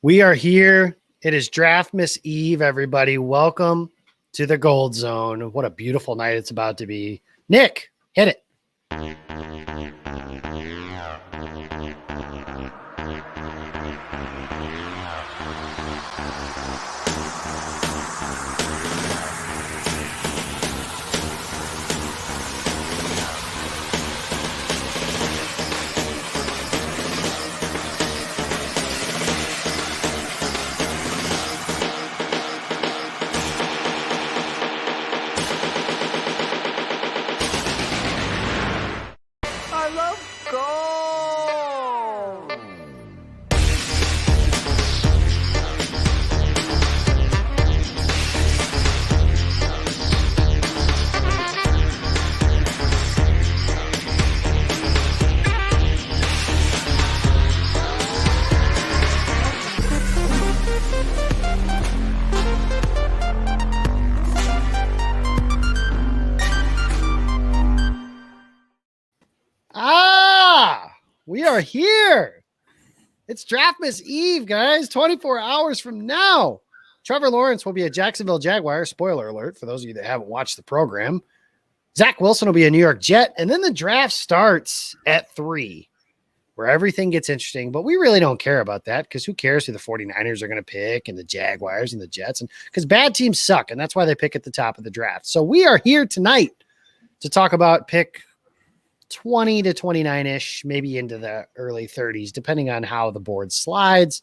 We are here. It is Draftmas Eve, everybody. Welcome to the Gold Zone. What a beautiful night it's about to be. Nick, hit it. We are here. It's Draftmas Eve, guys. 24 hours from now. Trevor Lawrence will be a Jacksonville Jaguar. Spoiler alert for those of you that haven't watched the program. Zach Wilson will be a New York Jet. And then the draft starts at 3, where everything gets interesting. But we really don't care about that because who cares who the 49ers are going to pick and the Jaguars and the Jets? And because bad teams suck, and that's why they pick at the top of the draft. So we are here tonight to talk about pick 20 to 29-ish, maybe into the early 30s, depending on how the board slides.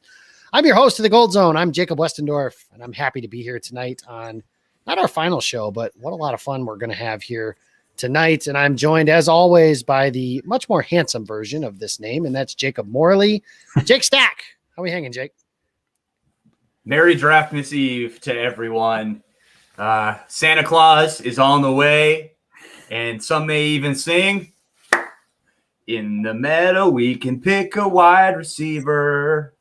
I'm your host of the Gold Zone. I'm Jacob Westendorf, and I'm happy to be here tonight on not our final show, but what a lot of fun we're going to have here tonight. And I'm joined, as always, by the much more handsome version of this name, and that's Jacob Morley. Jake Stack. How are we hanging, Jake? Merry Draftmas Eve to everyone. Santa Claus is on the way, and some may even sing, "In the meadow, we can pick a wide receiver,"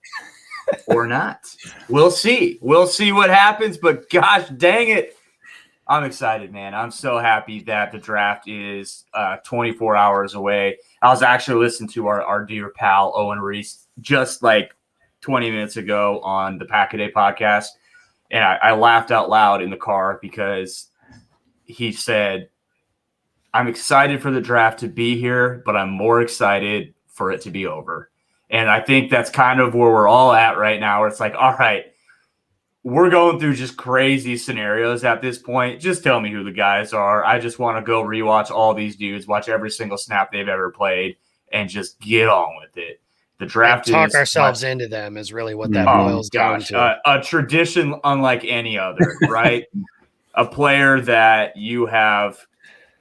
or not. We'll see. We'll see what happens, but gosh dang it. I'm excited, man. I'm so happy that the draft is 24 hours away. I was actually listening to our dear pal, Owen Reese, just like 20 minutes ago on the Pack a Day podcast, and I laughed out loud in the car because he said, "I'm excited for the draft to be here, but I'm more excited for it to be over." And I think that's kind of where we're all at right now, where it's like, all right, we're going through just crazy scenarios at this point. Just tell me who the guys are. I just want to go rewatch all these dudes, watch every single snap they've ever played, and just get on with it. The draft and talk ourselves into them is really what that boils down to. A tradition unlike any other, right? A player that you have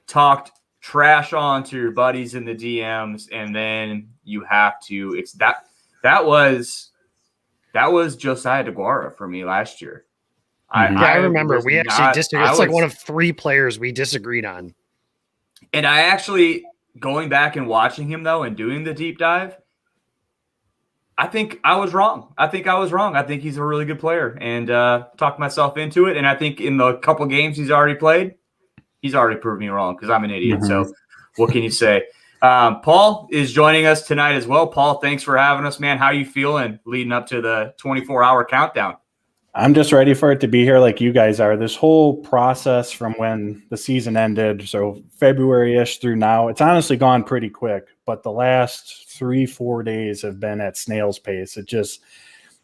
talked trash on to your buddies in the DMs, and then you have to. That was Josiah DeGuara for me last year. I remember we actually disagreed. It's like one of 3 players we disagreed on. And I actually, going back and watching him though, and doing the deep dive, I think I was wrong. I think he's a really good player, and talked myself into it. And I think in the couple games he's already played, he's already proved me wrong because I'm an idiot. Mm-hmm. So what can you say? Paul is joining us tonight as well. Paul, thanks for having us, man. How you feeling leading up to the 24-hour countdown? I'm just ready for it to be here like you guys are. This whole process from when the season ended, so February-ish through now, it's honestly gone pretty quick. But the last 3-4 days have been at snail's pace. It just,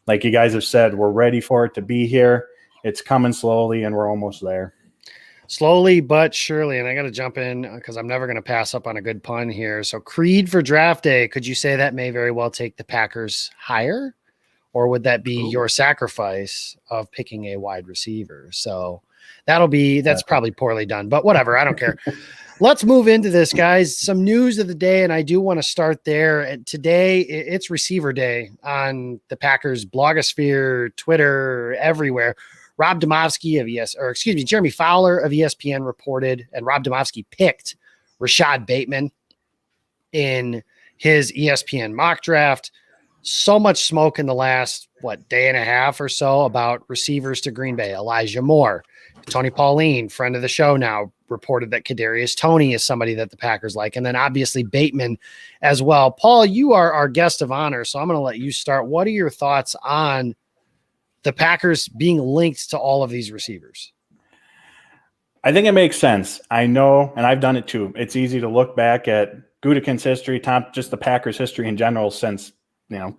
like you guys have said, we're ready for it to be here. It's coming slowly, and we're almost there. Slowly but surely, and I got to jump in because I'm never going to pass up on a good pun here. So Creed for draft day, could you say that may very well take the Packers higher? Or would that be your sacrifice of picking a wide receiver? So that's probably poorly done, but whatever. I don't care. Let's move into this, guys. Some news of the day, and I do want to start there. And today, it's receiver day on the Packers blogosphere, Twitter, everywhere. Jeremy Fowler of ESPN reported, and Rob Demovsky picked Rashad Bateman in his ESPN mock draft. So much smoke in the last, day and a half or so about receivers to Green Bay. Elijah Moore, Tony Pauline, friend of the show now, reported that Kadarius Toney is somebody that the Packers like. And then obviously Bateman as well. Paul, you are our guest of honor, so I'm going to let you start. What are your thoughts on the Packers being linked to all of these receivers? I think it makes sense. I know, and I've done it too. It's easy to look back at Gutekunst's history, just the Packers' history in general since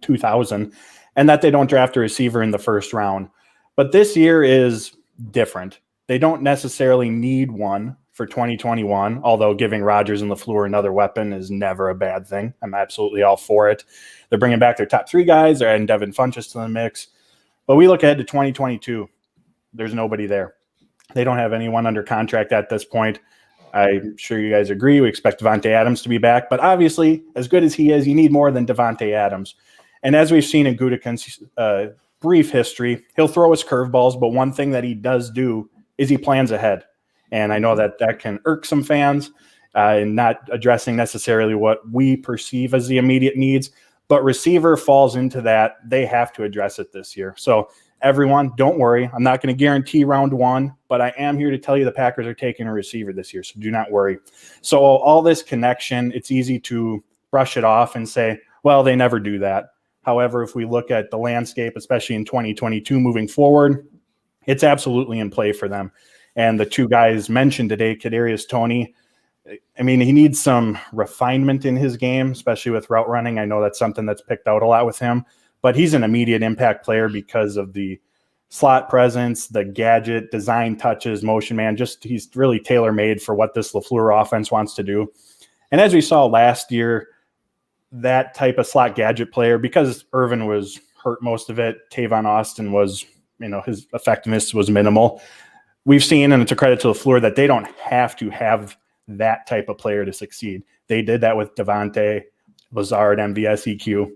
2000, and that they don't draft a receiver in the first round. But this year is different. They don't necessarily need one for 2021, although giving Rodgers and LaFleur another weapon is never a bad thing. I'm absolutely all for it. They're bringing back their top 3 guys. They're adding Devin Funchess to the mix. But we look ahead to 2022. There's nobody there. They don't have anyone under contract at this point. I'm sure you guys agree. We expect Davante Adams to be back. But obviously, as good as he is, you need more than Davante Adams. And as we've seen in Gutekunst's brief history, he'll throw his curveballs. But one thing that he does do is he plans ahead. And I know that can irk some fans in not addressing necessarily what we perceive as the immediate needs. But receiver falls into that. They have to address it this year. So everyone, don't worry. I'm not going to guarantee round 1, but I am here to tell you the Packers are taking a receiver this year. So do not worry. So all this connection, it's easy to brush it off and say, well, they never do that. However, if we look at the landscape, especially in 2022 moving forward, it's absolutely in play for them. And the 2 guys mentioned today, Kadarius Toney, I mean, he needs some refinement in his game, especially with route running. I know that's something that's picked out a lot with him, but he's an immediate impact player because of the slot presence, the gadget, design touches, motion man. He's really tailor-made for what this LaFleur offense wants to do. And as we saw last year, that type of slot gadget player, because Irvin was hurt most of it, Tavon Austin was, his effectiveness was minimal. We've seen, and it's a credit to LaFleur, that they don't have to have that type of player to succeed. They did that with Devontae, Lazard, MVS, EQ.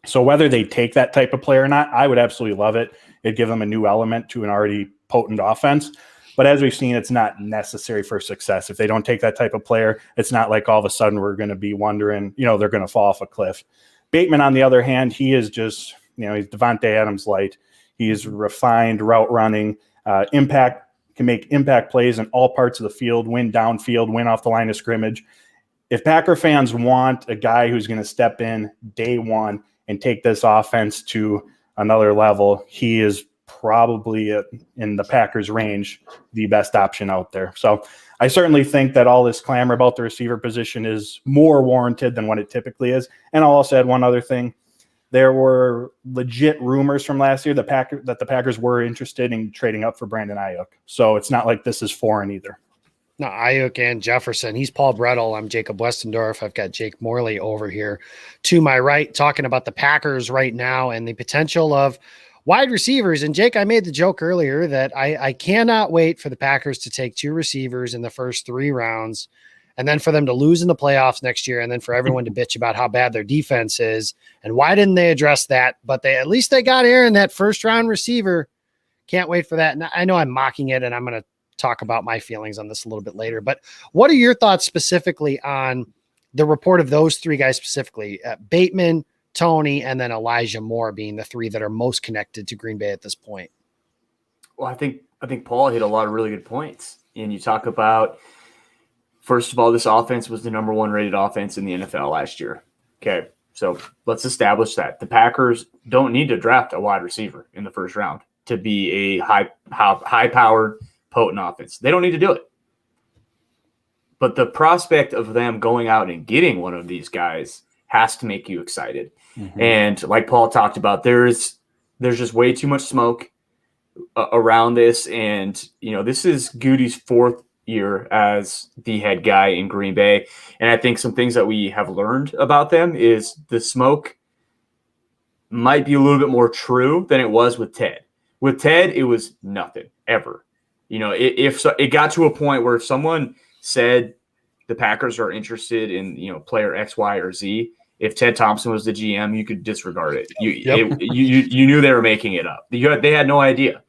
So whether they take that type of player or not, I would absolutely love it. It'd give them a new element to an already potent offense. But as we've seen, it's not necessary for success. If they don't take that type of player, it's not like all of a sudden we're going to be wondering, they're going to fall off a cliff. Bateman, on the other hand, he is just, he's Davante Adams light. He is refined route running, can make impact plays in all parts of the field, win downfield, win off the line of scrimmage. If Packer fans want a guy who's going to step in day one and take this offense to another level, he is probably in the Packers range, the best option out there. So I certainly think that all this clamor about the receiver position is more warranted than what it typically is. And I'll also add one other thing. There were legit rumors from last year that the Packers were interested in trading up for Brandon Ayuk. So it's not like this is foreign either. No, Ayuk and Jefferson. He's Paul Brettel. I'm Jacob Westendorf. I've got Jake Morley over here to my right, talking about the Packers right now and the potential of wide receivers. And Jake, I made the joke earlier that I cannot wait for the Packers to take 2 receivers in the first 3 rounds, and then for them to lose in the playoffs next year, and then for everyone to bitch about how bad their defense is. And why didn't they address that? But at least they got Aaron, that first round receiver. Can't wait for that. And I know I'm mocking it, and I'm going to talk about my feelings on this a little bit later. But what are your thoughts specifically on the report of those 3 guys specifically? Bateman, Toney, and then Elijah Moore being the 3 that are most connected to Green Bay at this point. Well, I think Paul hit a lot of really good points. And you talk about, first of all, this offense was the number 1 rated offense in the NFL last year. Okay, so let's establish that. The Packers don't need to draft a wide receiver in the first round to be a high-powered, potent offense. They don't need to do it. But the prospect of them going out and getting one of these guys has to make you excited. Mm-hmm. And like Paul talked about, there's just way too much smoke around this. And, this is Goody's 4th year as the head guy in Green Bay. And I think some things that we have learned about them is the smoke might be a little bit more true than it was with Ted. With Ted, it was nothing ever. If it got to a point where if someone said the Packers are interested in, player X, Y, or Z, if Ted Thompson was the GM, you could disregard it. You knew they were making it up. They had no idea.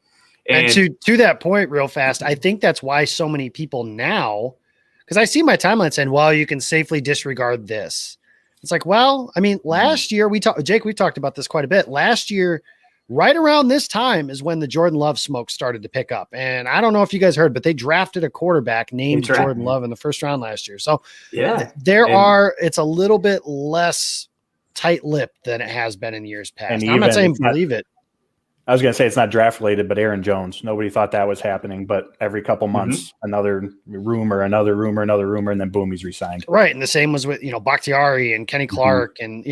And to that point, real fast, I think that's why so many people now, because I see my timeline saying, well, you can safely disregard this. It's like, well, I mean, last year we talked about this quite a bit. Last year, right around this time is when the Jordan Love smoke started to pick up. And I don't know if you guys heard, but they drafted a quarterback named Jordan Love in the first round last year. So yeah, it's a little bit less tight-lipped than it has been in years past. I'm not saying believe it. I was going to say it's not draft related, but Aaron Jones. Nobody thought that was happening, but every couple months, another rumor, and then boom, he's resigned. Right, and the same was with Bakhtiari and Kenny Clark, and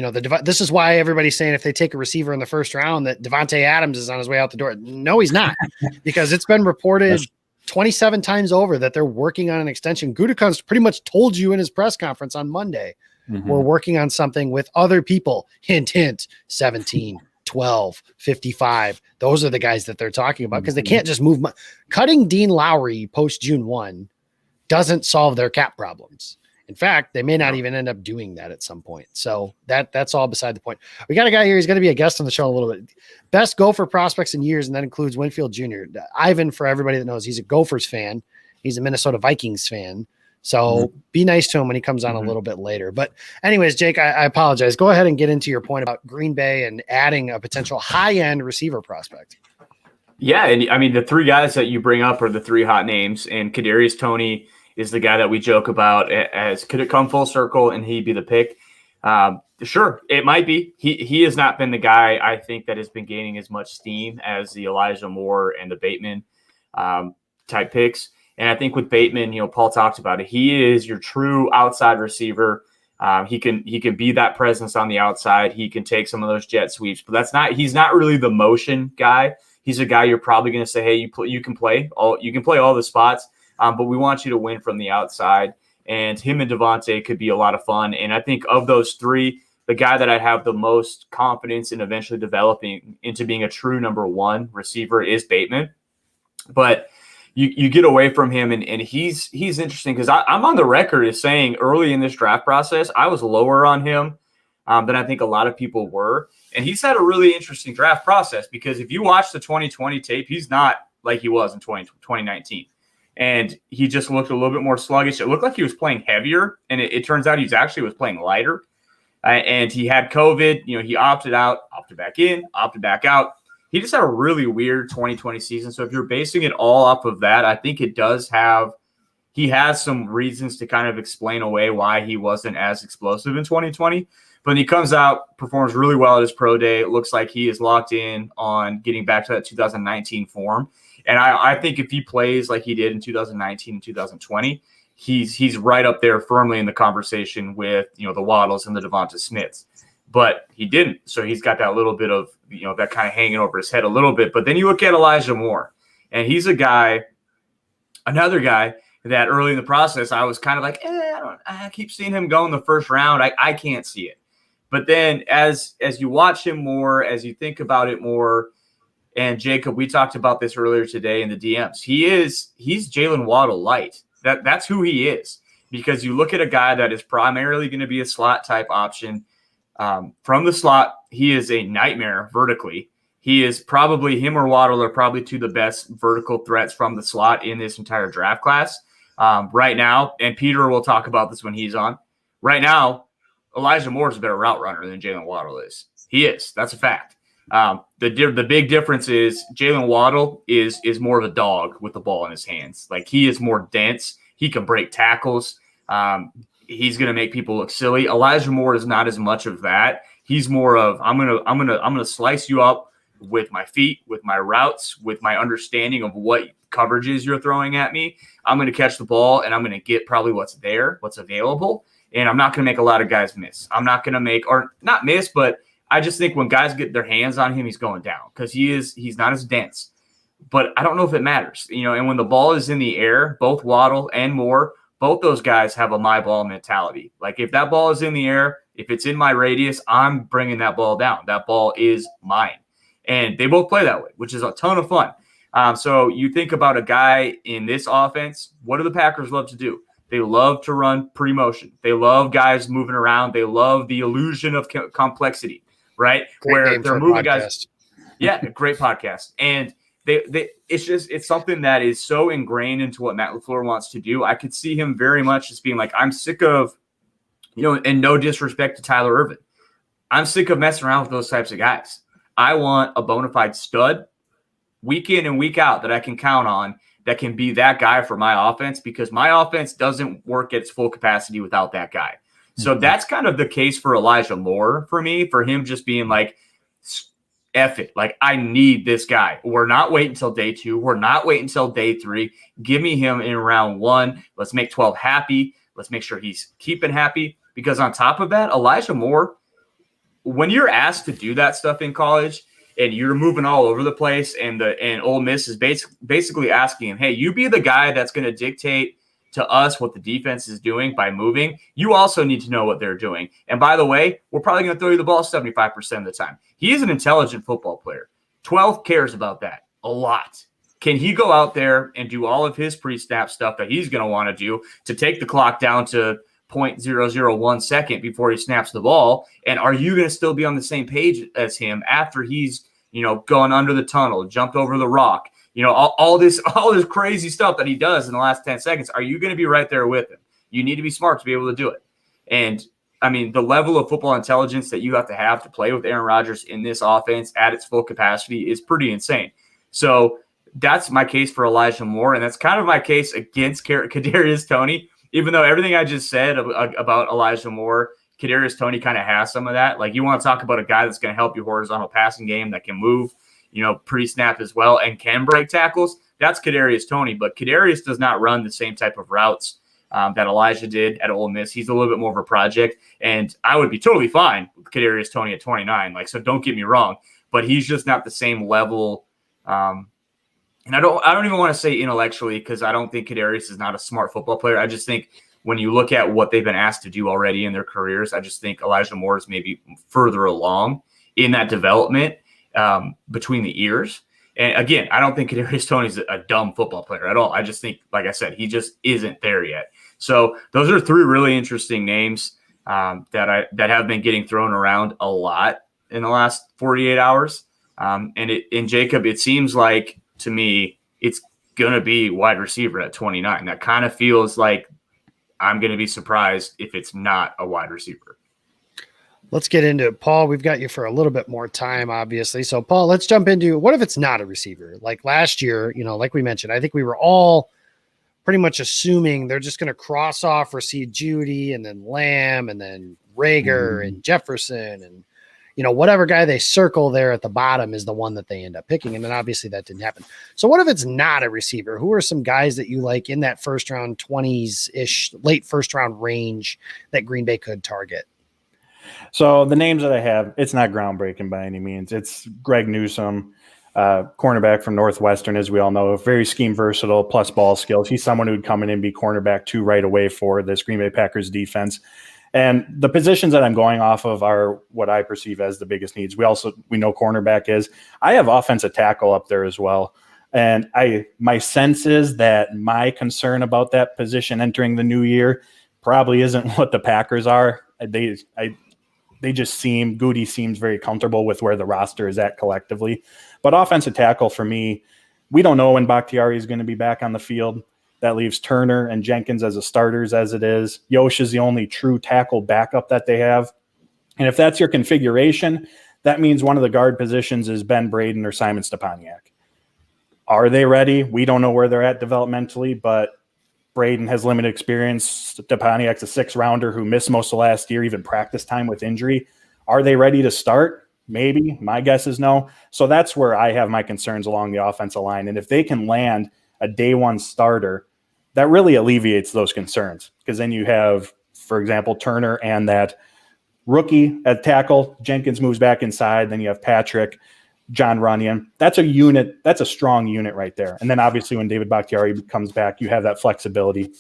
this is why everybody's saying if they take a receiver in the first round that Devontae Adams is on his way out the door. No, he's not, because it's been reported 27 times over that they're working on an extension. Gutekunst pretty much told you in his press conference on Monday, we're working on something with other people. Hint, hint. 17. 12, 55. Those are the guys that they're talking about, because they can't just move. Cutting Dean Lowry post June 1 doesn't solve their cap problems. In fact, they may not even end up doing that at some point. So that's all beside the point. We got a guy here. He's going to be a guest on the show in a little bit. Best Gopher prospects in years, and that includes Winfield Jr. Ivan, for everybody that knows, he's a Gophers fan. He's a Minnesota Vikings fan. So be nice to him when he comes on a little bit later. But anyways, Jake, I apologize. Go ahead and get into your point about Green Bay and adding a potential high-end receiver prospect. Yeah, and I mean, the three guys that you bring up are the three hot names, and Kadarius Toney is the guy that we joke about as could it come full circle and he'd be the pick. Sure, it might be. He has not been the guy, I think, that has been gaining as much steam as the Elijah Moore and the Bateman type picks. And I think with Bateman, Paul talked about it. He is your true outside receiver. He can be that presence on the outside. He can take some of those jet sweeps, but he's not really the motion guy. He's a guy you're probably going to say, hey, you can play all the spots, but we want you to win from the outside. And him and Devontae could be a lot of fun. And I think of those three, the guy that I have the most confidence in eventually developing into being a true number one receiver is Bateman. But you get away from him, and he's interesting because I'm on the record as saying early in this draft process, I was lower on him than I think a lot of people were. And he's had a really interesting draft process because if you watch the 2020 tape, he's not like he was in 2019. And he just looked a little bit more sluggish. It looked like he was playing heavier, and it turns out he was playing lighter. And he had COVID. He opted out, opted back in, opted back out. He just had a really weird 2020 season. So if you're basing it all off of that, I think he has some reasons to kind of explain away why he wasn't as explosive in 2020. But he comes out, performs really well at his pro day. It looks like he is locked in on getting back to that 2019 form. And I think if he plays like he did in 2019 and 2020, he's right up there firmly in the conversation with, the Waddles and the Devonta Smiths. But he didn't. So he's got that little bit of, that kind of hanging over his head a little bit. But then you look at Elijah Moore, and he's another guy that early in the process, I was kind of like, I keep seeing him go in the first round. I can't see it. But then as you watch him more, as you think about it more, and Jacob, we talked about this earlier today in the DMs. He's Jalen Waddle light. That's who he is, because you look at a guy that is primarily going to be a slot type option. From the slot, he is a nightmare vertically. Him or Waddle are probably two of the best vertical threats from the slot in this entire draft class right now. And Peter will talk about this when he's on. Right now, Elijah Moore is a better route runner than Jalen Waddle is. He is. That's a fact. The big difference is Jalen Waddle is more of a dog with the ball in his hands. Like, he is more dense. He can break tackles. He's going to make people look silly. Elijah Moore is not as much of that. He's more of, I'm going to slice you up with my feet, with my routes, with my understanding of what coverages you're throwing at me. I'm going to catch the ball, and I'm going to get probably what's there, what's available. And I'm not going to make a lot of guys miss. I'm not going to not miss, but I just think when guys get their hands on him, he's going down because he's not as dense. But I don't know if it matters, and when the ball is in the air, both Waddle and Moore, both those guys have a my ball mentality. Like, if that ball is in the air, if it's in my radius, I'm bringing that ball down. That ball is mine. And they both play that way, which is a ton of fun. So you think about a guy in this offense, what do the Packers love to do? They love to run pre-motion. They love guys moving around. They love the illusion of complexity, right? Where they're moving guys. Yeah, great podcast. And it's something that is so ingrained into what Matt LaFleur wants to do. I could see him very much as being like, I'm sick of, and no disrespect to Tyler Ervin, I'm sick of messing around with those types of guys. I want a bona fide stud week in and week out that I can count on, that can be that guy for my offense, because my offense doesn't work at its full capacity without that guy. So that's kind of the case for Elijah Moore for me, for him just being like, F it. Like, I need this guy. We're not waiting until day 2. We're not waiting until day 3. Give me him in round 1. Let's make 12 happy. Let's make sure he's keeping happy. Because on top of that, Elijah Moore, when you're asked to do that stuff in college and you're moving all over the place, and Ole Miss is basically asking him, hey, you be the guy that's going to dictate to us what the defense is doing by moving. You also need to know what they're doing. And by the way, we're probably going to throw you the ball 75% of the time. He is an intelligent football player. 12 cares about that a lot. Can he go out there and do all of his pre-snap stuff that he's going to want to do to take the clock down to 0.001 second before he snaps the ball? And are you going to still be on the same page as him after he's, gone under the tunnel, jumped over the rock, all this crazy stuff that he does in the last 10 seconds? Are you going to be right there with him? You need to be smart to be able to do it. And I mean, the level of football intelligence that you have to play with Aaron Rodgers in this offense at its full capacity is pretty insane. So that's my case for Elijah Moore, and that's kind of my case against Kadarius Toney. Even though everything I just said about Elijah Moore, Kadarius Toney kind of has some of that. Like, you want to talk about a guy that's going to help your horizontal passing game, that can move, pre-snap as well, and can break tackles. That's Kadarius Toney, but Kadarius does not run the same type of routes that Elijah did at Ole Miss. He's a little bit more of a project, and I would be totally fine with Kadarius Toney at 29. So don't get me wrong, but he's just not the same level. And I don't even want to say intellectually, because I don't think Kadarius is not a smart football player. I just think when you look at what they've been asked to do already in their careers, I just think Elijah Moore is maybe further along in that development between the ears. And again, I don't think Kadarius Toney is a dumb football player at all. I just think, like I said, he just isn't there yet. So those are 3 really interesting names that have been getting thrown around a lot in the last 48 hours. In Jacob, it seems like, to me, it's going to be wide receiver at 29. That kind of feels like I'm going to be surprised if it's not a wide receiver. Let's get into it. Paul, we've got you for a little bit more time, obviously. So, Paul, let's jump into, what if it's not a receiver? Like last year, like we mentioned, I think we were all pretty much assuming they're just going to cross off Rashid Judy and then Lamb and then Rager and Jefferson and, whatever guy they circle there at the bottom is the one that they end up picking. And then obviously that didn't happen. So what if it's not a receiver? Who are some guys that you like in that first round, 20s-ish, late first round range that Green Bay could target? So the names that I have, it's not groundbreaking by any means. It's Greg Newsome, cornerback from Northwestern, as we all know, very scheme versatile plus ball skills. He's someone who would come in and be cornerback 2 right away for this Green Bay Packers defense. And the positions that I'm going off of are what I perceive as the biggest needs. We know cornerback is. I have offensive tackle up there as well. And my sense is that my concern about that position entering the new year probably isn't what the Packers are. Goody seems very comfortable with where the roster is at collectively. But offensive tackle for me, we don't know when Bakhtiari is going to be back on the field. That leaves Turner and Jenkins as the starters as it is. Yosh is the only true tackle backup that they have. And if that's your configuration, that means one of the guard positions is Ben Braden or Simon Stepaniak. Are they ready? We don't know where they're at developmentally, but Braden has limited experience. Stepaniak's a 6-rounder who missed most of last year, even practice time with injury. Are they ready to start? Maybe. My guess is no. So that's where I have my concerns along the offensive line. And if they can land a day 1 starter, that really alleviates those concerns, because then you have, for example, Turner and that rookie at tackle. Jenkins moves back inside. Then you have Patrick, John Runyon. That's a unit. That's a strong unit right there. And then obviously when David Bakhtiari comes back, you have that flexibility.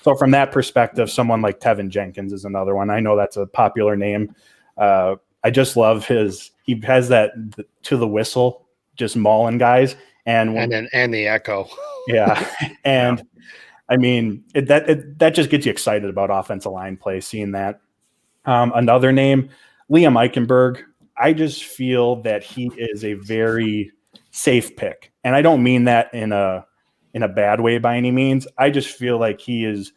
So from that perspective, someone like Tevin Jenkins is another one. I know that's a popular name. I just love he has that to the whistle, just mauling guys. And the echo. Yeah. And I mean, that just gets you excited about offensive line play, seeing that. Another name, Liam Eichenberg. I just feel that he is a very safe pick. And I don't mean that in a bad way by any means. I just feel like he is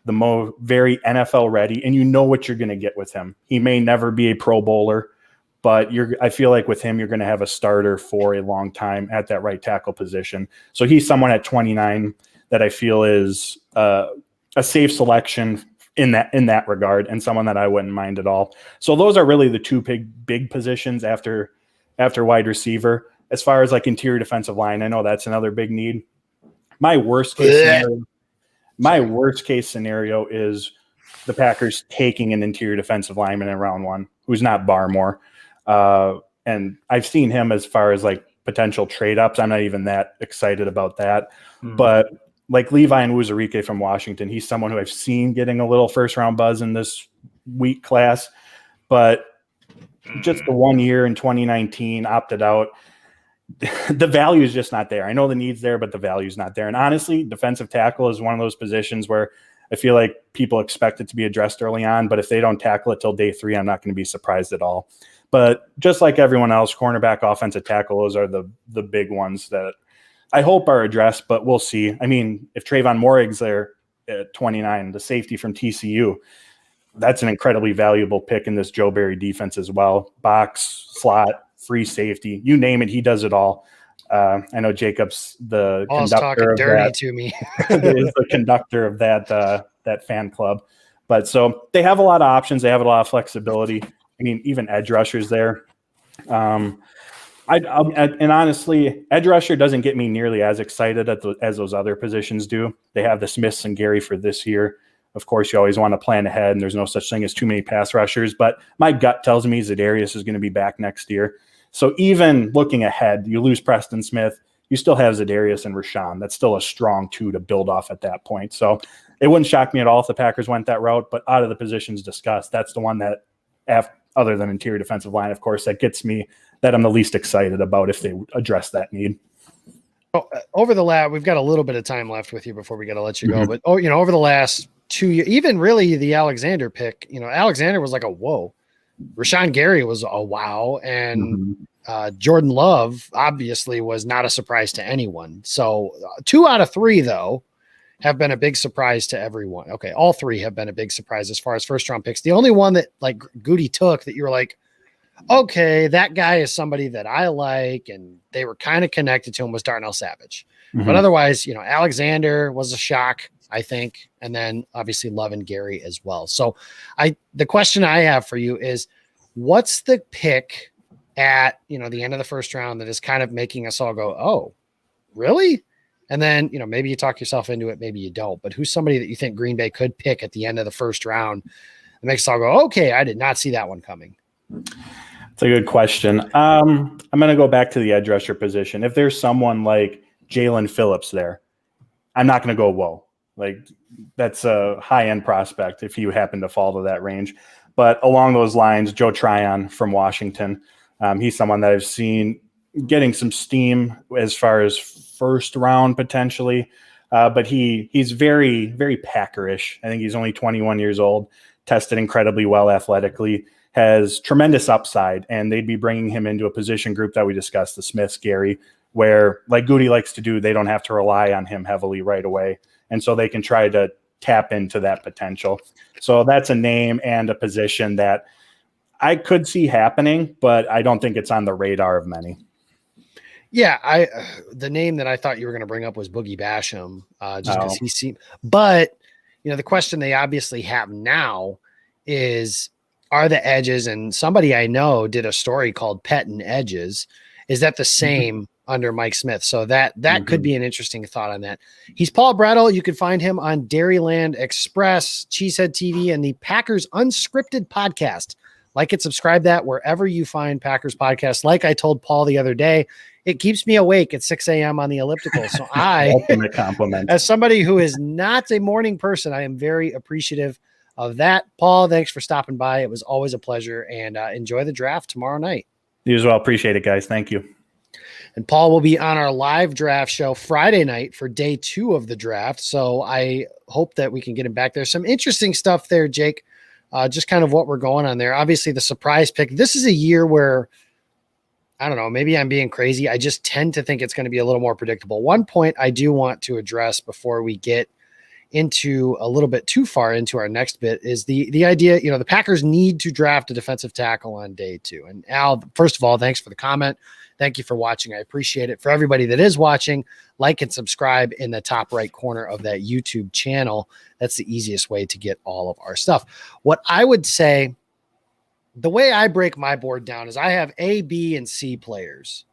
the very NFL ready, and you know what you're going to get with him. He may never be a Pro Bowler, but I feel like with him, you're going to have a starter for a long time at that right tackle position. So he's someone at 29 that I feel is a safe selection in that regard, and someone that I wouldn't mind at all. So those are really the 2 big positions after after wide receiver. As far as like interior defensive line, I know that's another big need. My worst case scenario is the Packers taking an interior defensive lineman in round one who's not Barmore. And I've seen him as far as like potential trade ups. I'm not even that excited about that. But like Levi and Wuzarike from Washington, he's someone who I've seen getting a little first round buzz in this week class. But just the 1 year in 2019 opted out. The value is just not there. I know the need's there, but the value is not there. And honestly, defensive tackle is one of those positions where I feel like people expect it to be addressed early on, but if they don't tackle it till day 3, I'm not going to be surprised at all. But just like everyone else, cornerback, offensive tackle, those are the big ones that I hope are addressed, but we'll see. I mean, if Trayvon Morrig's there at 29, the safety from TCU, that's an incredibly valuable pick in this Joe Barry defense as well. Box, slot, free safety, you name it, he does it all. I know Jacob's the conductor of dirty that. to me. Is the conductor of that fan club. But so they have a lot of options. They have a lot of flexibility. I mean, even edge rushers there. And honestly, edge rusher doesn't get me nearly as excited as those other positions do. They have the Smiths and Gary for this year. Of course, you always want to plan ahead, and there's no such thing as too many pass rushers. But my gut tells me Za'Darius is going to be back next year. So even looking ahead, you lose Preston Smith, you still have Za'Darius and Rashawn. That's still a strong 2 to build off at that point. So it wouldn't shock me at all if the Packers went that route. But out of the positions discussed, that's the one that, other than interior defensive line, of course, that gets me that I'm the least excited about if they address that need. Over the last, we've got a little bit of time left with you before we got to let you go. But over the last 2 years, even really the Alexander pick, Alexander was like a whoa. Rashawn Gary was a wow, and Jordan Love obviously was not a surprise to anyone. So 2 out of 3 though have been a big surprise to everyone. Okay, all 3 have been a big surprise as far as first round picks. The only one that like Goody took that you were like, okay, that guy is somebody that I like, and they were kind of connected to him, was Darnell Savage. But otherwise, Alexander was a shock, I think, and then obviously Love and Gary as well. So the question I have for you is, what's the pick at the end of the first round that is kind of making us all go, oh, really? And then maybe you talk yourself into it, maybe you don't. But who's somebody that you think Green Bay could pick at the end of the first round that makes us all go, okay, I did not see that one coming? It's a good question. I'm going to go back to the edge rusher position. If there's someone like Jalen Phillips there, I'm not going to go, whoa. Like, that's a high-end prospect if you happen to fall to that range. But along those lines, Joe Tryon from Washington, he's someone that I've seen getting some steam as far as first round potentially. But he's very, very Packerish. I think he's only 21 years old, tested incredibly well athletically, has tremendous upside, and they'd be bringing him into a position group that we discussed, the Smiths, Gary, where, like Goody likes to do, they don't have to rely on him heavily right away. And so they can try to tap into that potential. So that's a name and a position that I could see happening, but I don't think it's on the radar of many. Yeah, the name that I thought you were going to bring up was Boogie Basham, just because he seemed. But the question they obviously have now is, are the edges? And somebody I know did a story called Pet and Edges. Is that the same under Mike Smith? So that could be an interesting thought on that. He's Paul Brettel. You can find him on Dairyland Express, Cheesehead TV, and the Packers Unscripted podcast. Like and subscribe that wherever you find Packers podcasts. Like I told Paul the other day, it keeps me awake at 6 a.m. on the elliptical. So ultimate compliment. As somebody who is not a morning person, I am very appreciative of that. Paul, thanks for stopping by. It was always a pleasure, and enjoy the draft tomorrow night. You as well. Appreciate it, guys. Thank you. And Paul will be on our live draft show Friday night for day 2 of the draft. So I hope that we can get him back there. Some interesting stuff there, Jake. Just kind of what we're going on there. Obviously, the surprise pick. This is a year where, I don't know, maybe I'm being crazy. I just tend to think it's going to be a little more predictable. One point I do want to address before we get into a little bit too far into our next bit is the idea, the Packers need to draft a defensive tackle on day 2. And Al, first of all, thanks for the comment. Thank you for watching. I appreciate it. For everybody that is watching, like and subscribe in the top right corner of that YouTube channel. That's the easiest way to get all of our stuff. What I would say the way I break my board down is I have A, B, and C players.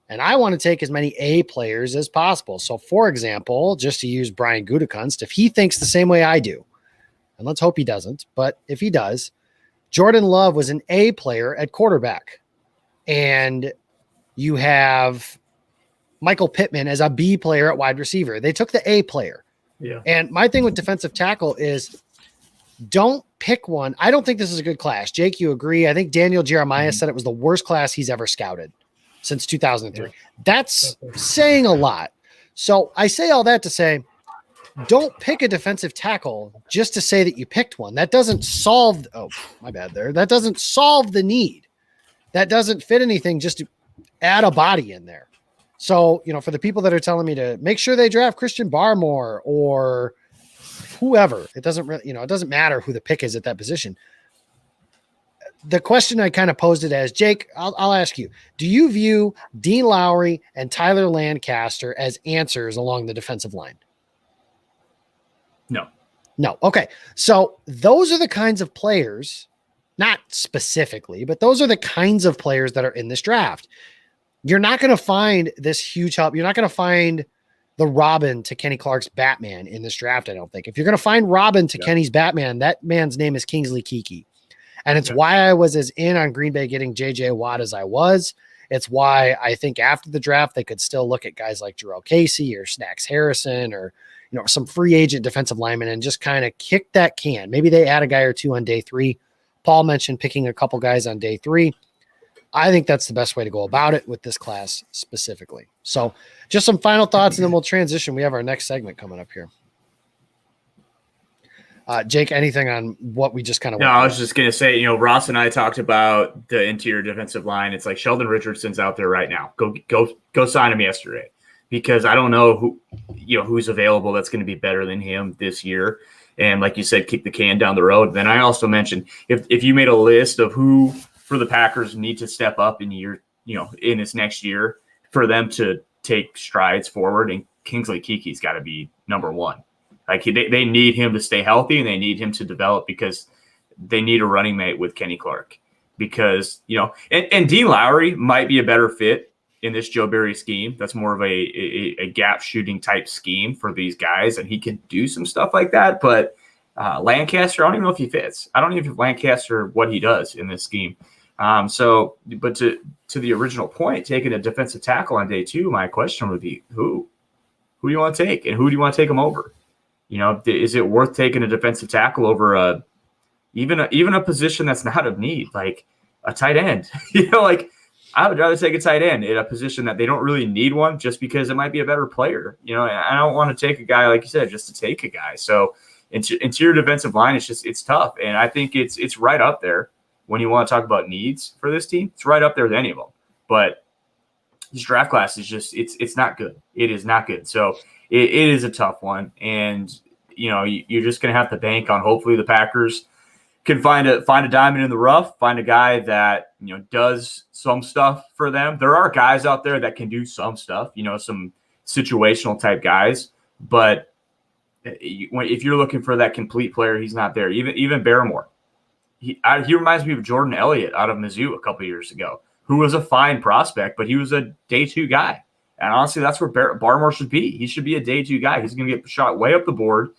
And I want to take as many A players as possible. So, for example, just to use Brian Gutekunst, if he thinks the same way I do, and let's hope he doesn't, but if he does, Jordan Love was an A player at quarterback. And you have Michael Pittman as a B player at wide receiver. They took the A player. Yeah. And my thing with defensive tackle is don't pick one. I don't think this is a good class. Jake, you agree? I think Daniel Jeremiah said it was the worst class he's ever scouted since 2003. Yeah. That's saying a lot. So I say all that to say, don't pick a defensive tackle just to say that you picked one. That doesn't solve, oh, my bad there. That doesn't solve the need. That doesn't fit anything, just to add a body in there. So, for the people that are telling me to make sure they draft Christian Barmore or whoever, it doesn't really, it doesn't matter who the pick is at that position. The question I kind of posed it as, Jake, I'll ask you, do you view Dean Lowry and Tyler Lancaster as answers along the defensive line? No. Okay. So those are the kinds of players, not specifically, but those are the kinds of players that are in this draft. You're not going to find this huge help. You're not going to find the Robin to Kenny Clark's Batman in this draft, I don't think. If you're going to find Robin to Kenny's Batman, that man's name is Kingsley Keke. And it's why I was as in on Green Bay getting J.J. Watt as I was. It's why I think after the draft, they could still look at guys like Jarrell Casey or Snacks Harrison or some free agent defensive lineman and just kind of kick that can. Maybe they add a guy or two on day 3. Paul mentioned picking a couple guys on day 3. I think that's the best way to go about it with this class specifically. So just some final thoughts, and then we'll transition. We have our next segment coming up here. Jake, anything on what we just kind of No, I was just going to say, Ross and I talked about the interior defensive line. It's like Sheldon Richardson's out there right now. Go sign him yesterday, because I don't know who's available that's going to be better than him this year. And like you said, kick the can down the road. Then I also mentioned if you made a list of who for the Packers need to step up in in this next year for them to take strides forward, and Kingsley Keke's got to be number one. Like they need him to stay healthy, and they need him to develop, because they need a running mate with Kenny Clark, because, and Dean Lowry might be a better fit in this Joe Barry scheme. That's more of a gap shooting type scheme for these guys, and he can do some stuff like that. But Lancaster, I don't even know if he fits. I don't even know if Lancaster, what he does in this scheme. But to the original point, taking a defensive tackle on day 2, my question would be who do you want to take, and who do you want to take him over? Is it worth taking a defensive tackle over even a position that's not of need, like a tight end? I would rather take a tight end in a position that they don't really need one, just because it might be a better player. I don't want to take a guy, like you said, just to take a guy. So interior defensive line, it's tough. And I think it's right up there when you want to talk about needs for this team. It's right up there with any of them. But this draft class is just, it's not good. It is not good. So it is a tough one. And, you're just going to have to bank on, hopefully the Packers can find a diamond in the rough, find a guy that, does some stuff for them. There are guys out there that can do some stuff, some situational type guys. But if you're looking for that complete player, he's not there. Even Barmore. He reminds me of Jordan Elliott out of Mizzou a couple years ago, who was a fine prospect, but he was a day 2 guy. And honestly, that's where Barmore should be. He should be a day 2 guy. He's going to get shot way up the board,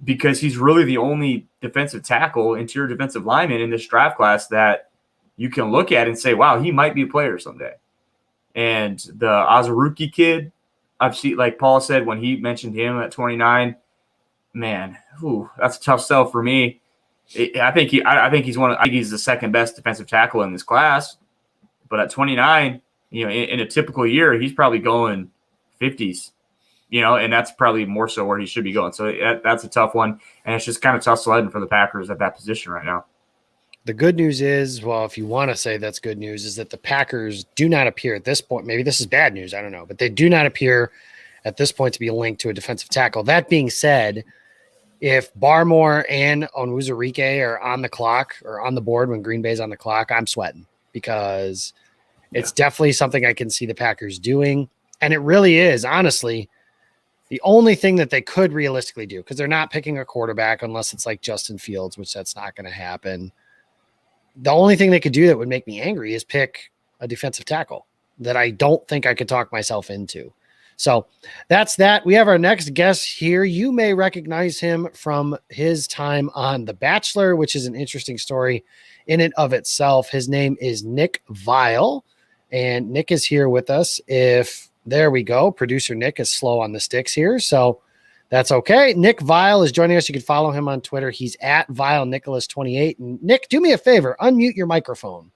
because he's really the only defensive tackle, interior defensive lineman in this draft class that you can look at and say, wow, he might be a player someday. And the Azaruki kid, I've seen, like Paul said, when he mentioned him at 29, man, that's a tough sell for me. I think he's the second best defensive tackle in this class. But at 29, in a typical year, he's probably going 50s. And that's probably more so where he should be going. So that's a tough one. And it's just kind of tough sledding for the Packers at that position right now. The good news is, well, if you want to say that's good news, is that the Packers do not appear at this point. Maybe this is bad news. I don't know. But they do not appear at this point to be linked to a defensive tackle. That being said, if Barmore and Onwuzurike are on the clock or on the board when Green Bay's on the clock, I'm sweating, because it's definitely something I can see the Packers doing. And it really is, honestly, the only thing that they could realistically do, because they're not picking a quarterback unless it's like Justin Fields, which that's not going to happen. the only thing they could do that would make me angry is pick a defensive tackle that I don't think I could talk myself into. So that's that. We have our next guest here. You may recognize him from his time on The Bachelor, which is an interesting story in and of itself. His name is Nick Vile, and Nick is here with us. There we go. Producer Nick is slow on the sticks here, so that's okay. Nick Vile is joining us. You can follow him on Twitter. He's at VileNicholas28. And Nick, do me a favor. Unmute your microphone.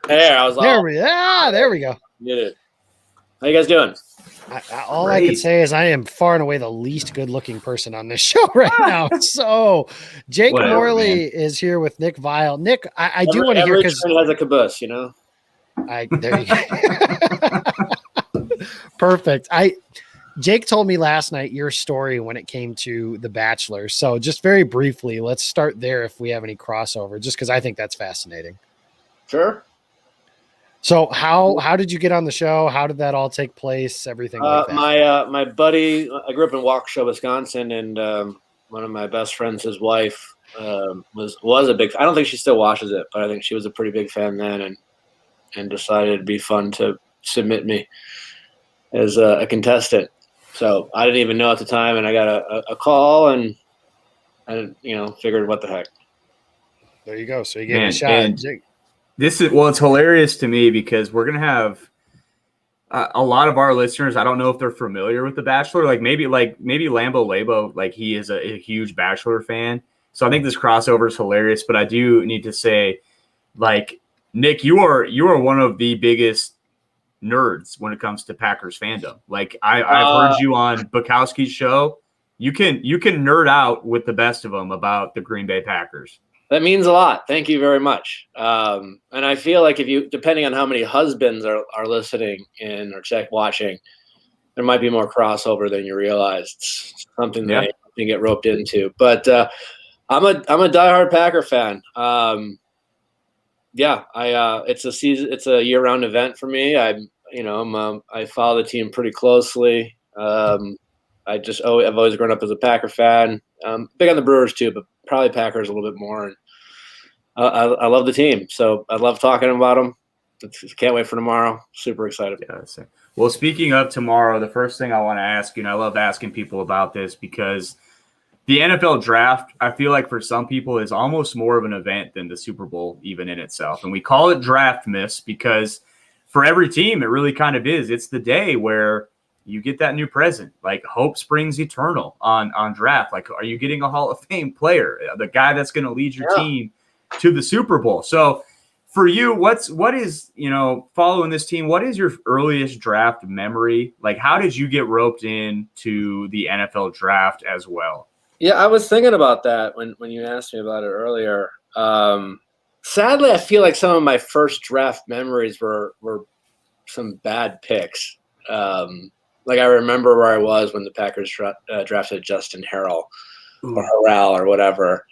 There, I was there we go. Did it. How you guys doing? All I can say is I am far and away the least good-looking person on this show right now. So Jake Morley is here with Nick Vile. Nick, I do want to hear because has a caboose, you know. There you go. Perfect. Jake told me last night your story when it came to The Bachelor. So just very briefly, let's start there if we have any crossover, just because I think that's fascinating. Sure. So how did you get on the show? How did that all take place? Everything like that. My buddy, I grew up in Waukesha, Wisconsin, and one of my best friends, his wife, was a big. I don't think she still watches it, but I think she was a pretty big fan then, and decided it'd be fun to submit me as a contestant. So I didn't even know at the time, and I got a call, and I figured what the heck. There you go. So you gave it a shot. Jake. It's hilarious to me because we're going to have a lot of our listeners. I don't know if they're familiar with The Bachelor. Maybe Lambo Labo, he is a huge Bachelor fan. So I think this crossover is hilarious, but I do need to say, Nick, you are one of the biggest nerds when it comes to Packers fandom. I've heard you on Bukowski's show. You can nerd out with the best of them about the Green Bay Packers. That means a lot. Thank you very much. And I feel like depending on how many husbands are listening in or watching, there might be more crossover than you realize. It's something that you get roped into. But I'm a diehard Packer fan. It's a year-round event for me. I follow the team pretty closely. I've always grown up as a Packer fan. Big on the Brewers too, but probably Packers a little bit more. And I love the team, so I love talking about them. Can't wait for tomorrow. Super excited. Yeah, well, speaking of tomorrow, the first thing I want to ask you, and I love asking people about this because the NFL draft, I feel like for some people is almost more of an event than the Super Bowl even in itself. And we call it Draftmas because for every team, it really kind of is. It's the day where you get that new present, hope springs eternal on draft. Are you getting a Hall of Fame player, the guy that's going to lead your team to the Super Bowl? So for you, what is, following this team, what is your earliest draft memory? How did you get roped into the NFL draft as well? Yeah, I was thinking about that when you asked me about it earlier. Sadly, I feel like some of my first draft memories were some bad picks. I remember where I was when the Packers drafted Justin Harrell or whatever.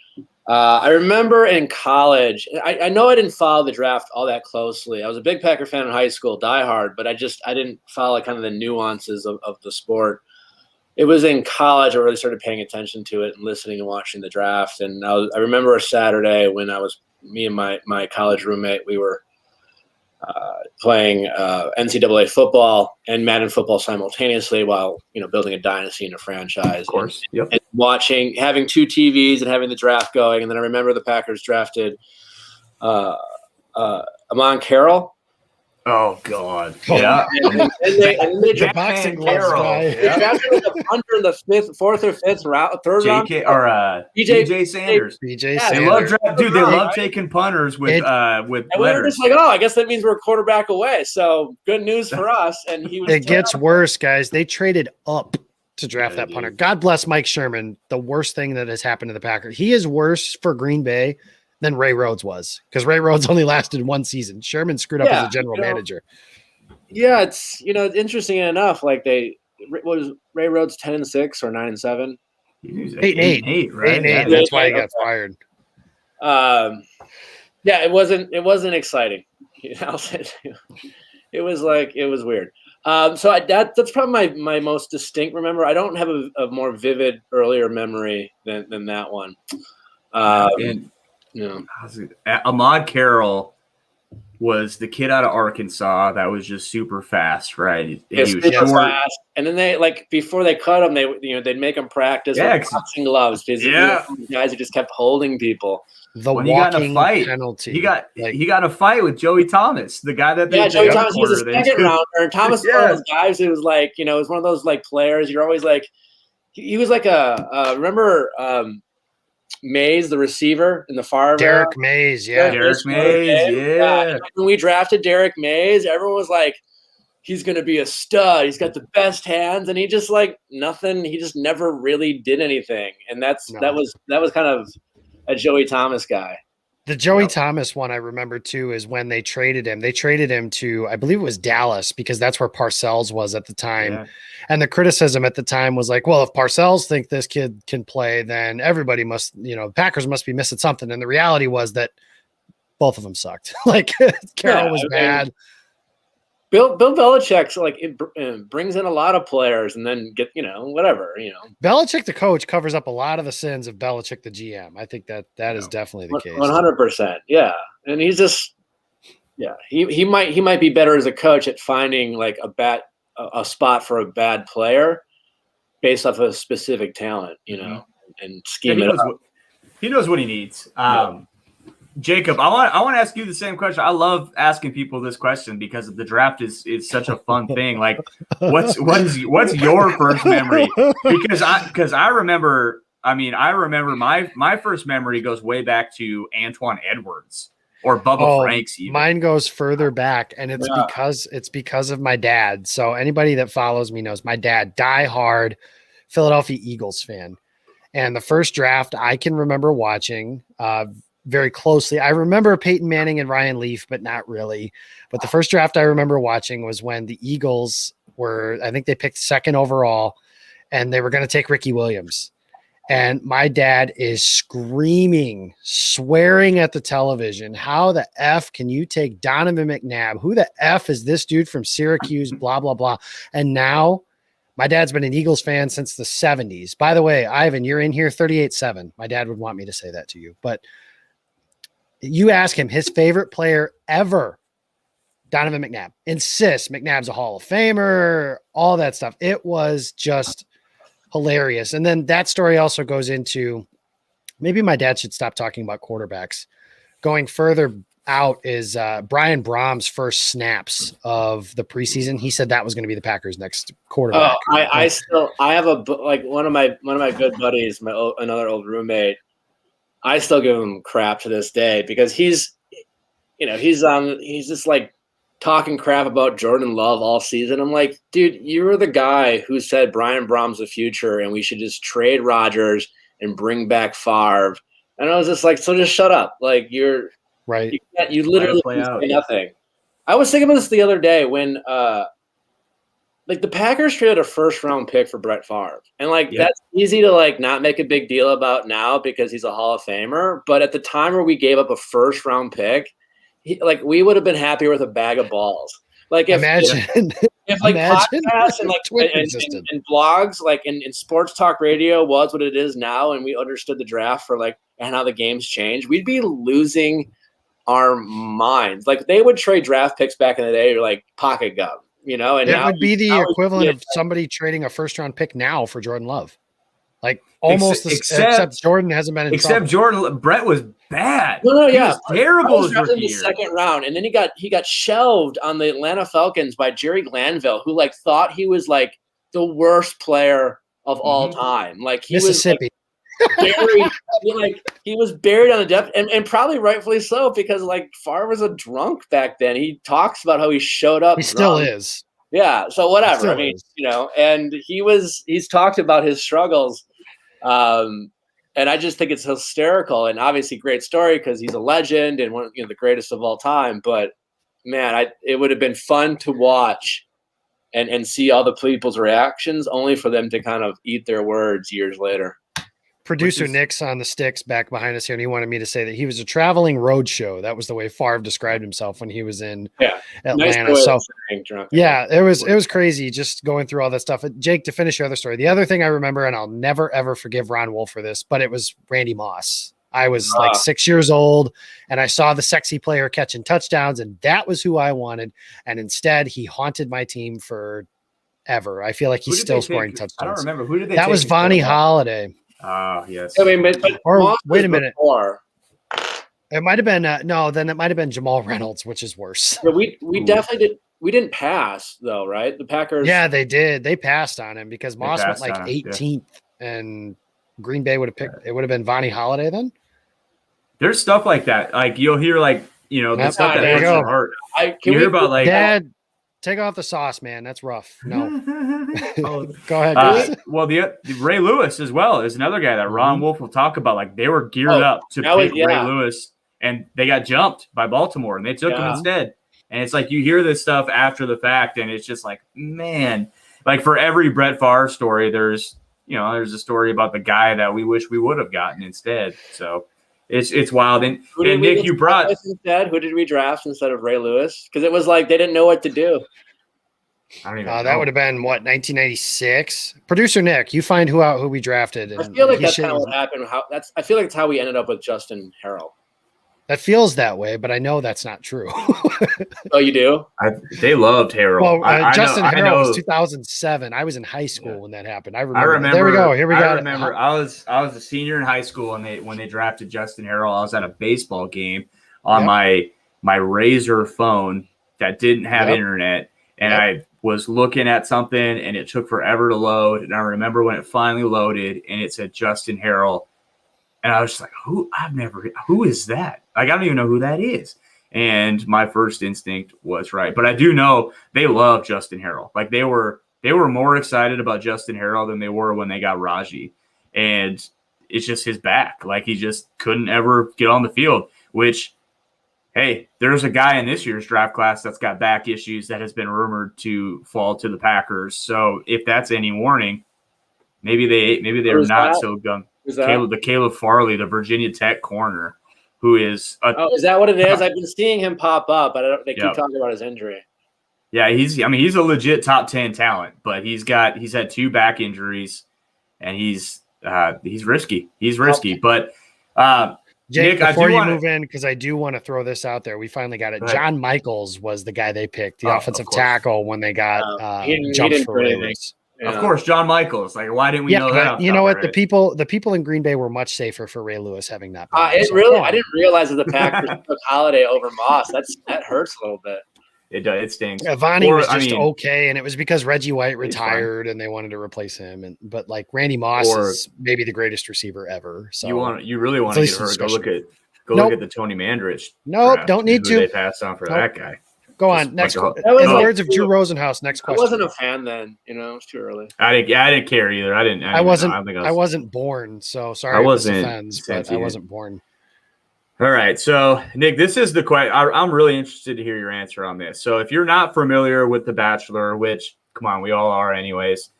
I remember in college, I know I didn't follow the draft all that closely. I was a big Packer fan in high school, diehard, but I didn't follow kind of the nuances of the sport. It was in college I really started paying attention to it and listening and watching the draft. And I remember a Saturday when me and my college roommate, we were playing NCAA football and Madden football simultaneously while building a dynasty and a franchise. Of course, and having two TVs and having the draft going. And then I remember the Packers drafted Amon Carroll. Oh God! Yeah, and they the boxing gloves guy. They drafted a punter in the fourth or fifth round, third round. DJ Sanders. DJ They Sanders. love taking punters with And we were letters. just I guess that means we're a quarterback away. So good news for us. And he was. It gets worse, guys. They traded up to draft that punter. God bless Mike Sherman. The worst thing that has happened to the Packers. He is worse for Green Bay than Ray Rhodes was, because Ray Rhodes only lasted one season. Sherman screwed up as a general manager. Yeah, it's interesting enough. Ray Rhodes 10-6 or 9-7? 8-8, right? 8-8. That's why he got fired. Yeah, it wasn't exciting. It was weird. So that's probably my most distinct remember. I don't have a more vivid earlier memory than that one. Yeah. Ahmad Carroll was the kid out of Arkansas that was just super fast, right? He was super short. fast. And then they before they cut him, they'd make him practice with boxing gloves because guys who just kept holding people. When he got in a fight, penalty. He got in a fight with Joey Thomas, the guy that Joey Thomas. He was a second rounder, and Thomas was one of those guys who was was one of those players. You're always he was like remember Mays, the receiver in the Favre Derek Mays, Derek Mays, yeah. When we drafted Derek Mays, everyone was like, he's going to be a stud. He's got the best hands, and he just nothing. He just never really did anything, and that was kind of a Joey Thomas guy. The Joey Thomas one I remember too is when they traded him. They traded him to, I believe it was Dallas, because that's where Parcells was at the time. Yeah. And the criticism at the time was like, well, if Parcells think this kid can play, then everybody must, Packers must be missing something. And the reality was that both of them sucked. Carroll was bad. Bill Belichick's it brings in a lot of players and then whatever. Belichick, the coach, covers up a lot of the sins of Belichick, the GM. I think that is definitely the case. 100%. Yeah. And he's just, he might be better as a coach at finding a spot for a bad player based off of specific talent, and scheme it up. He knows what he needs. Jacob, I want to ask you the same question. I love asking people this question because the draft is such a fun thing. What's your first memory? Because I remember my first memory goes way back to Antoine Edwards or Bubba Franks. Even. Mine goes further back, and it's because of my dad. So anybody that follows me knows my dad, diehard Philadelphia Eagles fan, and the first draft I can remember watching very closely. I remember Peyton Manning and Ryan Leaf, but not really. But the first draft I remember watching was when the Eagles I think they picked second overall, and they were going to take Ricky Williams. And my dad is screaming, swearing at the television, how the F can you take Donovan McNabb? Who the F is this dude from Syracuse? Blah, blah, blah. And now my dad's been an Eagles fan since the 70s. By the way, Ivan, you're in here 38-7. My dad would want me to say that to you. But you ask him his favorite player ever, Donovan McNabb. Insists McNabb's a Hall of Famer, all that stuff. It was just hilarious. And then that story also goes into, maybe my dad should stop talking about quarterbacks. Going further out is Brian Brahms' first snaps of the preseason. He said that was going to be the Packers' next quarterback. I have one of my good buddies, another old roommate. I still give him crap to this day because he's just talking crap about Jordan Love all season. I'm like, dude, you were the guy who said Brian Brahms the future and we should just trade Rodgers and bring back Favre. And I was just like, so just shut up. You're right. You literally say nothing. I was thinking about this the other day when the Packers traded a first-round pick for Brett Favre. And, that's easy to, not make a big deal about now because he's a Hall of Famer. But at the time where we gave up a first-round pick, we would have been happier with a bag of balls. Imagine podcasts and blogs, and sports talk radio was what it is now, and we understood the draft and how the games change, we'd be losing our minds. They would trade draft picks back in the day like pocket gum. And it would be the equivalent of somebody trading a first-round pick now for Jordan Love. Almost except Jordan hasn't been in trouble. Jordan, Brett was bad. No, he was terrible. He was in the second round, and then he got shelved on the Atlanta Falcons by Jerry Glanville, who thought he was the worst player of all time. He Mississippi. He was buried on the depth, and probably rightfully so because Favre was a drunk back then. He talks about how he showed up. He still is. Yeah. So whatever. I mean, and he's talked about his struggles. And I just think it's hysterical and obviously great story because he's a legend and one of the greatest of all time. But man, it would have been fun to watch and see all the people's reactions, only for them to kind of eat their words years later. Producer Nick's on the sticks back behind us here, and he wanted me to say that he was a traveling road show. That was the way Favre described himself when he was in Atlanta. Nice so it was crazy just going through all that stuff. Jake, to finish your other story, the other thing I remember, and I'll never ever forgive Ron Wolf for this, but it was Randy Moss. I was like 6 years old, and I saw the sexy player catching touchdowns, and that was who I wanted. And instead, he haunted my team forever. I feel like he's still scoring touchdowns. I don't remember. Who did they That take was Vonnie Holiday. Oh, yes. I mean, but Or Moss wait was a minute. before. It might have been no. Then it might have been Jamal Reynolds, which is worse. Yeah, we definitely did. We didn't pass though, right? The Packers. Yeah, they did. They passed on him because Moss went passed like on him, yeah. 18th, and Green Bay would have picked. It would have been Vonnie Holiday then. There's stuff like that. Like you'll hear the Yep, stuff that there you breaks go. your heart. Can You hear about like Dad, take off the sauce, man. That's rough. No, Oh, go ahead. Guys. well, the Ray Lewis as well is another guy that Ron Wolf will talk about. Like they were geared up to pick Ray Lewis, and they got jumped by Baltimore, and they took him instead. And it's like you hear this stuff after the fact, and it's just like, man, like for every Brett Favre story, there's a story about the guy that we wish we would have gotten instead. So it's wild. And Nick, you brought instead. Who did we draft instead of Ray Lewis? Because it was like they didn't know what to do. I don't even know. That would have been what 1996. Producer Nick, you find who we drafted. And I feel like that's kind of what happened. I feel like it's how we ended up with Justin Harrell. That feels that way, but I know that's not true. Oh, you do? They loved Harrell. Well, Justin Harrell was 2007. 2007. I was in high school when that happened. I remember. There we go. Here we go. I remember. I was a senior in high school when they drafted Justin Harrell. I was at a baseball game on my Razor phone that didn't have internet, and I was looking at something, and it took forever to load. And I remember when it finally loaded, and it said Justin Harrell. And I was just like, who is that? Like, I don't even know who that is. And my first instinct was right. But I do know they love Justin Harrell. Like they were more excited about Justin Harrell than they were when they got Raji. And it's just his back. Like he just couldn't ever get on the field, which, hey, there's a guy in this year's draft class that's got back issues that has been rumored to fall to the Packers. So if that's any warning, maybe they're not so gung. Caleb Farley, the Virginia Tech corner, who is is that what it is? I've been seeing him pop up, but they keep talking about his injury. Yeah, he's a legit top 10 talent, but he's had 2 back injuries, and he's risky. He's risky, but Jake, Nick, before you move in, because I do want to throw this out there, we finally got it. John Michaels was the guy they picked, the offensive tackle, when they got jumped for Ray Lewis. Yeah. Of course, John Michaels. Like, why didn't we know that? You know what? The people in Green Bay were much safer for Ray Lewis having that. I didn't realize that the Packers took Holiday over Moss. That hurts a little bit. It does. It stings. Vonnie was just okay, and it was because Reggie White retired, and they wanted to replace him. But like Randy Moss is maybe the greatest receiver ever. So you really want to get hurt? Look at the Tony Mandrich. Nope, don't need to. They passed on for that guy. Go on. Next. In the words of Drew Rosenhaus, next question. I wasn't a fan then. It's too early. I didn't care either. I wasn't born. So sorry. I wasn't. But I wasn't born. All right. So Nick, this is the question. I'm really interested to hear your answer on this. So if you're not familiar with The Bachelor, which come on, we all are anyways.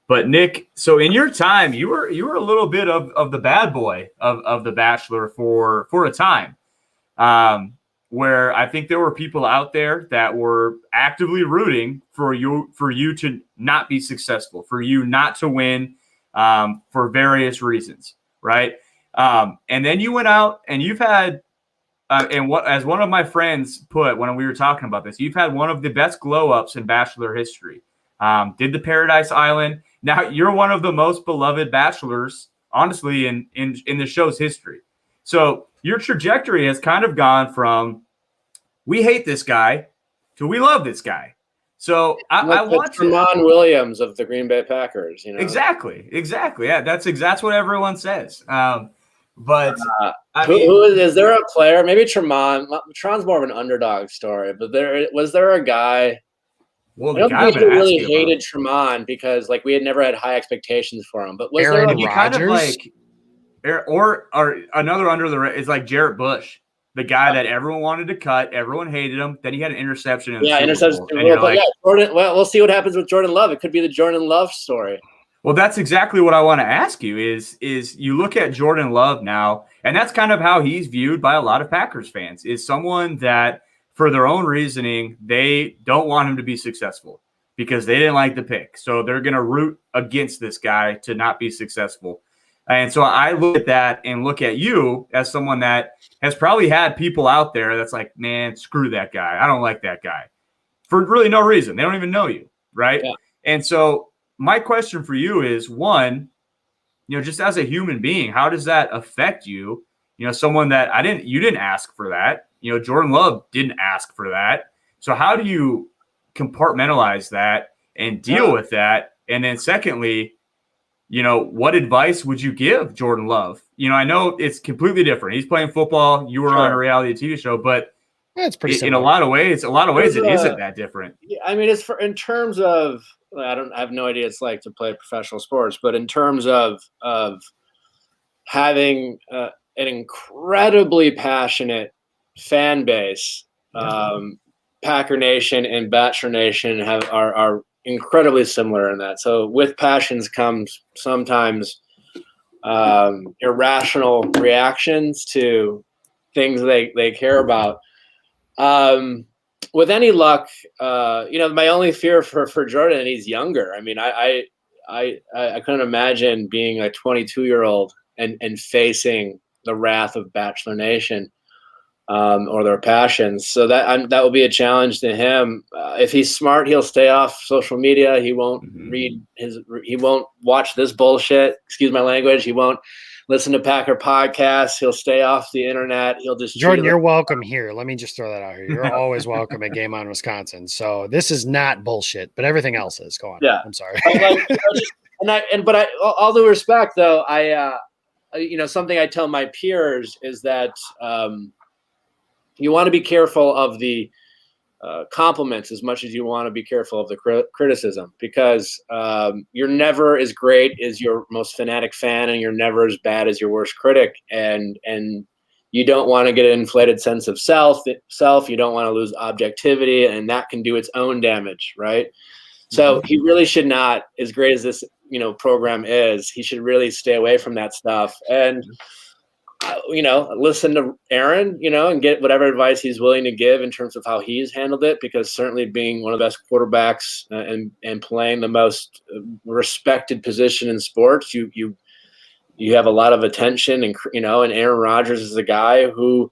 But Nick, so in your time, you were a little bit of the bad boy of The Bachelor for a time. Where I think there were people out there that were actively rooting for you to not be successful, for you not to win for various reasons, right? And then you went out and you've had, as one of my friends put when we were talking about this, you've had one of the best glow-ups in Bachelor history. Did the Paradise Island. Now you're one of the most beloved Bachelors, honestly, in the show's history. So your trajectory has kind of gone from we hate this guy to we love this guy. So I want to Tramon Williams of the Green Bay Packers. Exactly. Yeah, that's what everyone says. But is there a player? Maybe Tramon. Tron's more of an underdog story, but was there a guy? Well, I don't think he really hated Tramon because we had never had high expectations for him. But was Aaron there Rodgers? Kind of like or another under the is like Jarrett Bush, the guy that everyone wanted to cut, everyone hated him. Then he had an interception. Interception. Jordan. Well, we'll see what happens with Jordan Love. It could be the Jordan Love story. Well, that's exactly what I want to ask you. Is you look at Jordan Love now, and that's kind of how he's viewed by a lot of Packers fans. Is someone that, for their own reasoning, they don't want him to be successful because they didn't like the pick, so they're going to root against this guy to not be successful. And so I look at that and look at you as someone that has probably had people out there that's like, man, screw that guy. I don't like that guy for really no reason. They don't even know you, right? Yeah. And so my question for you is, one, just as a human being, how does that affect you? Someone that you didn't ask for that. Jordan Love didn't ask for that. So how do you compartmentalize that and deal with that? And then secondly, what advice would you give Jordan Love? I know it's completely different. He's playing football. You were on a reality TV show, but it's pretty in a lot of ways, it isn't that different. I mean, it's in terms of, I have no idea what it's like to play professional sports, but in terms of having an incredibly passionate fan base, Packer Nation and Bachelor Nation are incredibly similar in that. So with passions comes sometimes irrational reactions to things they care about. With any luck, my only fear for Jordan, and he's younger. I mean, I couldn't imagine being a 22-year-old and facing the wrath of Bachelor Nation. Or their passions. So that will be a challenge to him. If he's smart, he'll stay off social media. He won't he won't watch this bullshit. Excuse my language. He won't listen to Packer podcasts. He'll stay off the internet. He'll just Jordan, you're welcome here. Let me just throw that out here. You're always welcome at Game On Wisconsin. So this is not bullshit, but everything else is. Go on. Yeah. I'm sorry. But all due respect though, something I tell my peers is that you want to be careful of the compliments as much as you want to be careful of the criticism, because you're never as great as your most fanatic fan, and you're never as bad as your worst critic. And you don't want to get an inflated sense of self. You don't want to lose objectivity, and that can do its own damage, right? So he really should not, as great as this program is, he should really stay away from that stuff. And listen to Aaron, and get whatever advice he's willing to give in terms of how he's handled it, because certainly being one of the best quarterbacks and playing the most respected position in sports, you have a lot of attention, and Aaron Rodgers is a guy who,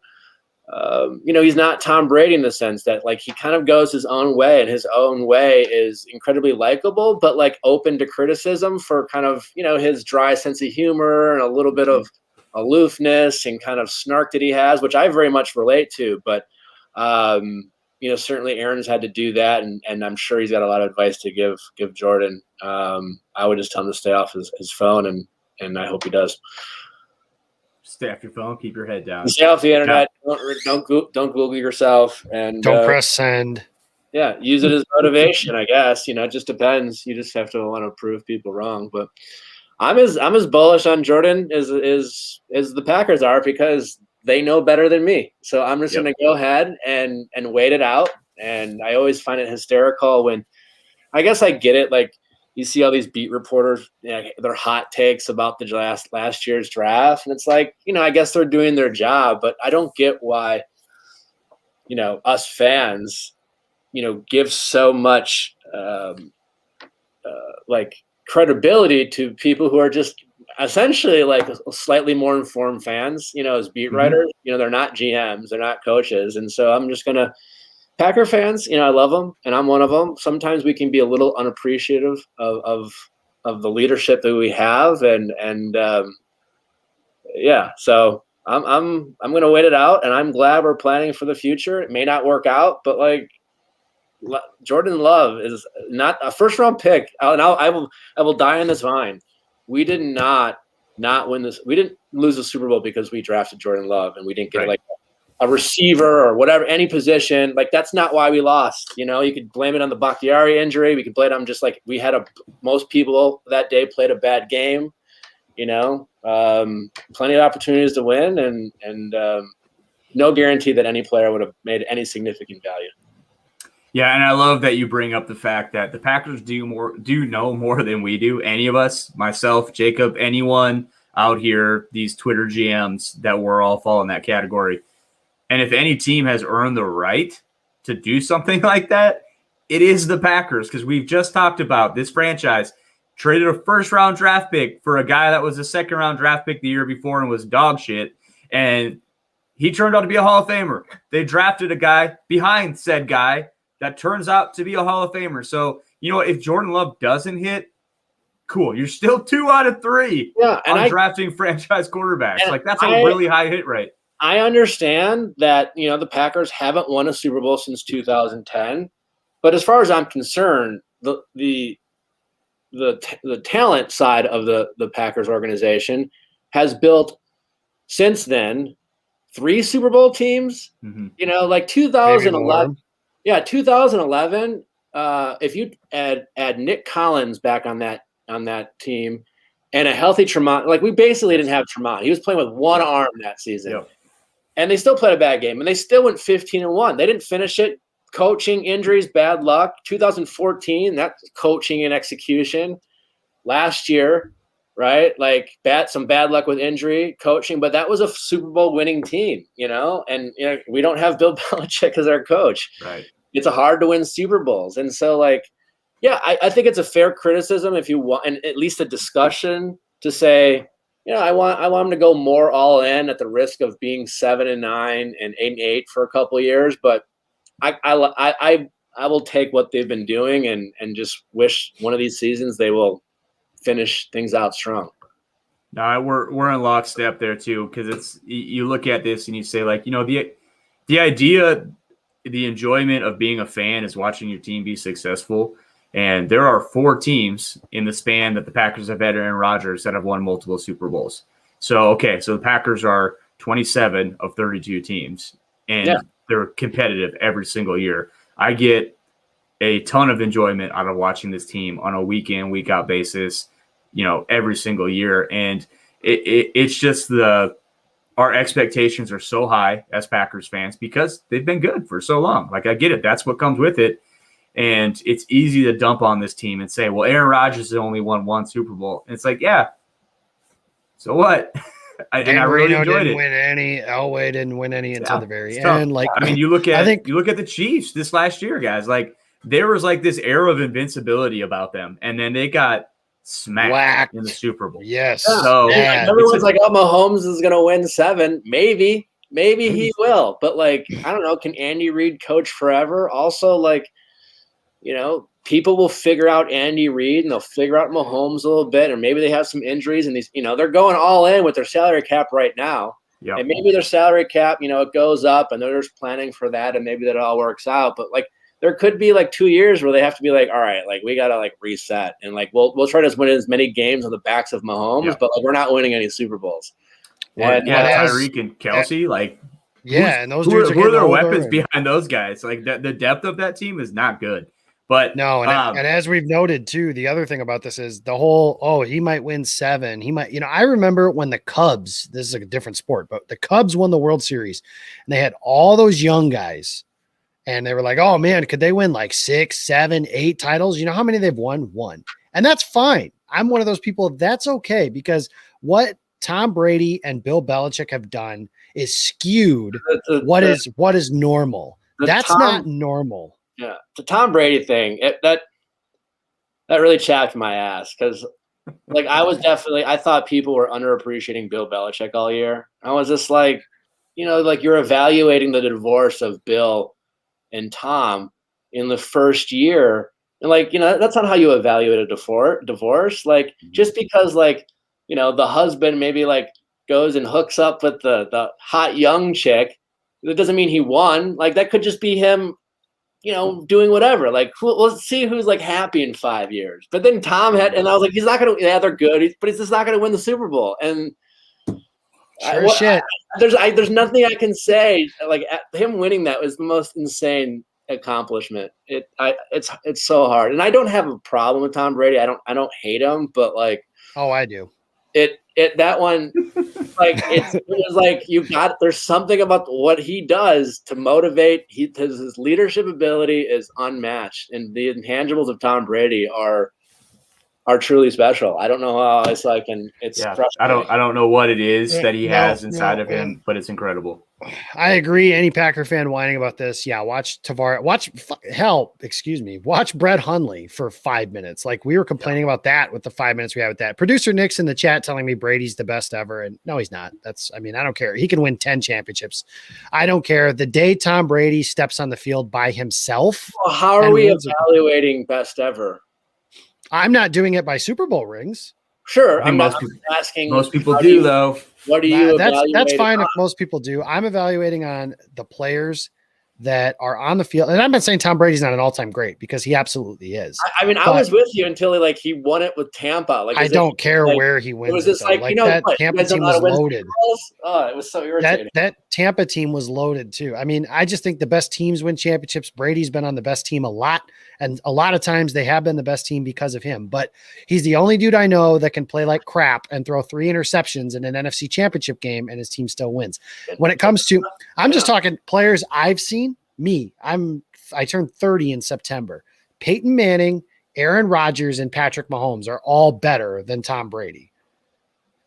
he's not Tom Brady in the sense that like he kind of goes his own way, and his own way is incredibly likable, but like open to criticism for kind of, his dry sense of humor and a little bit of aloofness and kind of snark that he has, which I very much relate to. But certainly Aaron's had to do that, and I'm sure he's got a lot of advice to give Jordan. I would just tell him to stay off his phone, and I hope he does. Stay off your phone, keep your head down. Stay off the internet. Don't Google yourself, and don't press send. Yeah, use it as motivation, I guess. It just depends. You just have to want to prove people wrong, but I'm as bullish on Jordan as the Packers are, because they know better than me. So I'm just going to go ahead and wait it out. And I always find it hysterical when, I guess I get it. Like you see all these beat reporters, their hot takes about the last year's draft. And it's like, I guess they're doing their job, but I don't get why, us fans, give so much, credibility to people who are just essentially like slightly more informed fans, as beat writers. They're not GMs, they're not coaches. And so I'm just gonna, Packer fans, I love them, and I'm one of them. Sometimes we can be a little unappreciative of the leadership that we have, so I'm gonna wait it out, and I'm glad we're planning for the future. It may not work out, but like Jordan Love is not a first-round pick, and I will die on this vine. We did not win this. We didn't lose the Super Bowl because we drafted Jordan Love, and we didn't get like a receiver or whatever, any position. Like that's not why we lost. You could blame it on the Bakhtiari injury. We could blame it on just like we had most people that day played a bad game. Plenty of opportunities to win, and no guarantee that any player would have made any significant value. Yeah, and I love that you bring up the fact that the Packers do know more than we do. Any of us, myself, Jacob, anyone out here, these Twitter GMs, that we're all fall in that category. And if any team has earned the right to do something like that, it is the Packers, because we've just talked about this franchise. traded a first-round draft pick for a guy that was a second-round draft pick the year before and was dog shit, and he turned out to be a Hall of Famer. They drafted a guy behind said guy that turns out to be a Hall of Famer. So, you know, if Jordan Love doesn't hit, cool. You're still 2 out of 3 on drafting franchise quarterbacks. Like, that's a really high hit rate. I understand that, you know, the Packers haven't won a Super Bowl since 2010. But as far as I'm concerned, the talent side of the Packers organization has built since then 3 Super Bowl teams. Mm-hmm. You know, like 2011. Yeah, 2011. If you add Nick Collins back on that team and a healthy Tremont, like we basically didn't have Tremont. He was playing with one arm that season. Yep. And they still played a bad game, and they still went 15-1. They didn't finish it. Coaching, injuries, bad luck. 2014, that's coaching and execution. Last year, right? Like some bad luck with injury, coaching, but that was a Super Bowl winning team, you know? And you know, we don't have Bill Belichick as our coach. Right. It's hard to win Super Bowls. And so, like, yeah, I think it's a fair criticism if you want, and at least a discussion to say, you know, I want them to go more all in at the risk of being 7-9 and 8-8 for a couple of years. But I will take what they've been doing and just wish one of these seasons they will finish things out strong. No, we're in lockstep there too, because it's, you look at this and you say, like, you know, the idea, the enjoyment of being a fan is watching your team be successful. And there are 4 teams in the span that the Packers have had Aaron Rodgers that have won multiple Super Bowls. So the Packers are 27 of 32 teams, and they're competitive every single year. I get a ton of enjoyment out of watching this team on a week in, week out basis, you know, every single year. And it's just our expectations are so high as Packers fans because they've been good for so long. Like, I get it. That's what comes with it. And it's easy to dump on this team and say, well, Aaron Rodgers has only won 1 Super Bowl. And it's like, yeah, so what? I really enjoyed it. Elway didn't win any until the very end. Tough. Like, I mean, you look at the Chiefs this last year, guys. Like, there was like this air of invincibility about them, and then they got smacked in the Super Bowl. Yes. So everyone's like, "Oh, Mahomes is going to win 7." Maybe he will, but like, I don't know. Can Andy Reid coach forever? Also, like, you know, people will figure out Andy Reid and they'll figure out Mahomes a little bit, or maybe they have some injuries and these, you know, they're going all in with their salary cap right now. Yep. And maybe their salary cap, you know, it goes up and they're just planning for that, and maybe that all works out. But like, there could be like 2 years where they have to be like, all right, like we got to like reset, and like we'll try to win as many games on the backs of Mahomes, but like we're not winning any Super Bowls. And Tyreek and Kelsey, like, and those dudes who are their weapons behind those guys? Like, the depth of that team is not good. But no, and as we've noted too, the other thing about this is the whole, he might win 7. He might, you know, I remember when the Cubs, this is a different sport, but the Cubs won the World Series and they had all those young guys and they were like, oh man, could they win like 6, 7, 8 titles? You know how many they've won? 1. And that's fine. I'm one of those people. That's okay, because what Tom Brady and Bill Belichick have done is skewed what is normal. That's not normal. Yeah, the Tom Brady thing, that really chapped my ass, because like I thought people were underappreciating Bill Belichick all year. I was just like, you know, like you're evaluating the divorce of Bill and Tom in the first year, and like, you know, that's not how you evaluate a divorce. Like, just because, like, you know, the husband maybe like goes and hooks up with the hot young chick, that doesn't mean he won. Like, that could just be him, you know, doing whatever. Like, let's see who's like happy in 5 years. But then Tom and I was like, he's not going to, they're good, but he's just not going to win the Super Bowl. And there's nothing I can say. Like, him winning that was the most insane accomplishment. It's so hard. And I don't have a problem with Tom Brady. I don't hate him, but like, I do. That one, like, it was like there's something about what he does to motivate. His leadership ability is unmatched, and the intangibles of Tom Brady are truly special. I don't know how else I can. It's frustrating. I don't know what it is that he has inside of him, but it's incredible. I agree. Any Packer fan whining about this, yeah, watch Tavares. Watch Brett Hundley for 5 minutes. Like we were complaining about that with the 5 minutes we had with that. Producer Nick's in the chat telling me Brady's the best ever, and no, he's not. I don't care. He can win 10 championships. I don't care. The day Tom Brady steps on the field by himself. Well, how are we evaluating best ever? I'm not doing it by Super Bowl rings. Sure, I'm asking. Most people do, though. What do you evaluate? That's fine if most people do. I'm evaluating on the players that are on the field. And I'm not saying Tom Brady's not an all-time great because he absolutely is. I was with you until he won it with Tampa. Like I don't care where he wins. It was just that Tampa team was loaded. Oh, it was so irritating. That Tampa team was loaded too. I mean, I just think the best teams win championships. Brady's been on the best team a lot. And a lot of times they have been the best team because of him, but he's the only dude I know that can play like crap and throw 3 interceptions in an NFC championship game and his team still wins. When it comes to, I'm just talking players I've seen. I turned 30 in September. Peyton Manning, Aaron Rodgers, and Patrick Mahomes are all better than Tom Brady.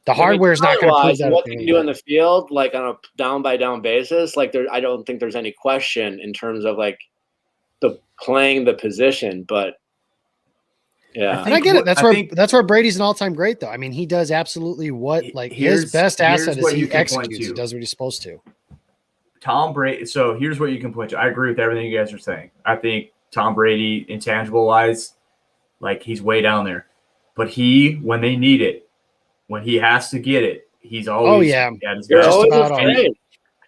The hardware is not going to prove that. What they can do in the field, like on a down by down basis, I don't think there's any question in terms of playing the position, but yeah, and I get it. That's where Brady's an all-time great, though. I mean, he does absolutely his best asset is he executes. He does what he's supposed to. Tom Brady. So here's what you can point to. I agree with everything you guys are saying. I think Tom Brady, intangible wise, he's way down there. But when they need it, when he has to get it, he's always. Oh yeah, you're always afraid.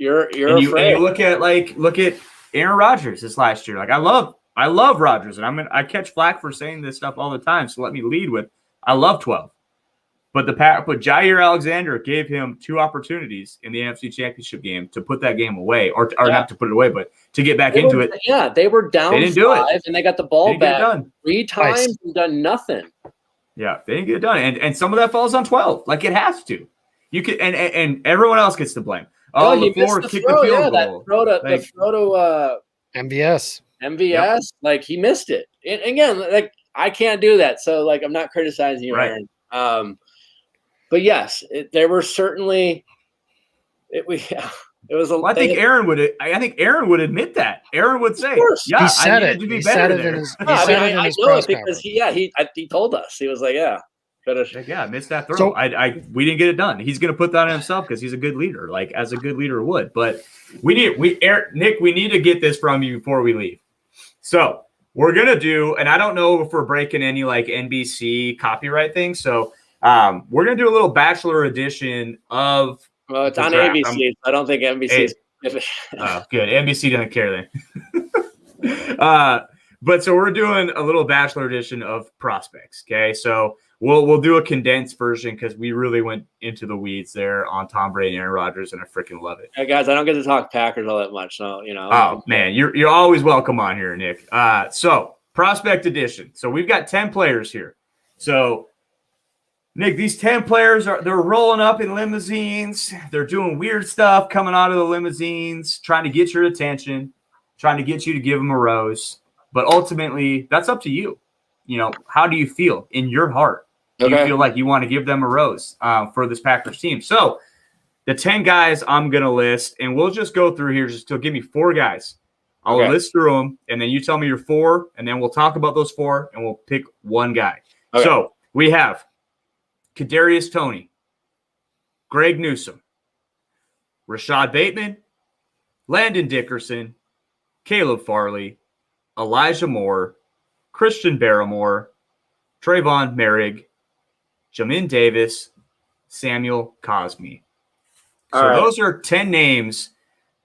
You're afraid. And you look at Aaron Rodgers this last year. I love Rodgers, and I catch flack for saying this stuff all the time. So let me lead with I love 12. But Jair Alexander gave him 2 opportunities in the NFC Championship game to put that game away, or not to put it away, but to get back into it. Yeah, they were down 5, and they got the ball back 3 times and done nothing. Yeah, they didn't get it done, and some of that falls on 12. It has to. You could, and everyone else gets to blame. Oh, he missed the kicked the field goal. The throw to MVS. Yep. He missed it. And again, I can't do that, so I'm not criticizing you, right. Aaron. But yes, there were certainly it was a. Well, I think Aaron would admit that. Aaron would say, "Yeah, he said I it. needed to be he better said there." I know it because he told us. He was like, "Yeah, I missed that throw. So, we didn't get it done. He's going to put that on himself because he's a good leader, as a good leader would. But Nick, we need to get this from you before we leave. So we're gonna do, and I don't know if we're breaking any NBC copyright thing. So we're gonna do a little Bachelor edition of. Well, it's on ABC. I don't think NBC. Oh, good. NBC doesn't care then. But so we're doing a little Bachelor edition of prospects. Okay, so we'll do a condensed version because we really went into the weeds there on Tom Brady and Aaron Rodgers, and I freaking love it. Hey guys, I don't get to talk Packers all that much, so Oh man, you're always welcome on here, Nick. So prospect edition. So we've got 10 players here. So Nick, these 10 players they're rolling up in limousines. They're doing weird stuff coming out of the limousines, trying to get your attention, trying to get you to give them a rose. But ultimately, that's up to you. How do you feel in your heart? Do you feel like you want to give them a rose for this Packers team? So the 10 guys I'm going to list, and we'll just go through here. Just to give me 4 guys. I'll list through them, and then you tell me your 4, and then we'll talk about those 4, and we'll pick one guy. Okay. So we have Kadarius Toney, Greg Newsome, Rashad Bateman, Landon Dickerson, Caleb Farley, Elijah Moore, Christian Barrymore, Trayvon Merrick, Jamin Davis, Samuel Cosme. So those are 10 names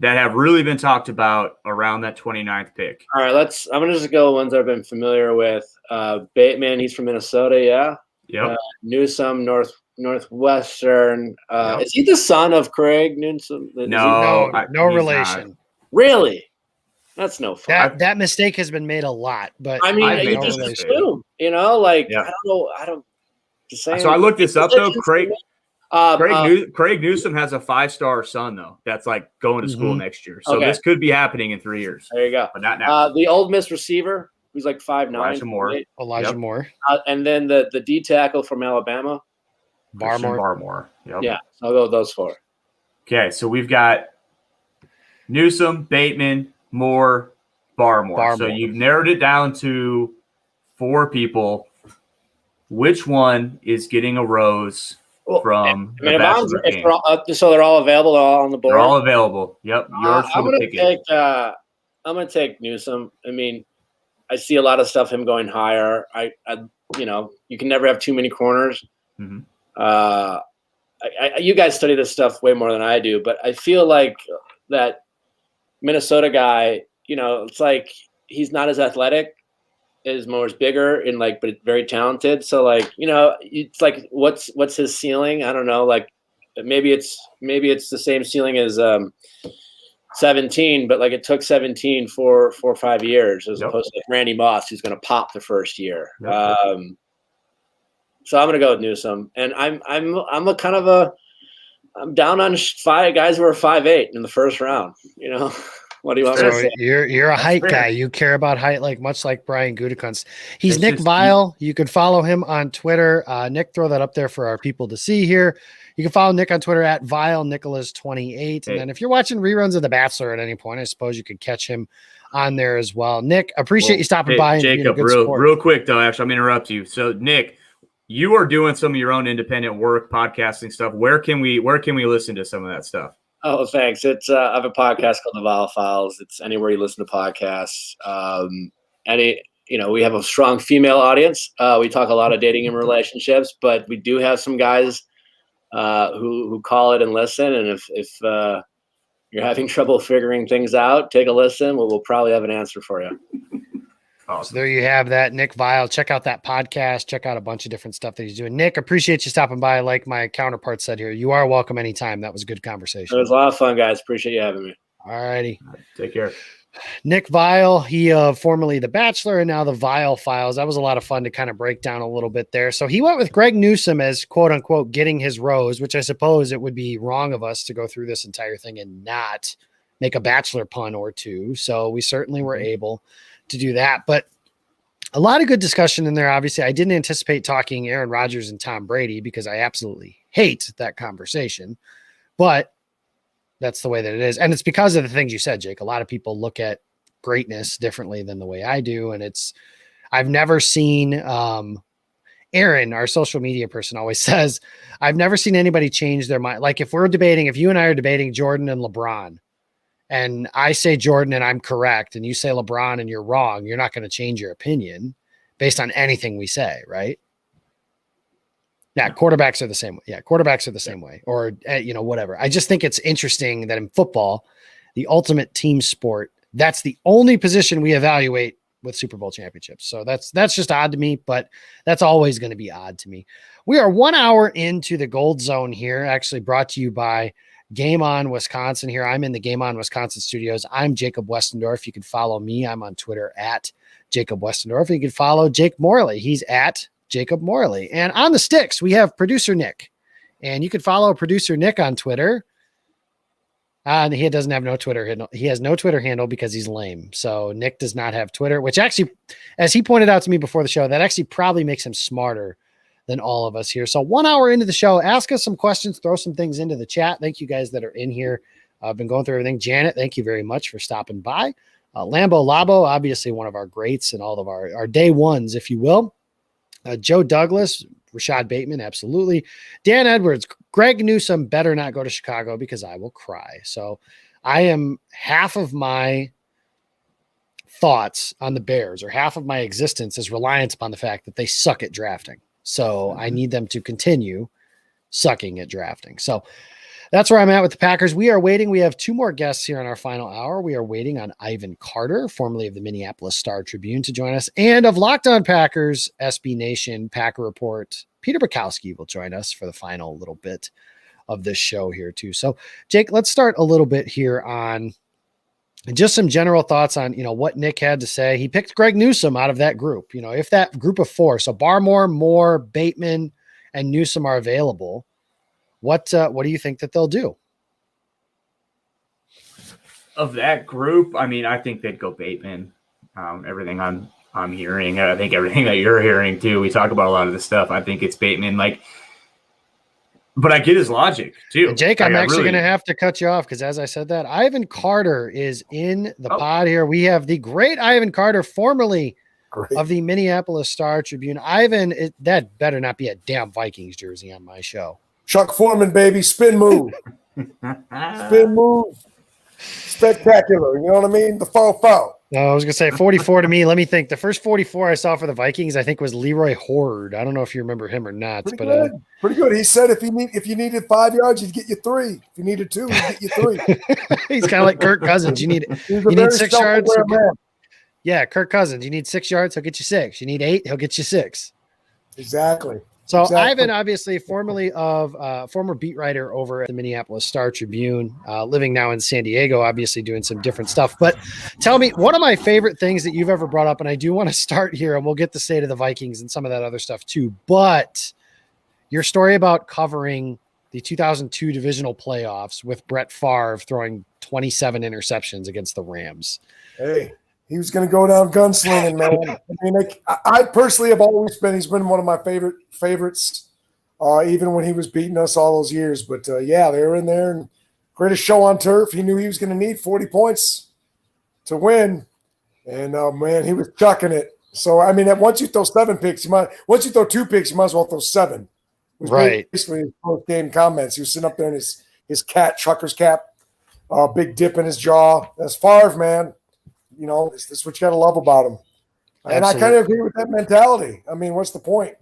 that have really been talked about around that 29th pick. All right, I'm going to just go ones I've been familiar with. Bateman, he's from Minnesota, yeah? Yep. Newsome, Northwestern. Is he the son of Craig Newsome? No relation. Not. Really? That's no fun. That mistake has been made a lot, but I mean, you just assume, I don't know. I don't. So I looked this up though. Craig Newsome has a 5-star son though. That's going to school next year. So this could be happening in 3 years. There you go. But not now. The Ole Miss receiver, who's 5'9". Elijah Moore. And then the D tackle from Alabama, Barmore. Yep. Yeah. I'll go with those 4. Okay, so we've got Newsom, Bateman, Moore, Barmore. So you've narrowed it down to 4 people. Which one is getting a rose from the Bachelor game? So they're all available. They're all on the board. They're all available. Yep. Yours for the picket. I'm going to take Newsom. I mean, I see a lot of stuff him going higher. You can never have too many corners. Mm-hmm. You guys study this stuff way more than I do, but I feel like that Minnesota guy, it's like he's not as athletic as Moore's bigger and but very talented. So it's like what's his ceiling? I don't know. Like maybe it's the same ceiling as 17, but it took 17 for 4 or 5 years as opposed to Randy Moss, who's going to pop the first year. Yep. So I'm going to go with Newsom, and I'm down on 5 guys who are 5'8" in the first round. What do you want me to say? You're a height guy. You care about height, much like Brian Gutekunst. He's Nick Vile. You can follow him on Twitter. Nick, throw that up there for our people to see here. You can follow Nick on Twitter at VileNicholas28. And then if you're watching reruns of The Bachelor at any point, I suppose you could catch him on there as well. Nick, appreciate you stopping by. Jacob, real quick though, actually, I'm going to interrupt you. So Nick, you are doing some of your own independent work, podcasting stuff. Where can we listen to some of that stuff? Oh, thanks. It's I have a podcast called The Vile Files. It's anywhere you listen to podcasts. We have a strong female audience. We talk a lot of dating and relationships, but we do have some guys who call it and listen. And if you're having trouble figuring things out, take a listen. We'll probably have an answer for you. Awesome. So there you have that, Nick Vile. Check out that podcast. Check out a bunch of different stuff that he's doing. Nick, appreciate you stopping by. Like my counterpart said here, you are welcome anytime. That was a good conversation. It was a lot of fun, guys. Appreciate you having me. All righty. Take care. Nick Vile, he formerly The Bachelor and now The Vile Files. That was a lot of fun to kind of break down a little bit there. So he went with Greg Newsom as quote unquote getting his rose, which I suppose it would be wrong of us to go through this entire thing and not make a Bachelor pun or two. So we certainly were able to do that, but a lot of good discussion in there. Obviously, I didn't anticipate talking Aaron Rodgers and Tom Brady because I absolutely hate that conversation, but that's the way that it is. And it's because of the things you said, Jake. A lot of people look at greatness differently than the way I do. And I've never seen, Aaron, our social media person, always says, I've never seen anybody change their mind. Like if you and I are debating Jordan and LeBron, and I say Jordan and I'm correct, and you say LeBron and you're wrong, you're not going to change your opinion based on anything we say, right? Yeah, quarterbacks are the same way. Yeah, quarterbacks are the same way, or whatever. I just think it's interesting that in football, the ultimate team sport, that's the only position we evaluate with Super Bowl championships. So that's just odd to me, but that's always going to be odd to me. We are 1 hour into the Gold Zone here, actually brought to you by Game On Wisconsin here. I'm in the Game On Wisconsin studios. I'm Jacob Westendorf. You can follow me. I'm on Twitter at Jacob Westendorf. You can follow Jake Morley. He's at Jacob Morley. And on the sticks, we have producer Nick. And you can follow producer Nick on Twitter. And he doesn't have no Twitter handle. He has no Twitter handle because he's lame. So Nick does not have Twitter, which actually, as he pointed out to me before the show, that actually probably makes him smarter than all of us here. So 1 hour into the show, ask us some questions, throw some things into the chat. Thank you guys that are in here. I've been going through everything. Janet, thank you very much for stopping by. Lambo Labo, obviously one of our greats and all of our day ones, if you will. Joe Douglas, Rashad Bateman, absolutely. Dan Edwards, Greg Newsom better not go to Chicago because I will cry. So I am half of my thoughts on the Bears or half of my existence is reliant upon the fact that they suck at drafting. So I need them to continue sucking at drafting. So that's where I'm at with the Packers. We are waiting. We have 2 more guests here in our final hour. We are waiting on Ivan Carter, formerly of the Minneapolis Star-Tribune, to join us. And of Locked On Packers, SB Nation, Packer Report, Peter Bukowski will join us for the final little bit of this show here too. So Jake, let's start a little bit here on just some general thoughts on, what Nick had to say. He picked Greg Newsom out of that group. If that group of 4, so Barmore, Moore, Bateman, and Newsom are available, what do you think that they'll do? Of that group, I think they'd go Bateman. Everything I'm hearing, I think everything that you're hearing too. We talk about a lot of this stuff. I think it's Bateman. But I get his logic too. And Jake, I'm actually going to have to cut you off because as I said that, Ivan Carter is in the pod here. We have the great Ivan Carter, formerly of the Minneapolis Star-Tribune. Ivan, that better not be a damn Vikings jersey on my show. Chuck Foreman, baby. Spin move. Spin move. Spectacular. You know what I mean? The faux. No, I was going to say 44 to me. Let me think. The first 44 I saw for the Vikings, I think, was Leroy Horde. I don't know if you remember him or not. Pretty good. He said if you needed 5 yards, he'd get you 3. If you needed 2, he'd get you 3. He's kind of like Kirk Cousins. You need 6 yards. Yeah, Kirk Cousins. You need 6 yards, he'll get you 6. You need 8, he'll get you 6. Exactly. So Ivan, obviously, formerly of former beat writer over at the Minneapolis Star-Tribune, living now in San Diego, obviously doing some different stuff. But tell me, one of my favorite things that you've ever brought up, and I do want to start here, and we'll get the state of the Vikings and some of that other stuff too, but your story about covering the 2002 divisional playoffs with Brett Favre throwing 27 interceptions against the Rams. Hey. He was going to go down gunslinging, man. I mean, I personally have always been – he's been one of my favorites, even when he was beating us all those years. But, yeah, they were in there. And greatest show on turf. He knew he was going to need 40 points to win. And, man, he was chucking it. So, I mean, once you throw 7 picks, once you throw 2 picks, you might as well throw 7. It was right. Basically his post-game comments. He was sitting up there in his trucker's cap, big dip in his jaw. That's Favre, man. You know, this is what you got to love about him. And absolutely. I kind of agree with that mentality. I mean, what's the point?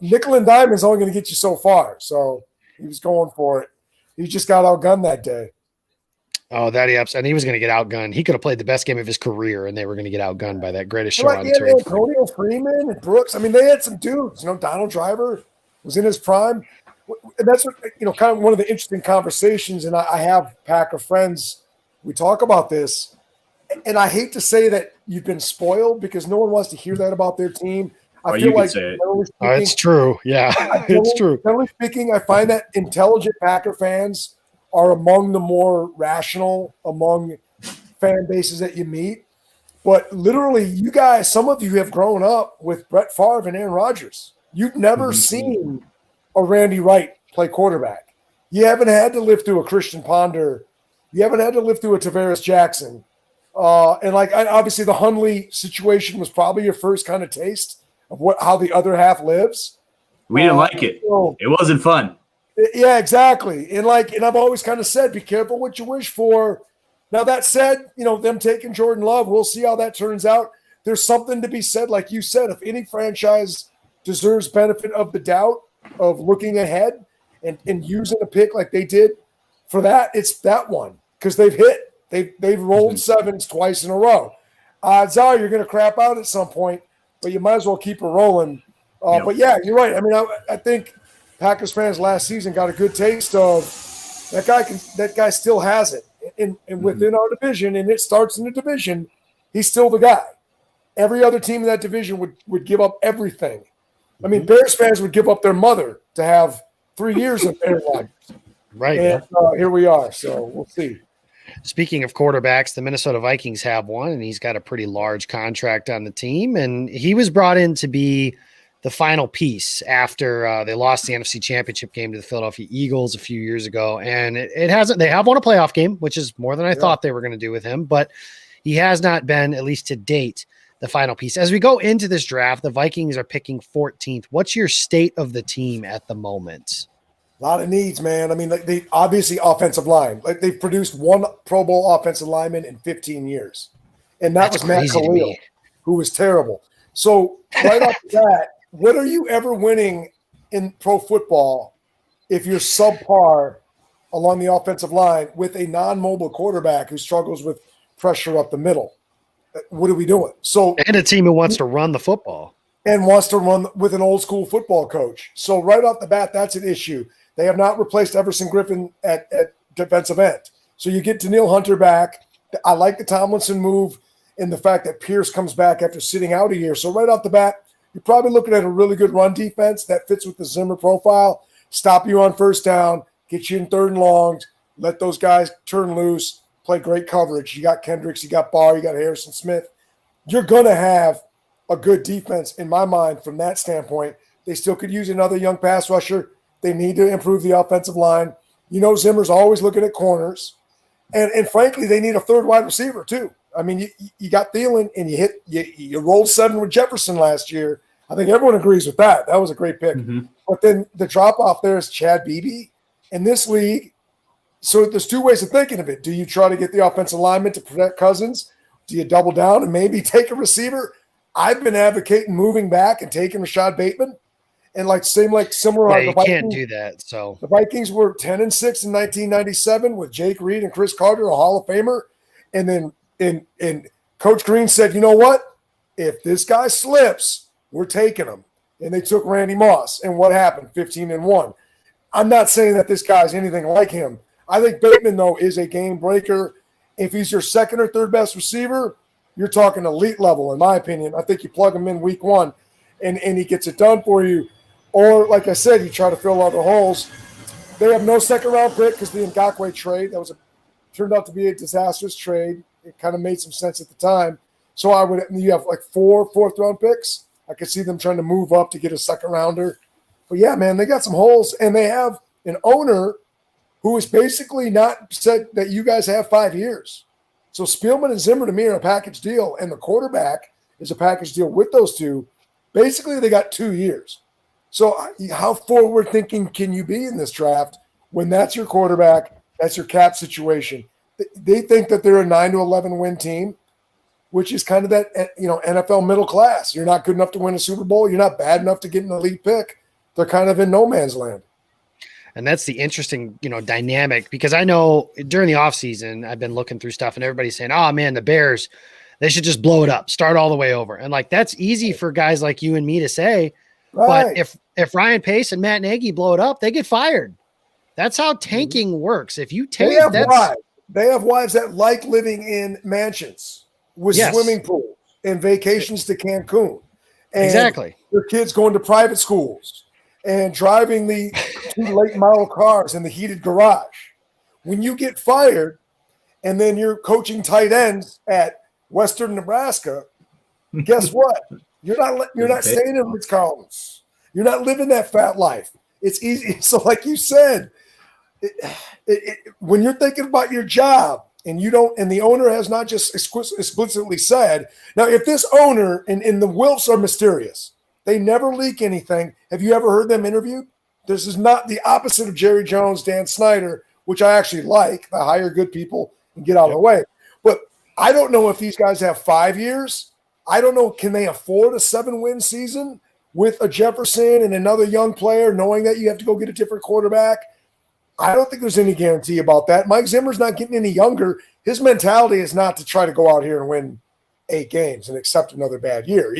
Nickel and dime is only going to get you so far. So he was going for it. He just got outgunned that day. Oh, and he was going to get outgunned. He could have played the best game of his career, and they were going to get outgunned by that greatest show on turf. Antonio Freeman and Brooks. I mean, they had some dudes. You know, Donald Driver was in his prime. And that's what, you know, kind of one of the interesting conversations. And I have Packer friends. We talk about this. And I hate to say that you've been spoiled because no one wants to hear that about their team. I feel like it's true. Yeah, it's true. Generally speaking, I find that intelligent Packer fans are among the more rational among fan bases that you meet. But literally, you guys, some of you have grown up with Brett Favre and Aaron Rodgers. You've never seen a Randy Wright play quarterback. You haven't had to live through a Christian Ponder. You haven't had to live through a Tavares Jackson. And obviously the Hundley situation was probably your first kind of taste of how the other half lives. We didn't like it. It wasn't fun. Yeah, exactly. And I've always kind of said, be careful what you wish for. Now that said, you know, them taking Jordan Love, we'll see how that turns out. There's something to be said, like you said, if any franchise deserves benefit of the doubt of looking ahead and using a pick like they did for that, it's that one because they've hit. They've rolled 7s twice in a row. Odds are you're going to crap out at some point, but you might as well keep it rolling. But, yeah, you're right. I mean, I think Packers fans last season got a good taste of that guy. That guy still has it. And within our division, and it starts in the division, he's still the guy. Every other team in that division would give up everything. I mean, Bears fans would give up their mother to have 3 years of Aaron Rodgers. Right. And here we are. So we'll see. Speaking of quarterbacks, the Minnesota Vikings have one, and he's got a pretty large contract on the team. And he was brought in to be the final piece after they lost the NFC Championship game to the Philadelphia Eagles a few years ago. And they have won a playoff game, which is more than I thought they were going to do with him, but he has not been, at least to date, the final piece. As we go into this draft, the Vikings are picking 14th. What's your state of the team at the moment? A lot of needs, man. I mean, they obviously offensive line. They've produced one Pro Bowl offensive lineman in 15 years. And that was Matt Khalil, who was terrible. So right off the bat, what are you ever winning in pro football if you're subpar along the offensive line with a non-mobile quarterback who struggles with pressure up the middle? What are we doing? And a team who wants to run the football. And wants to run with an old school football coach. So right off the bat, that's an issue. They have not replaced Everson Griffin at defensive end. So you get Daniil Hunter back. I like the Tomlinson move and the fact that Pierce comes back after sitting out a year. So right off the bat, you're probably looking at a really good run defense that fits with the Zimmer profile, stop you on first down, get you in 3rd and longs, let those guys turn loose, play great coverage. You got Kendricks, you got Barr, you got Harrison Smith. You're going to have a good defense in my mind from that standpoint. They still could use another young pass rusher. They need to improve the offensive line. You know, Zimmer's always looking at corners. And frankly, they need a third wide receiver too. I mean, you got Thielen, and you rolled 7 with Jefferson last year. I think everyone agrees with that. That was a great pick. Mm-hmm. But then the drop off there is Chad Beebe in this league. So there's 2 ways of thinking of it. Do you try to get the offensive lineman to protect Cousins? Do you double down and maybe take a receiver? I've been advocating moving back and taking Rashad Bateman. And similar. Yeah, the you Vikings, can't do that. So the Vikings were 10-6 in 1997 with Jake Reed and Chris Carter, a Hall of Famer. And then and Coach Green said, you know what? If this guy slips, we're taking him. And they took Randy Moss. And what happened? 15-1. I'm not saying that this guy's anything like him. I think Bateman, though, is a game breaker. If he's your second or third best receiver, you're talking elite level, in my opinion. I think you plug him in week 1 and he gets it done for you. Or, like I said, you try to fill other holes. They have no second-round pick because the Ngakoue trade, turned out to be a disastrous trade. It kind of made some sense at the time. So you have like 4 fourth-round picks. I could see them trying to move up to get a second-rounder. But, yeah, man, they got some holes. And they have an owner who is basically not said that you guys have 5 years. So Spielman and Zimmer, to me, are a package deal, and the quarterback is a package deal with those two. Basically, they got 2 years. So how forward-thinking can you be in this draft when that's your quarterback, that's your cap situation? They think that they're a 9-11 win team, which is kind of that NFL middle class. You're not good enough to win a Super Bowl. You're not bad enough to get an elite pick. They're kind of in no man's land. And that's the interesting, dynamic, because I know during the offseason, I've been looking through stuff and everybody's saying, oh man, the Bears, they should just blow it up, start all the way over. And that's easy for guys like you and me to say. Right. But if Ryan Pace and Matt Nagy blow it up, they get fired. That's how tanking works. If you tank, they have wives that like living in mansions with swimming pools and vacations to Cancun. And exactly. Their kids going to private schools and driving the 2 late model cars in the heated garage. When you get fired and then you're coaching tight ends at Western Nebraska, guess what? You're not staying in Ritz-Carlton's. You're not living that fat life. It's easy. So like you said, when you're thinking about your job and the owner has not just explicitly said, now if this owner and the Wilfs are mysterious, they never leak anything. Have you ever heard them interviewed? This is not the opposite of Jerry Jones, Dan Snyder, which I actually like. I hire good people and get out of the way. But I don't know if these guys have 5 years. I don't know. Can they afford a 7-win season with a Jefferson and another young player, knowing that you have to go get a different quarterback? I don't think there's any guarantee about that. Mike Zimmer's not getting any younger. His mentality is not to try to go out here and win 8 games and accept another bad year.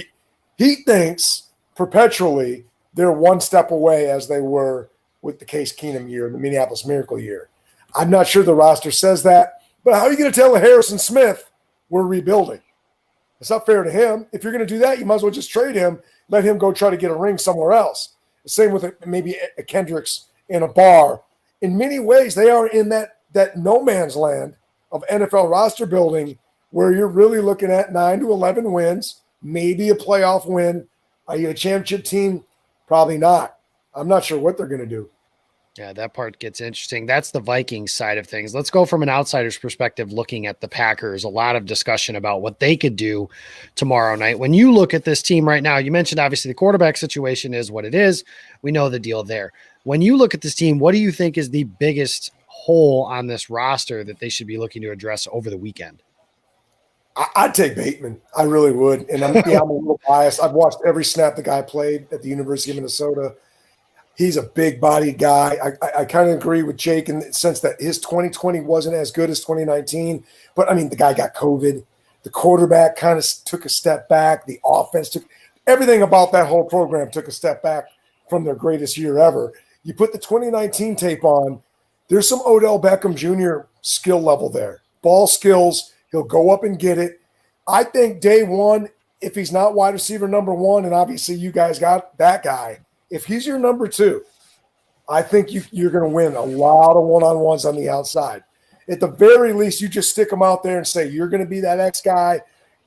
He thinks perpetually they're one step away, as they were with the Case Keenum year and the Minneapolis Miracle year. I'm not sure the roster says that, but how are you going to tell Harrison Smith we're rebuilding? It's not fair to him. If you're going to do that, you might as well just trade him, let him go try to get a ring somewhere else. The same with maybe a Kendricks in a bar. In many ways, they are in that no man's land of NFL roster building where you're really looking at 9 to 11 wins, maybe a playoff win. Are you a championship team? Probably not. I'm not sure what they're going to do. Yeah, that part gets interesting. That's the Vikings side of things. Let's go from an outsider's perspective looking at the Packers. A lot of discussion about what they could do tomorrow night. When you look at this team right now, you mentioned obviously the quarterback situation is what it is. We know the deal there. When you look at this team, what do you think is the biggest hole on this roster that they should be looking to address over the weekend? I'd take Bateman. I really would. And I'm a little biased. I've watched every snap the guy played at the University of Minnesota. He's a big-bodied guy. I kind of agree with Jake in the sense that his 2020 wasn't as good as 2019. But, I mean, the guy got COVID. The quarterback kind of took a step back. The offense took – everything about that whole program took a step back from their greatest year ever. You put the 2019 tape on, there's some Odell Beckham Jr. skill level there. Ball skills, he'll go up and get it. I think day one, if he's not wide receiver number 1, and obviously you guys got that guy – if he's your number 2, I think you're going to win a lot of one-on-ones on the outside. At the very least, you just stick him out there and say, you're going to be that X guy.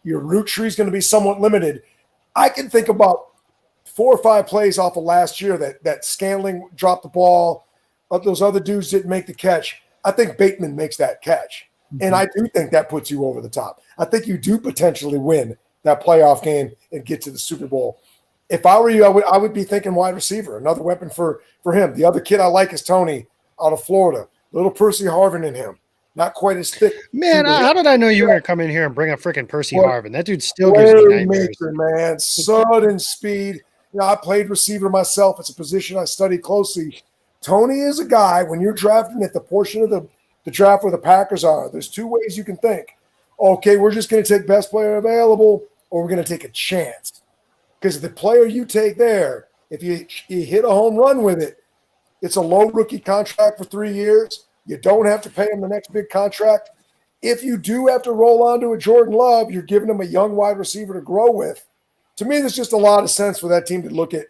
Your route tree is going to be somewhat limited. I can think about 4 or 5 plays off of last year that Scantling dropped the ball, those other dudes didn't make the catch. I think Bateman makes that catch. And I do think that puts you over the top. I think you do potentially win that playoff game and get to the Super Bowl. If I were you, I would be thinking wide receiver, another weapon for him. The other kid I like is Tony out of Florida. Little Percy Harvin in him. Not quite as thick. Man, how did I know you were going to come in here and bring up freaking Percy Harvin? That dude still gives me nightmares. Man, sudden speed. You know, I played receiver myself. It's a position I study closely. Tony is a guy, when you're drafting at the portion of the draft where the Packers are, there's 2 ways you can think. Okay, we're just going to take best player available, or we're going to take a chance. Because the player you take there, if you hit a home run with it, it's a low rookie contract for 3 years. You don't have to pay him the next big contract. If you do have to roll onto a Jordan Love, you're giving him a young wide receiver to grow with. To me, there's just a lot of sense for that team to look at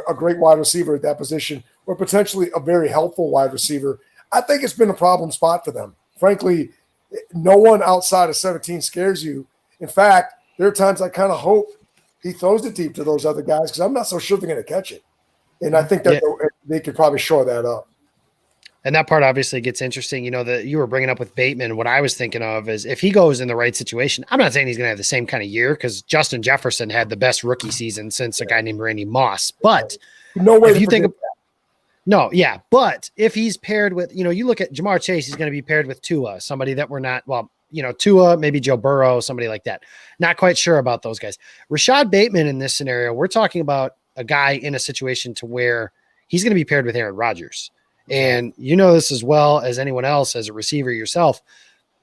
a great wide receiver at that position, or potentially a very helpful wide receiver. I think it's been a problem spot for them. Frankly, no one outside of 17 scares you. In fact, there are times I kind of hope he throws it deep to those other guys because I'm not so sure they're going to catch it. And I think that they could probably shore that up. And that part obviously gets interesting. You know, that you were bringing up with Bateman. What I was thinking of is if he goes in the right situation, I'm not saying he's going to have the same kind of year because Justin Jefferson had the best rookie season since a guy named Randy Moss. But no way if you think but if he's paired with, you look at Jamar Chase, he's going to be paired with Tua, somebody that we're not, Tua, maybe Joe Burrow, somebody like that. Not quite sure about those guys. Rashad Bateman in this scenario, we're talking about a guy in a situation to where he's going to be paired with Aaron Rodgers. And you know this as well as anyone else as a receiver yourself.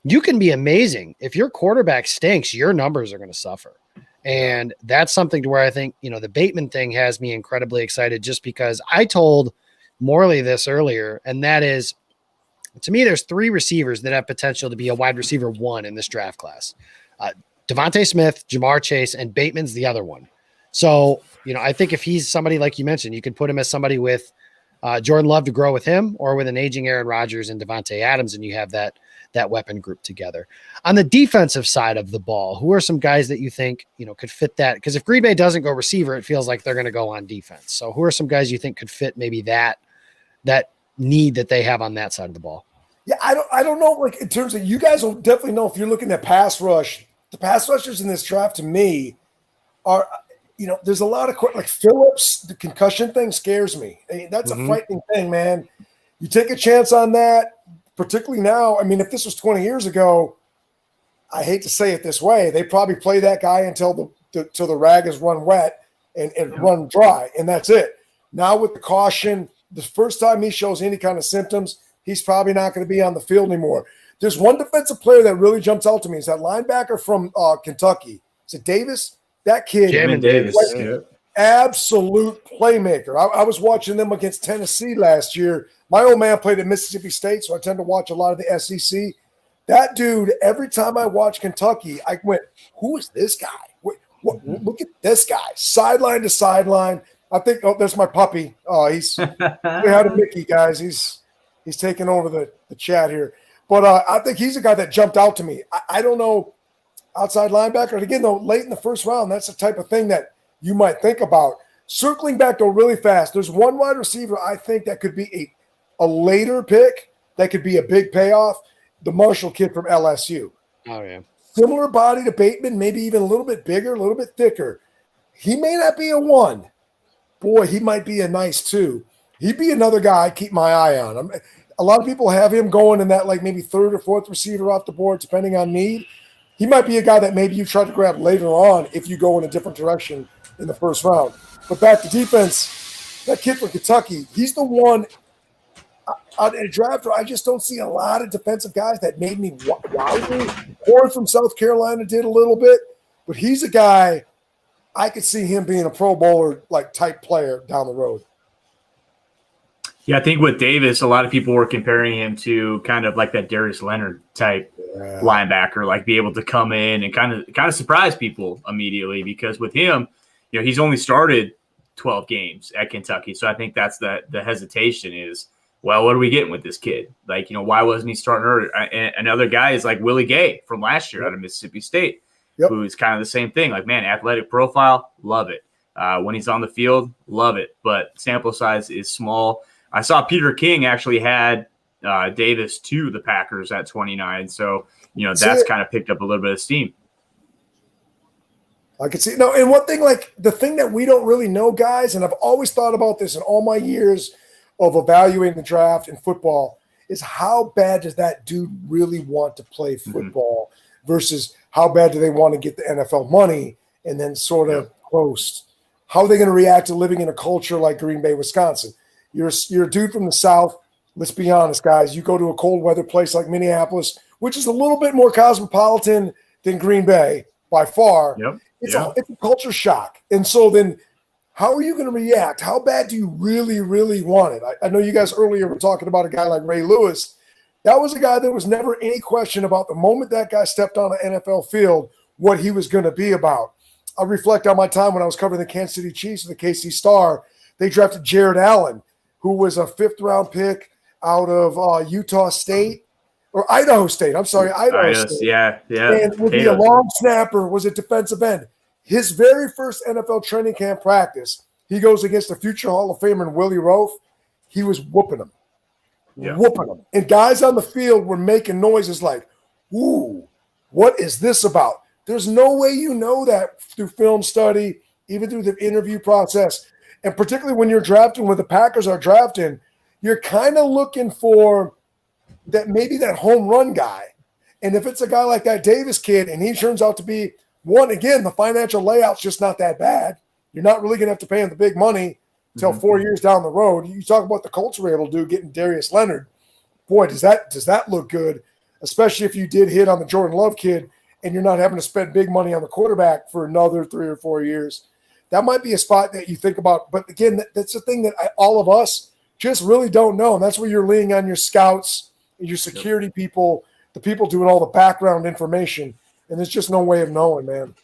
You can be amazing. If your quarterback stinks, your numbers are going to suffer. And that's something to where I think, the Bateman thing has me incredibly excited just because I told Morley this earlier, and that is, to me, there's 3 receivers that have potential to be a wide receiver 1 in this draft class. Devontae Smith, Jamar Chase, and Bateman's the other one. So, I think if he's somebody like you mentioned, you could put him as somebody with Jordan Love to grow with him, or with an aging Aaron Rodgers and Devontae Adams, and you have that weapon group together. On the defensive side of the ball, who are some guys that you think could fit that? Because if Green Bay doesn't go receiver, it feels like they're going to go on defense. So who are some guys you think could fit maybe that need that they have on that side of the ball? Yeah, I don't know. Like in terms of, you guys will definitely know if you're looking at pass rush. The pass rushers in this draft to me are. There's a lot of like Phillips. The concussion thing scares me. I mean, that's a frightening thing, man. You take a chance on that, particularly now. I mean, if this was 20 years ago, I hate to say it this way, they probably play that guy until the rag is run wet and run dry, and that's it. Now with the caution, the first time he shows any kind of symptoms, he's probably not going to be on the field anymore. There's one defensive player that really jumps out to me. Is that linebacker from Kentucky? Is it Davis? That kid, Jamin Davis, absolute playmaker. I was watching them against Tennessee last year. My old man played at Mississippi State, so I tend to watch a lot of the SEC. That dude, every time I watch Kentucky, I went, who is this guy? Look at this guy, sideline to sideline. I think, that's my puppy. He's we had a Mickey, guys. He's taking over the chat here. But I think he's a guy that jumped out to me. I don't know. Outside linebacker. And again, though, late in the first round, that's the type of thing that you might think about. Circling back, though, really fast, there's one wide receiver I think that could be a later pick that could be a big payoff, the Marshall kid from LSU. Oh, yeah. Similar body to Bateman, maybe even a little bit bigger, a little bit thicker. He may not be a 1. Boy, he might be a nice 2. He'd be another guy I'd keep my eye on. A lot of people have him going in that like maybe 3rd or 4th receiver off the board, depending on need. He might be a guy that maybe you try to grab later on if you go in a different direction in the first round. But back to defense, that kid from Kentucky, he's the one out in a draft where I just don't see a lot of defensive guys that made me wow. Horn from South Carolina did a little bit, but he's a guy I could see him being a Pro Bowler like type player down the road. Yeah, I think with Davis, a lot of people were comparing him to kind of like that Darius Leonard type linebacker, like be able to come in and kind of surprise people immediately, because with him, he's only started 12 games at Kentucky. So I think that's the hesitation is, well, what are we getting with this kid? Like, why wasn't he starting earlier? And another guy is like Willie Gay from last year out of Mississippi State, who's kind of the same thing. Like, man, athletic profile, love it. When he's on the field, love it, but sample size is small. I saw Peter King actually had Davis to the Packers at 29, so that's kind of picked up a little bit of steam. I could see no, and one thing, like the thing that we don't really know, guys, and I've always thought about this in all my years of evaluating the draft in football, is how bad does that dude really want to play football versus how bad do they want to get the NFL money and then sort of post. How are they going to react to living in a culture like Green Bay, Wisconsin? You're a dude from the South. Let's be honest, guys. You go to a cold weather place like Minneapolis, which is a little bit more cosmopolitan than Green Bay by far. Yep. It's a culture shock. And so then how are you going to react? How bad do you really, really want it? I know you guys earlier were talking about a guy like Ray Lewis. That was a guy there was never any question about the moment that guy stepped on an NFL field, what he was going to be about. I reflect on my time when I was covering the Kansas City Chiefs with the KC Star. They drafted Jared Allen, who was a 5th-round pick out of Utah State or Idaho State. I'm sorry, Idaho State. Yeah. And would be a long snapper, was a defensive end. His very first NFL training camp practice, he goes against a future Hall of Famer, Willie Roaf. He was whooping him. Whooping him. And guys on the field were making noises like, ooh, what is this about? There's no way you know that through film study, even through the interview process. And particularly when you're drafting, when the Packers are drafting, you're kind of looking for that maybe that home run guy. And if it's a guy like that Davis kid and he turns out to be one, again, the financial layout's just not that bad. You're not really going to have to pay him the big money until 4 years down the road. You talk about the culture it'll do getting Darius Leonard. Boy, does that look good, especially if you did hit on the Jordan Love kid and you're not having to spend big money on the quarterback for another 3 or 4 years. That might be a spot that you think about. But again, that's the thing that all of us just really don't know. And that's where you're leaning on your scouts, your security people, the people doing all the background information. And there's just no way of knowing, man.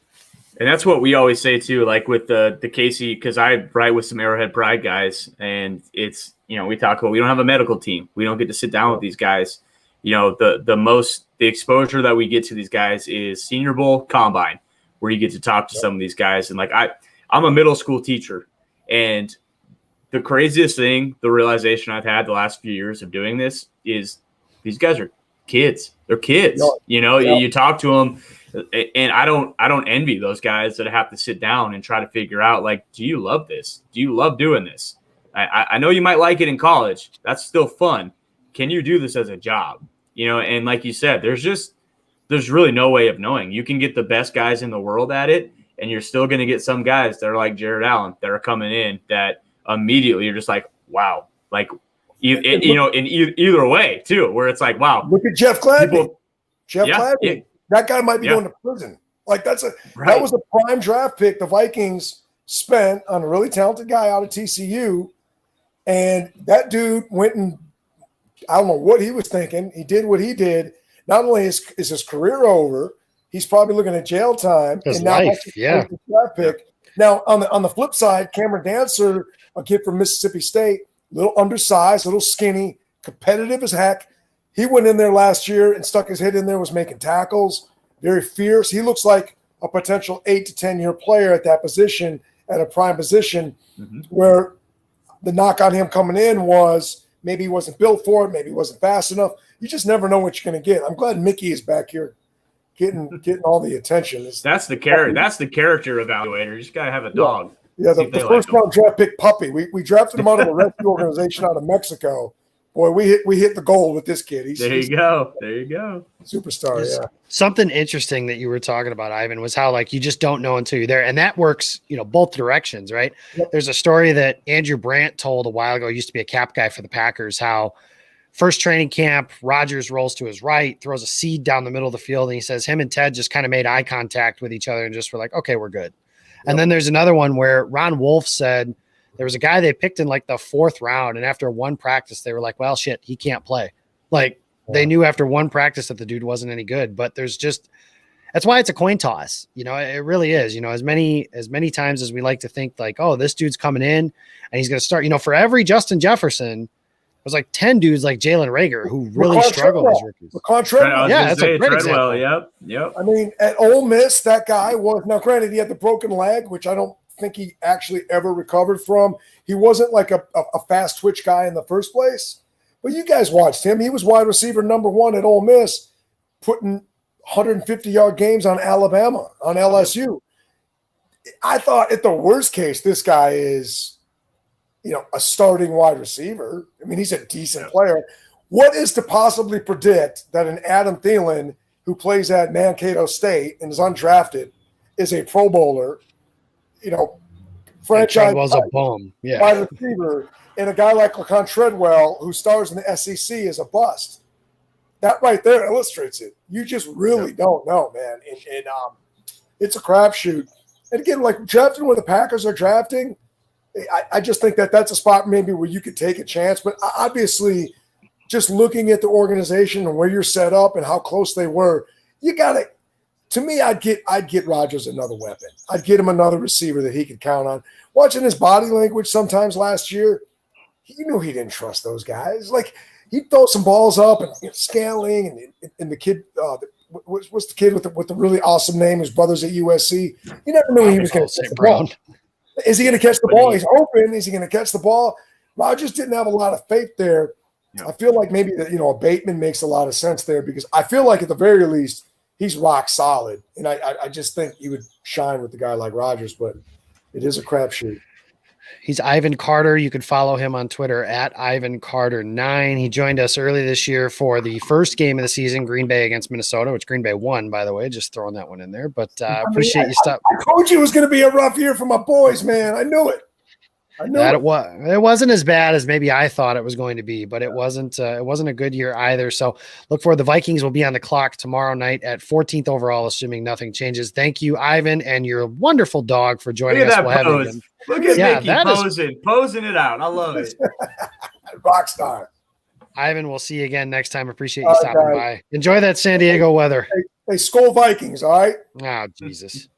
And that's what we always say too, like with the Casey, because I write with some Arrowhead Pride guys, and it's, we talk about, we don't have a medical team. We don't get to sit down with these guys. The exposure that we get to these guys is Senior Bowl, Combine, where you get to talk to some of these guys. And like I'm a middle school teacher, and the craziest thing, the realization I've had the last few years of doing this is these guys are kids. They're kids. You talk to them, and I don't envy those guys that have to sit down and try to figure out, like, do you love this? Do you love doing this? I know you might like it in college. That's still fun. Can you do this as a job? And like you said, there's really no way of knowing. You can get the best guys in the world at it, and you're still going to get some guys that are like Jared Allen that are coming in that immediately you're just like, wow. Like, in either way too, where it's like, wow. Look at Jeff Gladney. Gladney. That guy might be going to prison. Like that was a prime draft pick the Vikings spent on a really talented guy out of TCU. And that dude went and I don't know what he was thinking. He did what he did. Not only is his career over, he's probably looking at jail time. His life, draft pick. Now on the flip side, Cameron Dancer, a kid from Mississippi State, little undersized, little skinny, competitive as heck. He went in there last year and stuck his head in there, was making tackles, very fierce. He looks like a potential 8 to 10 year player at that position, at a prime position, where the knock on him coming in was maybe he wasn't built for it, maybe he wasn't fast enough. You just never know what you're going to get. I'm glad Mickey is back here getting all the attention. That's the character evaluator. You just got to have a dog. Yeah, the first round draft pick Puppy. We drafted him out of a rescue organization out of Mexico. Boy, we hit the gold with this kid. There you go. Superstar, yeah. Something interesting that you were talking about, Ivan, was how like you just don't know until you're there. And that works, both directions, right? Yep. There's a story that Andrew Brandt told a while ago, used to be a cap guy for the Packers, how first training camp, Rodgers rolls to his right, throws a seed down the middle of the field, and he says him and Ted just kind of made eye contact with each other and just were like, okay, we're good. Yep. And then there's another one where Ron Wolf said there was a guy they picked in like the 4th round, and after one practice, they were like, well, shit, he can't play. Like they knew after one practice that the dude wasn't any good, but that's why it's a coin toss. It really is, as many times as we like to think like, oh, this dude's coming in and he's going to start, for every Justin Jefferson, was like 10 dudes like Jalen Reagor who really struggled as rookies. That's a great example. Yep. I mean, at Ole Miss, that guy was, now granted, he had the broken leg, which I don't think he actually ever recovered from. He wasn't like a fast twitch guy in the first place. But you guys watched him. He was wide receiver number 1 at Ole Miss, putting 150-yard games on Alabama, on LSU. I thought at the worst case, this guy is, a starting wide receiver. I mean, he's a decent player. What is to possibly predict that an Adam Thielen, who plays at Mankato State and is undrafted, is a Pro Bowler, franchise was a bum. Yeah. wide receiver, and a guy like Laquan Treadwell, who stars in the SEC, is a bust? That right there illustrates it. You just really don't know, man. And it's a crapshoot. And again, like drafting where the Packers are drafting, I just think that that's a spot maybe where you could take a chance. But obviously, just looking at the organization and where you're set up and how close they were, you got to. To me, I'd get Rodgers another weapon. I'd get him another receiver that he could count on. Watching his body language sometimes last year, he knew he didn't trust those guys. Like he'd throw some balls up and Scantling and the kid. What's the kid with the really awesome name? His brother's at USC. You never knew he was going to catch the ball. Is he going to catch the ball? He's open. Is he going to catch the ball? Rodgers didn't have a lot of faith there. Yeah. I feel like maybe a Bateman makes a lot of sense there because I feel like at the very least he's rock solid, and I just think he would shine with a guy like Rodgers, but it is a crapshoot. He's Ivan Carter. You can follow him on Twitter at IvanCarter9. He joined us early this year for the first game of the season, Green Bay against Minnesota, which Green Bay won, by the way. Just throwing that one in there. But appreciate you stopping. I told you it was going to be a rough year for my boys, man. I knew it. It wasn't as bad as maybe I thought it was going to be, but it wasn't a good year either. So look forward. The Vikings will be on the clock tomorrow night at 14th overall, assuming nothing changes. Thank you, Ivan, and your wonderful dog for joining us. Look at Mickey posing it out. I love it. Rockstar. Ivan, we'll see you again next time. Appreciate you stopping by. Enjoy that San Diego weather. Hey, Skull Vikings, all right? Oh, Jesus.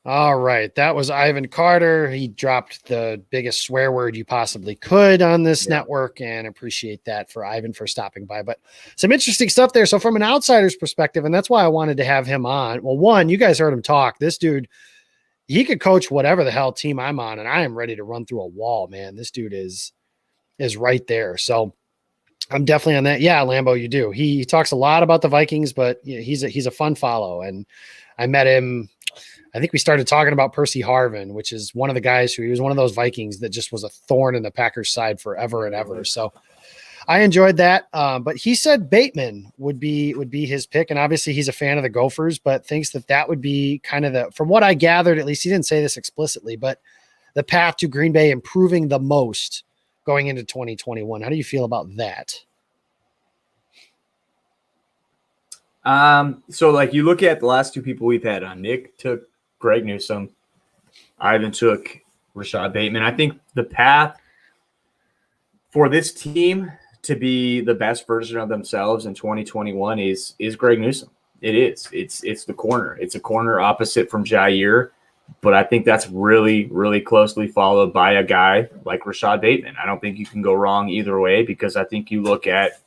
All right. That was Ivan Carter. He dropped the biggest swear word you possibly could on this network, and appreciate that for Ivan for stopping by. But some interesting stuff there. So from an outsider's perspective, and that's why I wanted to have him on. Well, one, you guys heard him talk. This dude, he could coach whatever the hell team I'm on, and I am ready to run through a wall, man. This dude is right there. So I'm definitely on that. Yeah, Lambo, you do. He talks a lot about the Vikings, but he's a fun follow. And I met him. I think we started talking about Percy Harvin, which is one of the guys he was one of those Vikings that just was a thorn in the Packers' side forever and ever. So I enjoyed that. But he said Bateman would be his pick. And obviously he's a fan of the Gophers, but thinks that would be kind of from what I gathered, at least he didn't say this explicitly, but the path to Green Bay improving the most going into 2021. How do you feel about that? So like you look at the last two people we've had on, Nick took Greg Newsome, Ivan took Rashad Bateman. I think the path for this team to be the best version of themselves in 2021 is Greg Newsome. It is. It's the corner. It's a corner opposite from Jair, but I think that's really, really closely followed by a guy like Rashad Bateman. I don't think you can go wrong either way because I think you look at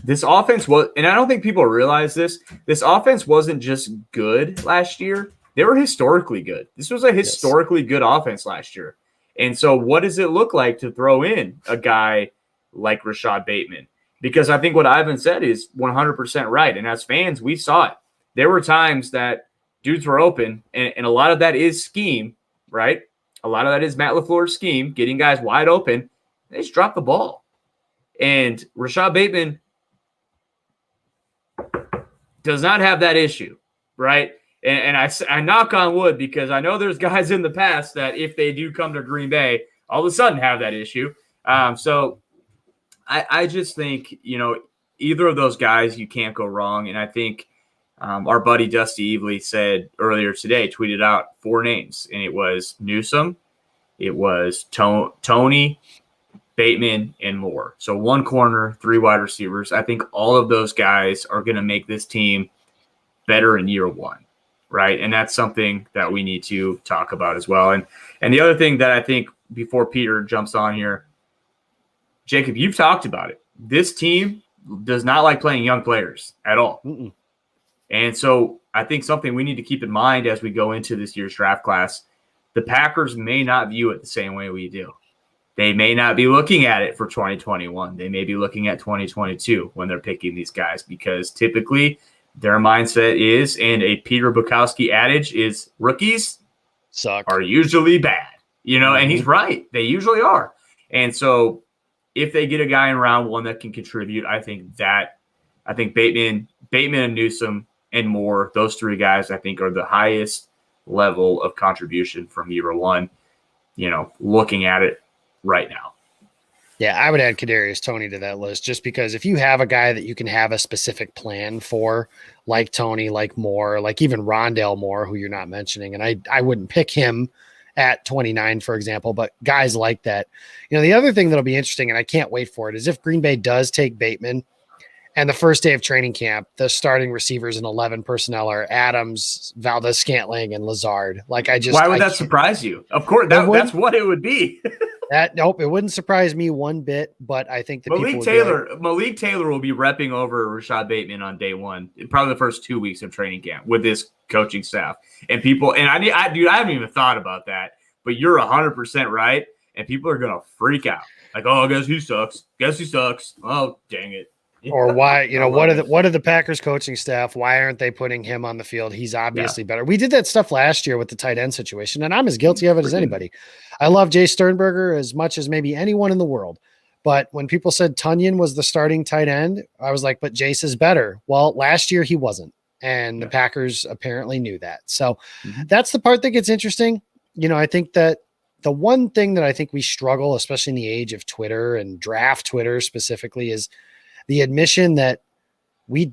this offense was, and I don't think people realize this offense wasn't just good last year. They were historically good. This was a historically good offense last year. And so what does it look like to throw in a guy like Rashad Bateman? Because I think what Ivan said is 100% right. And as fans, we saw it. There were times that dudes were open, and a lot of that is scheme, right? A lot of that is Matt LaFleur's scheme, getting guys wide open. They just dropped the ball. And Rashad Bateman does not have that issue, right? And I knock on wood because I know there's guys in the past that if they do come to Green Bay, all of a sudden have that issue. So I just think, either of those guys, you can't go wrong. And I think our buddy Dusty Evely said earlier today, tweeted out 4 names, and it was Newsome, it was Tony, Bateman, and Moore. So 1 corner, 3 wide receivers. I think all of those guys are going to make this team better in year 1, right? And that's something that we need to talk about as well. And the other thing that I think before Peter jumps on here, Jacob, you've talked about it. This team does not like playing young players at all. Mm-mm. And so I think something we need to keep in mind as we go into this year's draft class, the Packers may not view it the same way we do. They may not be looking at it for 2021. They may be looking at 2022 when they're picking these guys, because typically their mindset is, and a Peter Bukowski adage is, rookies are usually bad, and he's right. They usually are. And so if they get a guy in round one that can contribute, I think Bateman and Newsome and Moore, those three guys, I think, are the highest level of contribution from year one, looking at it right now. Yeah, I would add Kadarius Toney to that list, just because if you have a guy that you can have a specific plan for, like Toney, like Moore, like even Rondale Moore, who you're not mentioning, and I wouldn't pick him at 29, for example, but guys like that. The other thing that'll be interesting, and I can't wait for it, is if Green Bay does take Bateman, and the first day of training camp, the starting receivers in 11 personnel are Adams, Valdez-Scantling, and Lazard. Why would that surprise you? Of course, that's what it would be. Nope, it wouldn't surprise me one bit, but I think Malik Taylor will be repping over Rashad Bateman on day one, probably the first 2 weeks of training camp with this coaching staff. And people, and I haven't even thought about that, but you're 100% right. And people are going to freak out. Like, oh, guess who sucks? Guess who sucks? Oh, dang it. Or why, what are the Packers coaching staff? Why aren't they putting him on the field? He's obviously better. We did that stuff last year with the tight end situation, and I'm as guilty of it as anybody. I love Jay Sternberger as much as maybe anyone in the world. But when people said Tunyon was the starting tight end, I was like, but Jace is better. Well, last year he wasn't. And the Packers apparently knew that. So that's the part that gets interesting. I think that the one thing that I think we struggle, especially in the age of Twitter and draft Twitter specifically, is the admission that we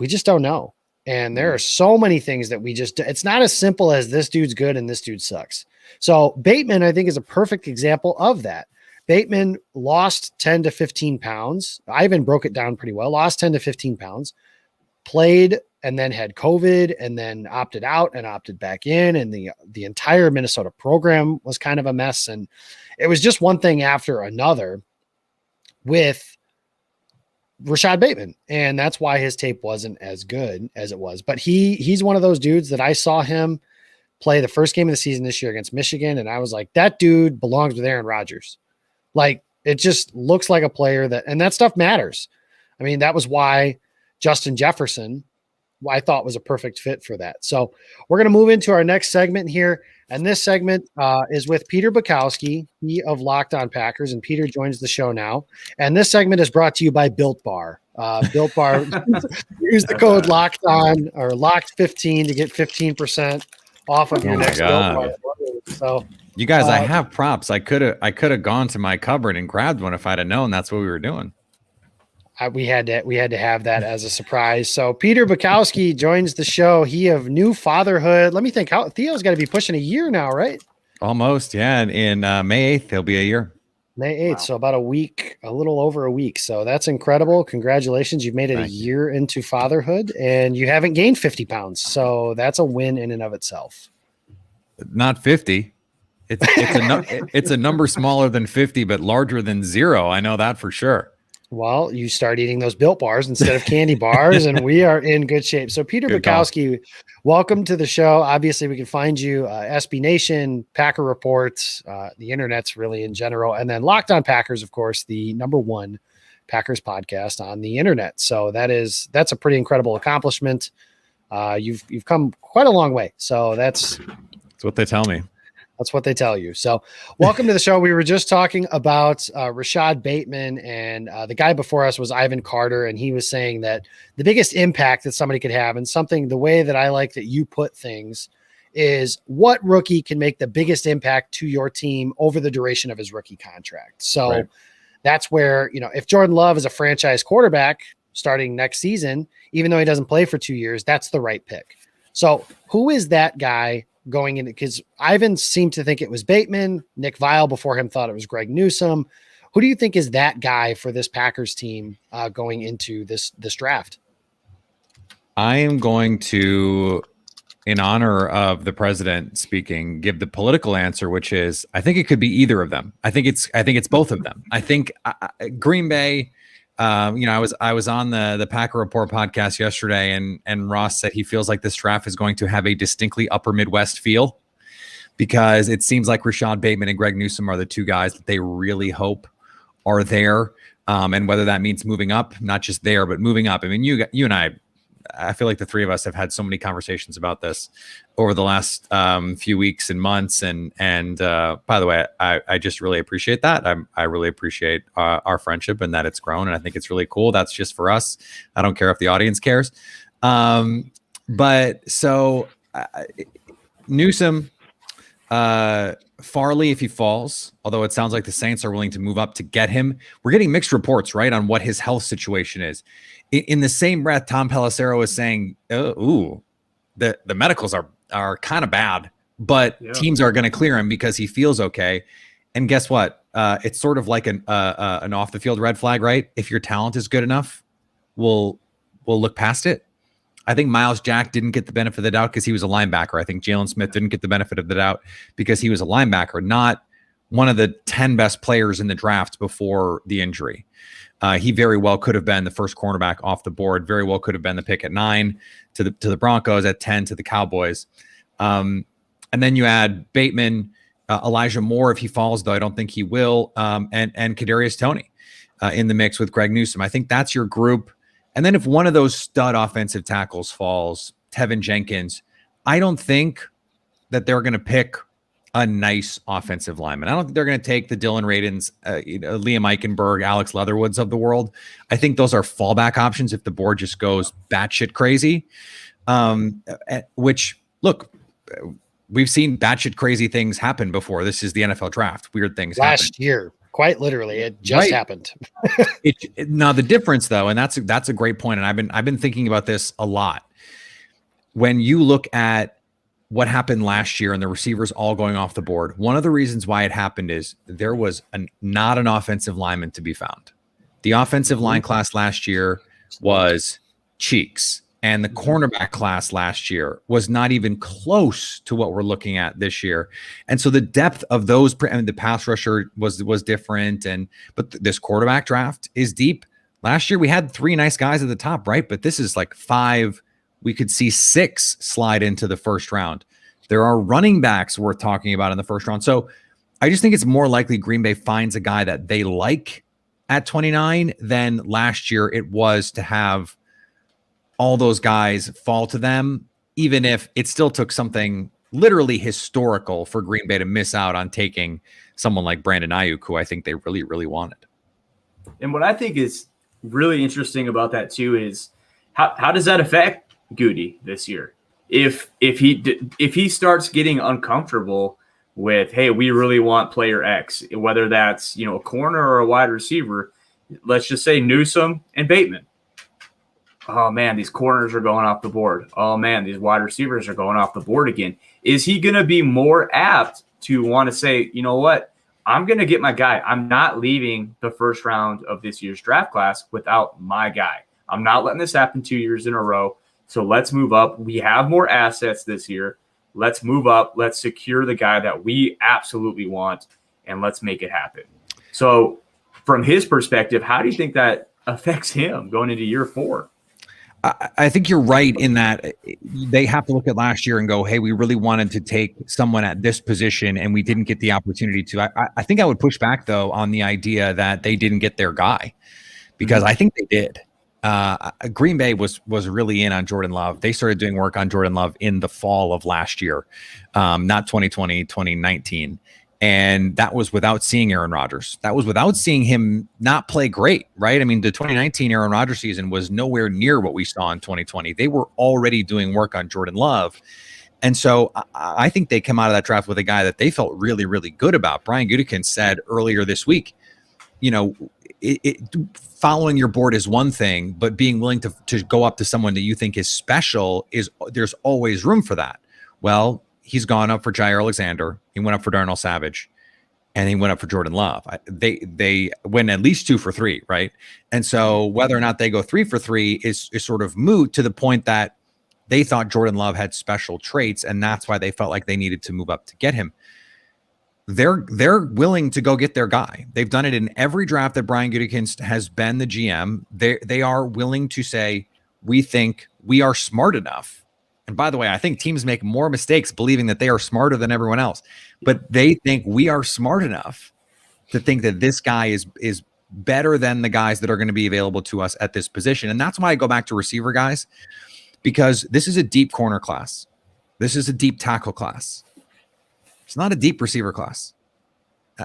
just don't know. And there are so many things that it's not as simple as this dude's good and this dude sucks. So Bateman, I think, is a perfect example of that. Bateman lost 10 to 15 pounds. Ivan broke it down pretty well, lost 10 to 15 pounds, played and then had COVID and then opted out and opted back in. And the entire Minnesota program was kind of a mess. And it was just one thing after another with Rashad Bateman. And that's why his tape wasn't as good as it was. But he's one of those dudes that I saw him play the first game of the season this year against Michigan. And I was like, that dude belongs with Aaron Rodgers. Like, it just looks like a player and that stuff matters. I mean, that was why Justin Jefferson, I thought, was a perfect fit for that. So we're going to move into our next segment here. And this segment is with Peter Bukowski, he of Locked On Packers, and Peter joins the show now. And this segment is brought to you by Built Bar. Built Bar, use the code Locked On or Locked15 to get 15% off of your next Built Bar. So you guys, I have props. I could have gone to my cupboard and grabbed one if I'd have known that's what we were doing. We had to have that as a surprise. So Peter Bukowski joins the show. He of new fatherhood. Let me think. How Theo's got to be pushing a year now, right? Almost, yeah. In May 8th, he'll be a year. May 8th, wow. So about a week, a little over a week. So that's incredible. Congratulations. You've made it a year into fatherhood, and you haven't gained 50 pounds. So that's a win in and of itself. Not 50. It's a number smaller than 50, but larger than 0. I know that for sure. Well, you start eating those Built Bars instead of candy bars, and we are in good shape. So Peter Bukowski, welcome to the show. Obviously, we can find you SB Nation, Packer Reports, the internet's really in general, and then Locked On Packers, of course, the #1 Packers podcast on the internet. So that's a pretty incredible accomplishment. You've come quite a long way. So that's what they tell me. That's what they tell you. So welcome to the show. We were just talking about Rashad Bateman, and the guy before us was Ivan Carter. And he was saying that the biggest impact that somebody could have, and the way that I like that you put things, is what rookie can make the biggest impact to your team over the duration of his rookie contract. So that's where, if Jordan Love is a franchise quarterback starting next season, even though he doesn't play for 2 years, that's the right pick. So who is that guy going in? Because Ivan seemed to think it was Bateman. Nick Vial before him thought it was Greg Newsome. Who do you think is that guy for this Packers team going into this draft? I am going to, in honor of the president speaking, give the political answer, which is I think it could be either of them. I think it's both of them. I think Green Bay, I was on the Packer Report podcast yesterday, and Ross said he feels like this draft is going to have a distinctly upper Midwest feel, because it seems like Rashad Bateman and Greg Newsome are the two guys that they really hope are there. And whether that means moving up, not just there, but moving up. I mean, you and I feel like the three of us have had so many conversations about this over the last few weeks and months. And by the way, I just really appreciate that. I really appreciate our friendship and that it's grown. And I think it's really cool. That's just for us. I don't care if the audience cares. But so Newsome, Farley, if he falls, although it sounds like the Saints are willing to move up to get him. We're getting mixed reports, right, on what his health situation is. In the same breath, Tom Pelissero is saying, the medicals are kind of bad, but teams are going to clear him because he feels okay. And guess what? It's sort of like an off the field red flag, right? If your talent is good enough, we'll look past it. I think Miles Jack didn't get the benefit of the doubt because he was a linebacker. I think Jalen Smith didn't get the benefit of the doubt because he was a linebacker, not one of the 10 best players in the draft before the injury. He very well could have been the first cornerback off the board, very well could have been the pick at 9 to the Broncos, at 10 to the Cowboys. And then you add Bateman, Elijah Moore, if he falls, though I don't think he will, and Kadarius Toney in the mix with Greg Newsome. I think that's your group. And then if one of those stud offensive tackles falls, Tevin Jenkins, I don't think that they're going to pick a nice offensive lineman. I don't think they're going to take the Dylan Radins, Liam Eichenberg, Alex Leatherwoods of the world. I think those are fallback options if the board just goes batshit crazy. Which, look, we've seen batshit crazy things happen before. This is the NFL draft. Weird things last year. Quite literally, it just happened. Now the difference, though, and that's a great point, and I've been thinking about this a lot. When you look at what happened last year and the receivers all going off the board, one of the reasons why it happened is there was not an offensive lineman to be found. The offensive line class last year was cheeks, and the cornerback class last year was not even close to what we're looking at this year. And so the depth of those, and the pass rusher was different. But this quarterback draft is deep. Last year we had 3 nice guys at the top, right? But this is like 5. We could see 6 slide into the first round. There are running backs worth talking about in the first round. So I just think it's more likely Green Bay finds a guy that they like at 29 than last year it was to have all those guys fall to them, even if it still took something literally historical for Green Bay to miss out on taking someone like Brandon Ayuk, who I think they really, really wanted. And what I think is really interesting about that too is how does that affect Goody this year? If he starts getting uncomfortable with, hey, we really want player X, whether that's a corner or a wide receiver, let's just say Newsome and Bateman. Oh, man, these corners are going off the board. Oh, man, these wide receivers are going off the board again. Is he going to be more apt to want to say, you know what, I'm going to get my guy. I'm not leaving the first round of this year's draft class without my guy. I'm not letting this happen 2 years in a row. So let's move up. We have more assets this year. Let's move up. Let's secure the guy that we absolutely want, and let's make it happen. So from his perspective, how do you think that affects him going into year 4? I think you're right in that they have to look at last year and go, hey, we really wanted to take someone at this position and we didn't get the opportunity to. I think I would push back, though, on the idea that they didn't get their guy, because I think they did. Green Bay was really in on Jordan Love. They started doing work on Jordan Love in the fall of last year, not 2020, 2019. And that was without seeing Aaron Rodgers. That was without seeing him not play great, right? I mean, the 2019 Aaron Rodgers season was nowhere near what we saw in 2020. They were already doing work on Jordan Love. And so I think they come out of that draft with a guy that they felt really, really good about. Brian Gutekunst said earlier this week, following your board is one thing, but being willing to go up to someone that you think is special there's always room for that. Well, he's gone up for Jair Alexander. He went up for Darnell Savage, and he went up for Jordan Love. They went at least 2 for 3, right? And so whether or not they go 3 for 3 is sort of moot, to the point that they thought Jordan Love had special traits, and that's why they felt like they needed to move up to get him. they're willing to go get their guy. They've done it in every draft that Brian Gutekunst has been the GM. They are willing to say, we think we are smart enough. And by the way, I think teams make more mistakes believing that they are smarter than everyone else, but they think we are smart enough to think that this guy is better than the guys that are going to be available to us at this position. And that's why I go back to receiver guys, because this is a deep corner class. This is a deep tackle class. It's not a deep receiver class.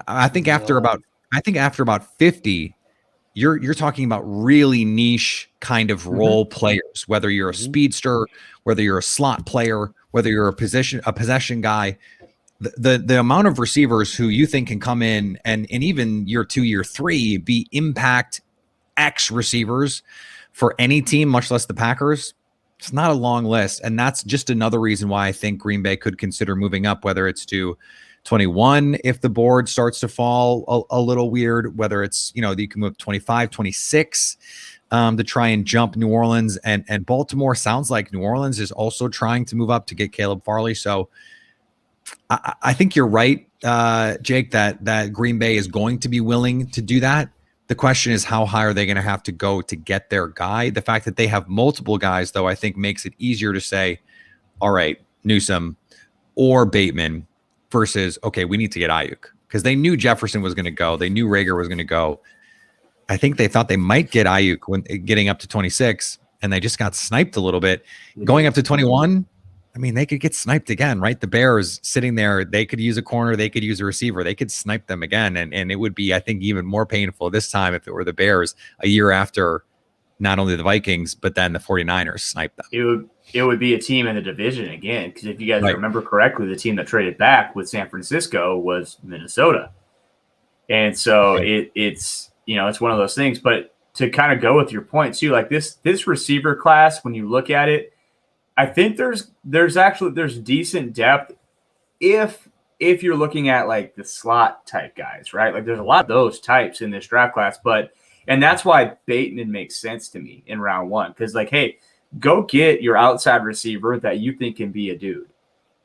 I think after about 50, you're talking about really niche kind of role players, whether you're a speedster, whether you're a slot player, whether you're a possession guy. The amount of receivers who you think can come in and even year 2, year 3 be impact X receivers for any team, much less the Packers, it's not a long list. And that's just another reason why I think Green Bay could consider moving up, whether it's to 21 if the board starts to fall a little weird, whether it's, you can move 25, 26 to try and jump New Orleans, and Baltimore. Sounds like New Orleans is also trying to move up to get Caleb Farley. So I think you're right, Jake, that Green Bay is going to be willing to do that. The question is, how high are they going to have to go to get their guy? The fact that they have multiple guys, though, I think makes it easier to say, all right, Newsome or Bateman versus, okay, we need to get Ayuk, because they knew Jefferson was going to go. They knew Rager was going to go. I think they thought they might get Ayuk when getting up to 26, and they just got sniped a little bit. Going up to 21, I mean, they could get sniped again, right? The Bears sitting there, they could use a corner, they could use a receiver, they could snipe them again. And it would be, I think, even more painful this time if it were the Bears a year after not only the Vikings, but then the 49ers sniped them. It would be a team in the division again, because if you guys remember correctly, the team that traded back with San Francisco was Minnesota. And so it's it's one of those things. But to kind of go with your point too, like this receiver class, when you look at it, I think there's decent depth if you're looking at like the slot type guys, right? Like there's a lot of those types in this draft class, and that's why Bateman makes sense to me in round 1, because like, hey, go get your outside receiver that you think can be a dude,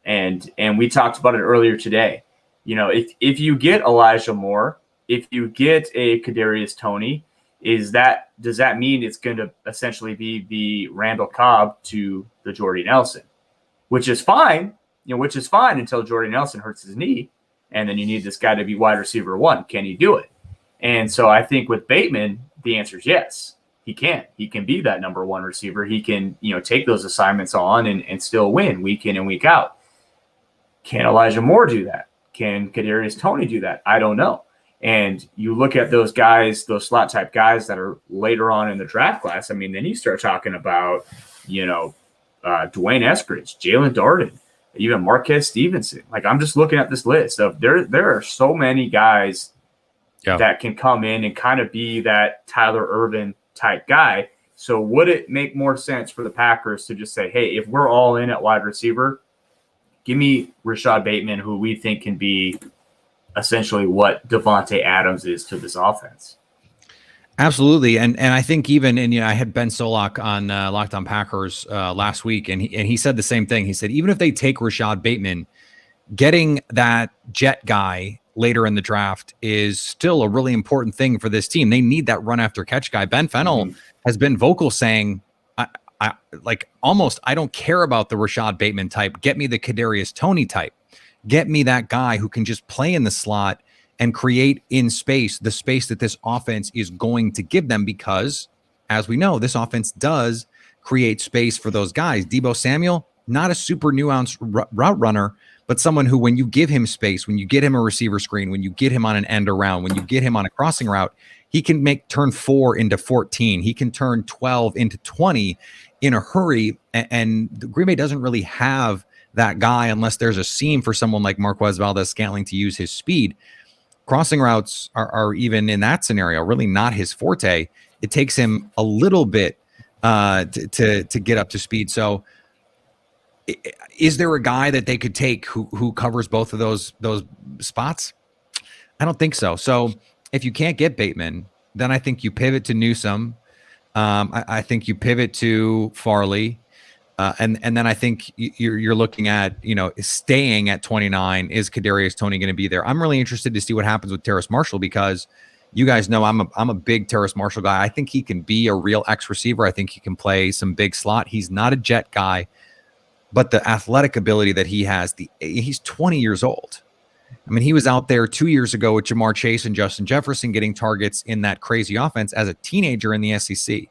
and we talked about it earlier today. If you get Elijah Moore, if you get a Kadarius Toney, does that mean it's going to essentially be the Randall Cobb to the Jordy Nelson, which is fine, until Jordy Nelson hurts his knee, and then you need this guy to be wide receiver 1. Can he do it? And so I think with Bateman, the answer is yes, he can. He can be that number 1 receiver. He can, take those assignments on and still win week in and week out. Can Elijah Moore do that? Can Kadarius Toney do that? I don't know. And you look at those guys, those slot type guys that are later on in the draft class. I mean, then you start talking about, Dwayne Eskridge, Jalen Darden, even Marquez Stevenson. Like, I'm just looking at this list of there are so many guys that can come in and kind of be that Tyler Ervin type guy. So would it make more sense for the Packers to just say, hey, if we're all in at wide receiver, give me Rashad Bateman, who we think can be essentially what Devontae Adams is to this offense? Absolutely. And I think even, I had Ben Solak on Locked On Packers last week, and he said the same thing. He said, even if they take Rashad Bateman, getting that jet guy later in the draft is still a really important thing for this team. They need that run after catch guy. Ben Fennell has been vocal saying, I don't care about the Rashad Bateman type. Get me the Kadarius Toney type. Get me that guy who can just play in the slot and create in space, the space that this offense is going to give them, because as we know, this offense does create space for those guys. Deebo Samuel, not a super nuanced route runner, but someone who, when you give him space, when you get him a receiver screen, when you get him on an end around, when you get him on a crossing route, he can turn 4 into 14. He can turn 12 into 20 in a hurry. And the Green Bay doesn't really have that guy unless there's a seam for someone like Marquez Valdes-Scantling to use his speed. Crossing routes are even in that scenario really not his forte. It takes him a little bit to get up to speed. So is there a guy that they could take who covers both of those spots? I don't think so. So if you can't get Bateman, then I think you pivot to Newsome. I think you pivot to Farley. And then I think you're looking at, staying at 29. Is Kadarius Toney going to be there? I'm really interested to see what happens with Terrace Marshall, because you guys know I'm a big Terrace Marshall guy. I think he can be a real X receiver. I think he can play some big slot. He's not a jet guy, but the athletic ability that he has, he's 20 years old. I mean, he was out there 2 years ago with Jamar Chase and Justin Jefferson getting targets in that crazy offense as a teenager in the SEC.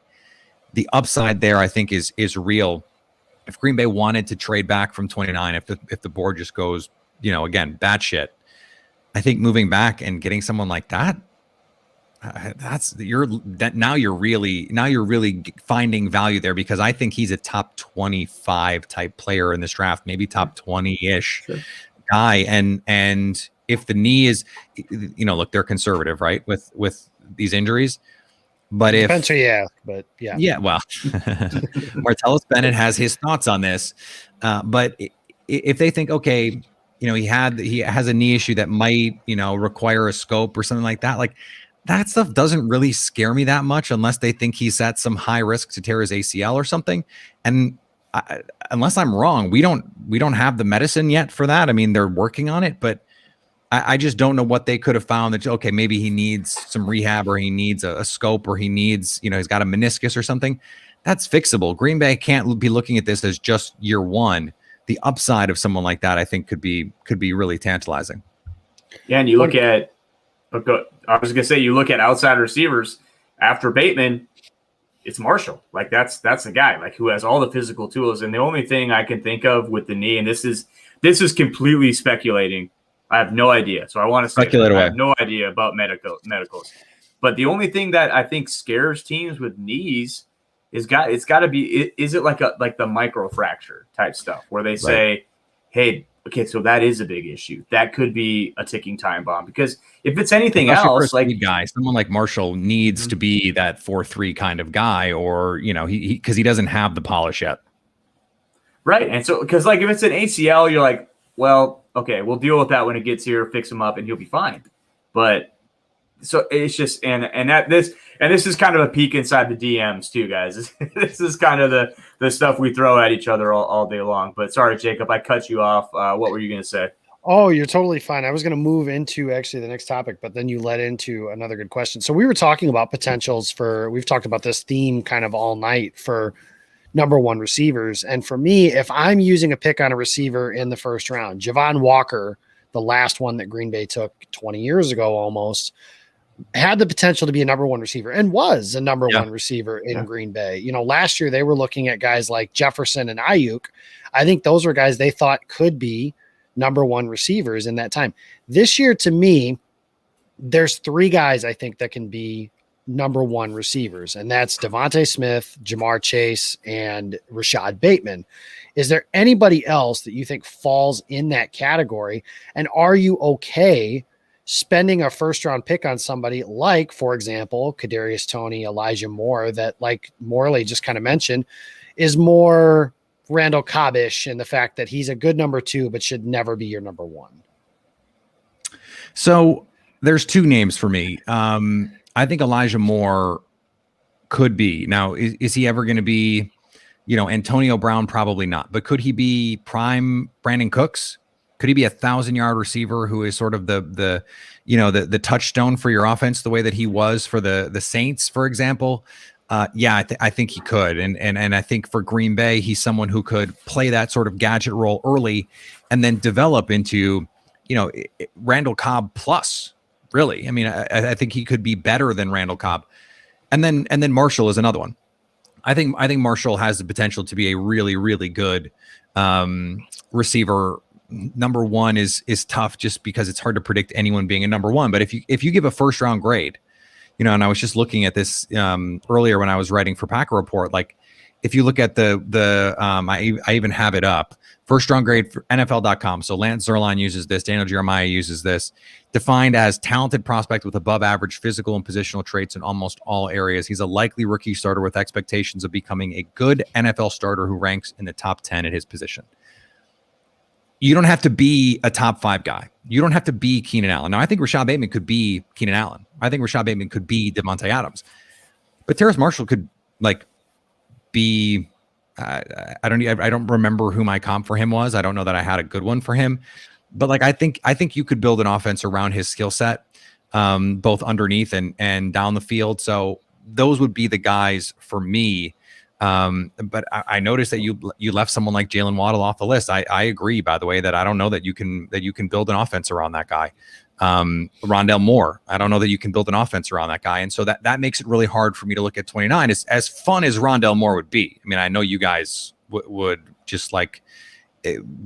The upside there, I think, is real. If Green Bay wanted to trade back from 29, if the board just goes, again, batshit, I think moving back and getting someone like that, now you're really finding value there, because I think he's a top 25 type player in this draft, maybe top 20-ish guy. And if the knee is, look, they're conservative, right, with these injuries. But if well, Martellus Bennett has his thoughts on this. But if they think, okay, he has a knee issue that might, require a scope or something like that, like that stuff doesn't really scare me that much, unless they think he's at some high risk to tear his ACL or something. And unless I'm wrong, we don't have the medicine yet for that. I mean, they're working on it, but I just don't know what they could have found that, okay, maybe he needs some rehab, or he needs a scope, or he needs, he's got a meniscus or something. That's fixable. Green Bay can't be looking at this as just year one. The upside of someone like that, I think, could be really tantalizing. Yeah, and you look at, I was gonna say, you look at outside receivers after Bateman, it's Marshall. Like that's the guy, like, who has all the physical tools. And the only thing I can think of with the knee, and this is completely speculating. I have no idea. So I want to speculate. I have no idea about medicals. But the only thing that I think scares teams with knees it's got to be, is it like the microfracture type stuff where they say, hey, okay, so that is a big issue. That could be a ticking time bomb, because if it's anything else, like someone like Marshall needs to be that 4-3 kind of guy, or, because he doesn't have the polish yet. Right. And so, because like if it's an ACL, you're like, well, okay, we'll deal with that when it gets here, fix him up, and he'll be fine. But so it's just, this is kind of a peek inside the DMs too, guys. This is kind of the stuff we throw at each other all day long. But sorry, Jacob, I cut you off. What were you going to say? Oh, you're totally fine. I was going to move into actually the next topic, but then you led into another good question. So we were talking about potentials we've talked about this theme kind of all night for number one receivers. And for me, if I'm using a pick on a receiver in the first round, Javon Walker, the last one that Green Bay took 20 years ago almost, had the potential to be a number one receiver and was a number one receiver in Green Bay. Last year they were looking at guys like Jefferson and Ayuk. I think those were guys they thought could be number one receivers in that time. This year, to me, there's three guys I think that can be number one receivers, and that's Devontae Smith, Jamar Chase, and Rashad Bateman. Is there anybody else that you think falls in that category? And are you okay spending a first round pick on somebody like, for example, Kadarius Toney, Elijah Moore, that, like Morley just kind of mentioned, is more Randall Cobb-ish in the fact that he's a good number two, but should never be your number one? So there's two names for me. I think Elijah Moore could be. Now, is he ever going to be, Antonio Brown? Probably not. But could he be prime Brandon Cooks? Could he be 1,000-yard receiver who is sort of the touchstone for your offense, the way that he was for the Saints, for example? I think he could. And I think for Green Bay, he's someone who could play that sort of gadget role early and then develop into, Randall Cobb plus, really. I mean, I think he could be better than Randall Cobb. And then Marshall is another one. I think Marshall has the potential to be a really, really good receiver. Number one is tough just because it's hard to predict anyone being a number one. But if you give a first round grade, and I was just looking at this earlier when I was writing for Packer Report, like if you look at I even have it up, first round grade for NFL.com. So Lance Zierlein uses this, Daniel Jeremiah uses this, defined as talented prospect with above average physical and positional traits in almost all areas. He's a likely rookie starter with expectations of becoming a good NFL starter who ranks in the top 10 at his position. You don't have to be a top 5 guy. You don't have to be Keenan Allen. Now, I think Rashad Bateman could be Keenan Allen. I think Rashad Bateman could be Devontae Adams. But Terrace Marshall could be, I don't remember who my comp for him was. I don't know that I had a good one for him, but like I think you could build an offense around his skill set, both underneath and down the field. So those would be the guys for me. But I noticed that you left someone like Jalen Waddle off the list. I agree, by the way, that I don't know that you can build an offense around that guy. Rondell Moore, I don't know that you can build an offense around that guy. And so that makes it really hard for me to look at 29. As fun as Rondell Moore would be. I mean, I know you guys would just like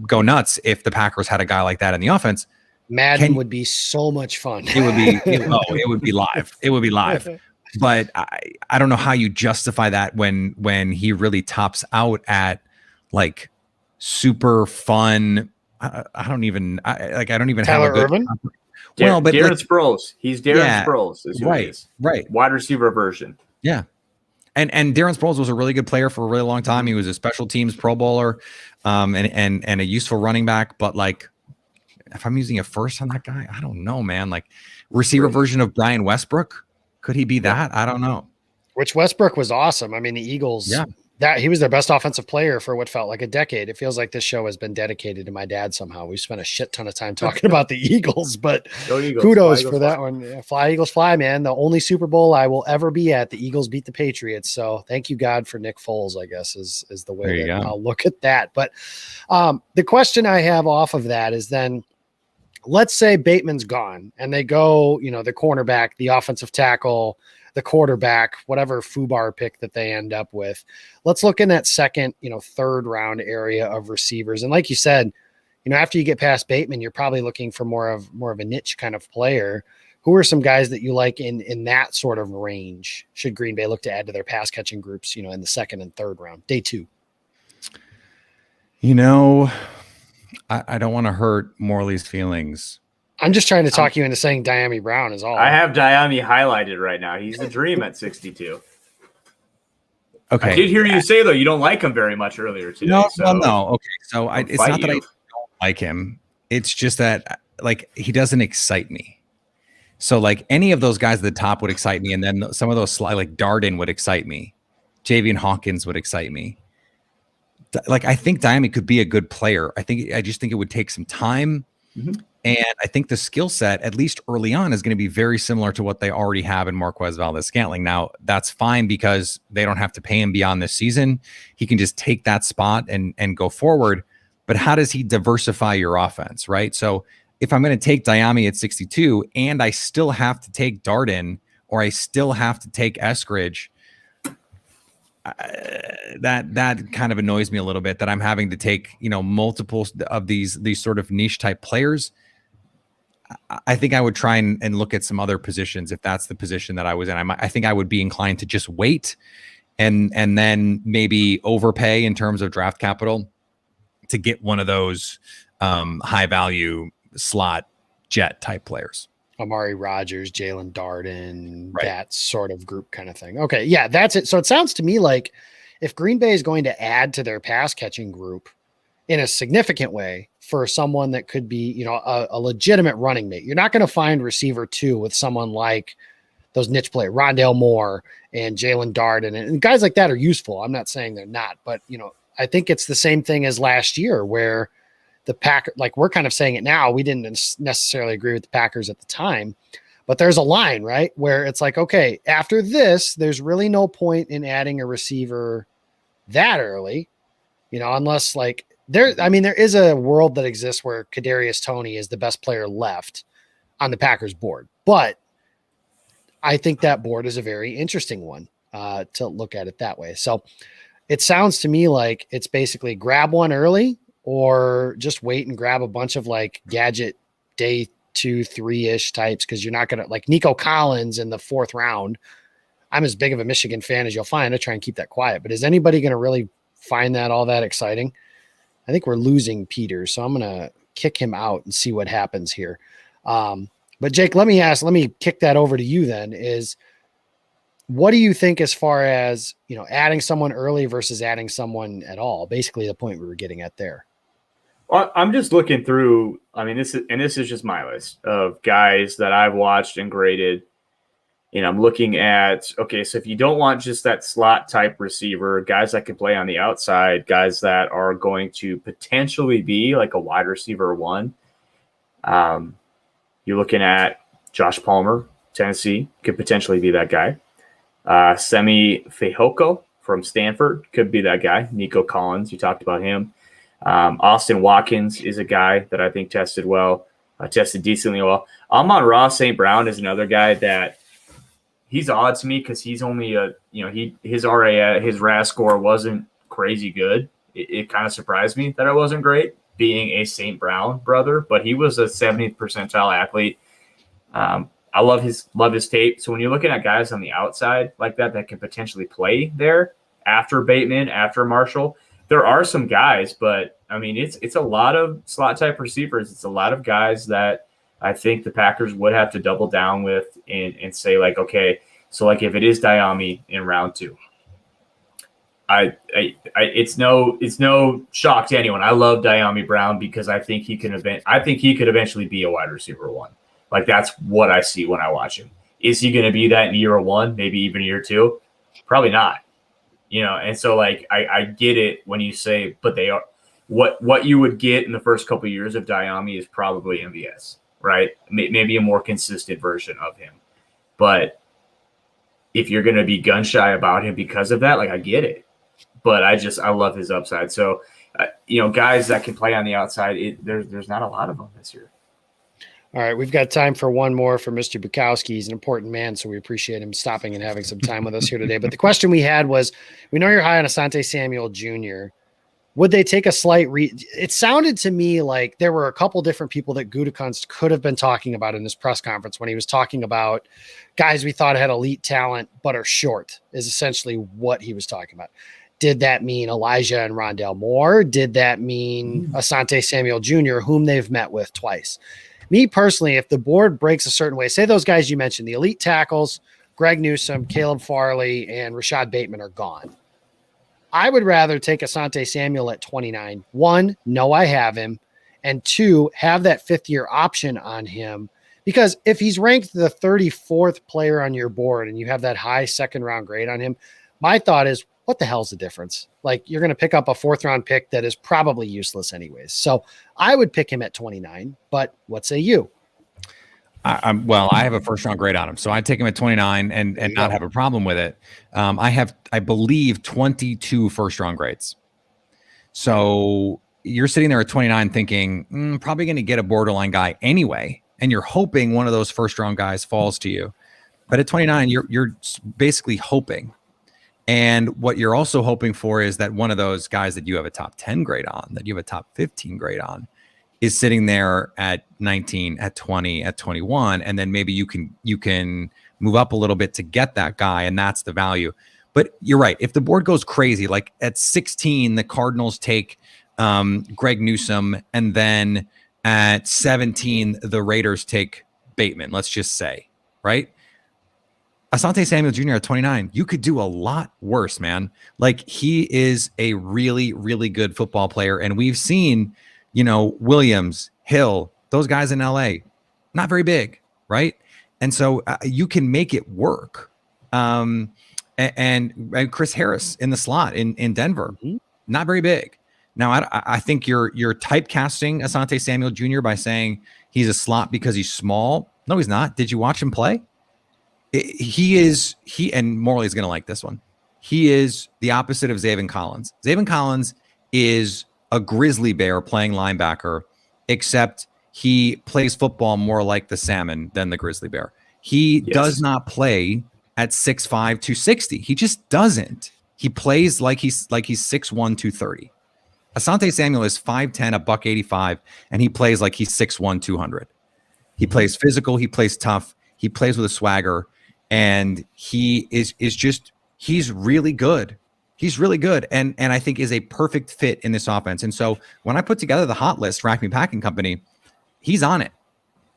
go nuts if the Packers had a guy like that in the offense. Madden would be so much fun. It would be, it would be live. It would be live. But I don't know how you justify that when he really tops out at like super fun. I don't even have a good. Irvin? Well, but Darren Sproles. He's Darren Sproles. Is who he is. Right. Wide receiver version. Yeah. And Darren Sproles was a really good player for a really long time. He was a special teams Pro Bowler, and a useful running back. But like, if I'm using a first on that guy, I don't know, man. Like receiver version of Brian Westbrook. Could he be that? I don't know. Which Westbrook was awesome. I mean, the Eagles, that he was their best offensive player for what felt like a decade. It feels like this show has been dedicated to my dad somehow. We spent a shit ton of time talking about the Eagles, but kudos for that one. Yeah, fly, Eagles, fly, man. The only Super Bowl I will ever be at, the Eagles beat the Patriots. So thank you, God, for Nick Foles, I guess, is the way that I'll look at that. But the question I have off of that is then, let's say Bateman's gone and they go, the cornerback, the offensive tackle, the quarterback, whatever FUBAR pick that they end up with. Let's look in that second, third round area of receivers. And like you said, after you get past Bateman, you're probably looking for more of a niche kind of player. Who are some guys that you like in that sort of range? Should Green Bay look to add to their pass catching groups, in the second and third round, day 2? I don't want to hurt Morley's feelings. I'm just trying to talk you into saying Diami Brown is all. I have Diami highlighted right now. He's the dream at 62. Okay. I did hear you say, though, you don't like him very much earlier today. No. Okay. So it's not that I don't like him. It's just that, like, he doesn't excite me. So, like, any of those guys at the top would excite me. And then some of those, like, Darden would excite me. Javian Hawkins would excite me. Like, I think Diami could be a good player. I just think it would take some time. Mm-hmm. And I think the skill set, at least early on, is going to be very similar to what they already have in Marquez Valdes-Scantling. Now, that's fine because they don't have to pay him beyond this season. He can just take that spot and go forward. But how does he diversify your offense, right? So if I'm going to take Diami at 62 and I still have to take Darden or I still have to take Eskridge, that kind of annoys me a little bit that I'm having to take, multiple of these sort of niche type players. I think I would try and look at some other positions if that's the position that I was in. I think I would be inclined to just wait and then maybe overpay in terms of draft capital to get one of those high value slot jet type players. Amari Rodgers, Jalen Darden, that sort of group kind of thing. Okay, yeah, that's it. So it sounds to me like if Green Bay is going to add to their pass catching group in a significant way for someone that could be, a legitimate running mate, you're not going to find receiver 2 with someone like those niche players, Rondell Moore and Jalen Darden, and guys like that are useful. I'm not saying they're not, but I think it's the same thing as last year where the Packers, like we're kind of saying it now, we didn't necessarily agree with the Packers at the time, but there's a line, right, where it's like, okay, after this, there's really no point in adding a receiver that early, unless like there is a world that exists where Kadarius Toney is the best player left on the Packers board, but I think that board is a very interesting one to look at it that way. So it sounds to me like it's basically grab one early, or just wait and grab a bunch of like gadget day 2, 3-ish types. Cause you're not going to like Nico Collins in the 4th round. I'm as big of a Michigan fan as you'll find. I try and keep that quiet, but is anybody going to really find that all that exciting? I think we're losing Peter. So I'm going to kick him out and see what happens here. But Jake, let me kick that over to you then is what do you think as far as, adding someone early versus adding someone at all? Basically the point we were getting at there. Well, I'm just looking through. I mean, this is just my list of guys that I've watched and graded And I'm looking at, okay, so if you don't want just that slot type receiver, guys that can play on the outside, guys that are going to potentially be like a wide receiver one, you're looking at Josh Palmer, Tennessee, could potentially be that guy. Semi Fehoko from Stanford could be that guy. Nico Collins, you talked about him. Austin Watkins is a guy that I think tested decently well. Amon-Ra St. Brown is another guy that he's odd to me because he's only his RAS score wasn't crazy good. It kind of surprised me that it wasn't great being a St. Brown brother, but he was a 70th percentile athlete. I love his tape. So when you're looking at guys on the outside like that can potentially play there after Bateman, after Marshall, there are some guys, but I mean, it's a lot of slot type receivers. It's a lot of guys that I think the Packers would have to double down with and say like, okay, so like if it is Diami in round 2, it's no shock to anyone. I love Diami Brown because I think he could eventually be a wide receiver one. Like that's what I see when I watch him. Is he going to be that in year 1, maybe even year 2? Probably not. And so like I get it when you say, but they are what you would get in the first couple of years of Diami is probably MVS, right? Maybe a more consistent version of him. But if you're going to be gun shy about him because of that, like I get it. But I love his upside. So, guys that can play on the outside, there's not a lot of them this year. All right, we've got time for one more for Mr. Bukowski. He's an important man, so we appreciate him stopping and having some time with us here today. But the question we had was, we know you're high on Asante Samuel Jr. Would they take a slight it sounded to me like there were a couple different people that Gutekunst could have been talking about in this press conference when he was talking about guys we thought had elite talent but are short, is essentially what he was talking about. Did that mean Elijah and Rondale Moore? Did that mean Asante Samuel Jr., whom they've met with twice? Me personally, if the board breaks a certain way, say those guys you mentioned, the elite tackles, Greg Newsome, Caleb Farley, and Rashad Bateman are gone. I would rather take Asante Samuel at 29. 1, know I have him. And 2, have that 5th-year option on him. Because if he's ranked the 34th player on your board and you have that high second-round grade on him, my thought is, what the hell's the difference? Like, you're going to pick up a 4th-round pick that is probably useless anyways. So I would pick him at 29, but what say you? I have a 1st-round grade on him, so I'd take him at 29 and not have a problem with it. I have, I believe, 22 1st-round grades. So you're sitting there at 29 thinking, probably going to get a borderline guy anyway, and you're hoping one of those 1st-round guys falls to you. But at 29, you're basically hoping. And what you're also hoping for is that one of those guys that you have a top 10 grade on, that you have a top 15 grade on, is sitting there at 19, at 20, at 21, and then maybe you can move up a little bit to get that guy, and that's the value. But you're right. If the board goes crazy, like at 16, the Cardinals take Greg Newsome, and then at 17, the Raiders take Bateman, let's just say, right? Asante Samuel Jr. at 29, you could do a lot worse, man. Like, he is a really, really good football player. And we've seen, Williams, Hill, those guys in LA, not very big, right? And so you can make it work. And Chris Harris in the slot in Denver, not very big. Now, I think you're typecasting Asante Samuel Jr. by saying he's a slot because he's small. No, he's not. Did you watch him play? And Morley's going to like this one. He is the opposite of Zaven Collins. Zaven Collins is a grizzly bear playing linebacker, except he plays football more like the salmon than the grizzly bear. He does not play at 6'5", 260. He just doesn't. He plays like he's 6'1", 230. Asante Samuel is 5'10", $185, and he plays like he's 6'1", 200. He plays physical. He plays tough. He plays with a swagger. And he he's really good. He's really good. And I think is a perfect fit in this offense. And so when I put together the hot list for Acme Packing Company, he's on it,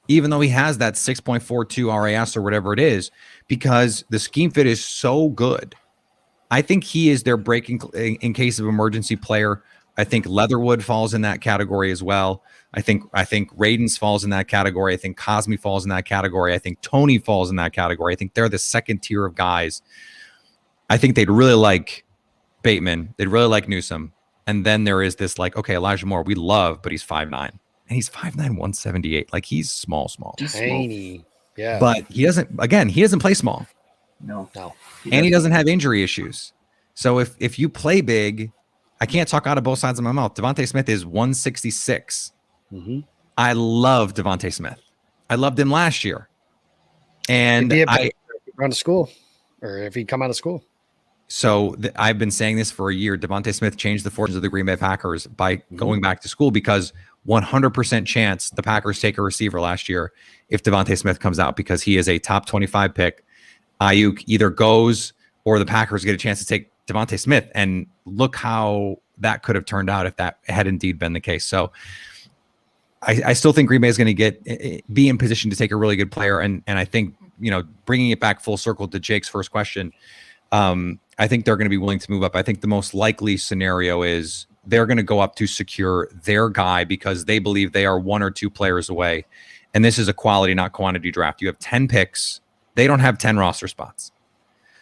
even though he has that 6.42 RAS or whatever it is, because the scheme fit is so good. I think he is their breaking in case of emergency player. I think Leatherwood falls in that category as well. I think Radens falls in that category. I think Cosme falls in that category. I think Tony falls in that category. I think they're the second tier of guys. I think they'd really like Bateman. They'd really like Newsom. And then there is this like, okay, Elijah Moore, we love, but he's 5'9". And he's 5'9", 178. Like he's small. Tiny. Yeah. But he doesn't play small. No. And he doesn't have injury issues. So if you play big, I can't talk out of both sides of my mouth. Devontae Smith is 166. Mm-hmm. I love Devontae Smith. I loved him last year. And if he run to school or if he'd come out of school. So I've been saying this for a year. Devontae Smith changed the fortunes of the Green Bay Packers by going back to school because 100% chance the Packers take a receiver last year if Devontae Smith comes out because he is a top 25 pick. Ayuk either goes or the Packers get a chance to take Devontae Smith. And look how that could have turned out if that had indeed been the case. So I still think Green Bay is going to be in position to take a really good player. And I think, bringing it back full circle to Jake's first question, I think they're going to be willing to move up. I think the most likely scenario is they're going to go up to secure their guy because they believe they are 1 or 2 players away. And this is a quality, not quantity draft. You have 10 picks. They don't have 10 roster spots.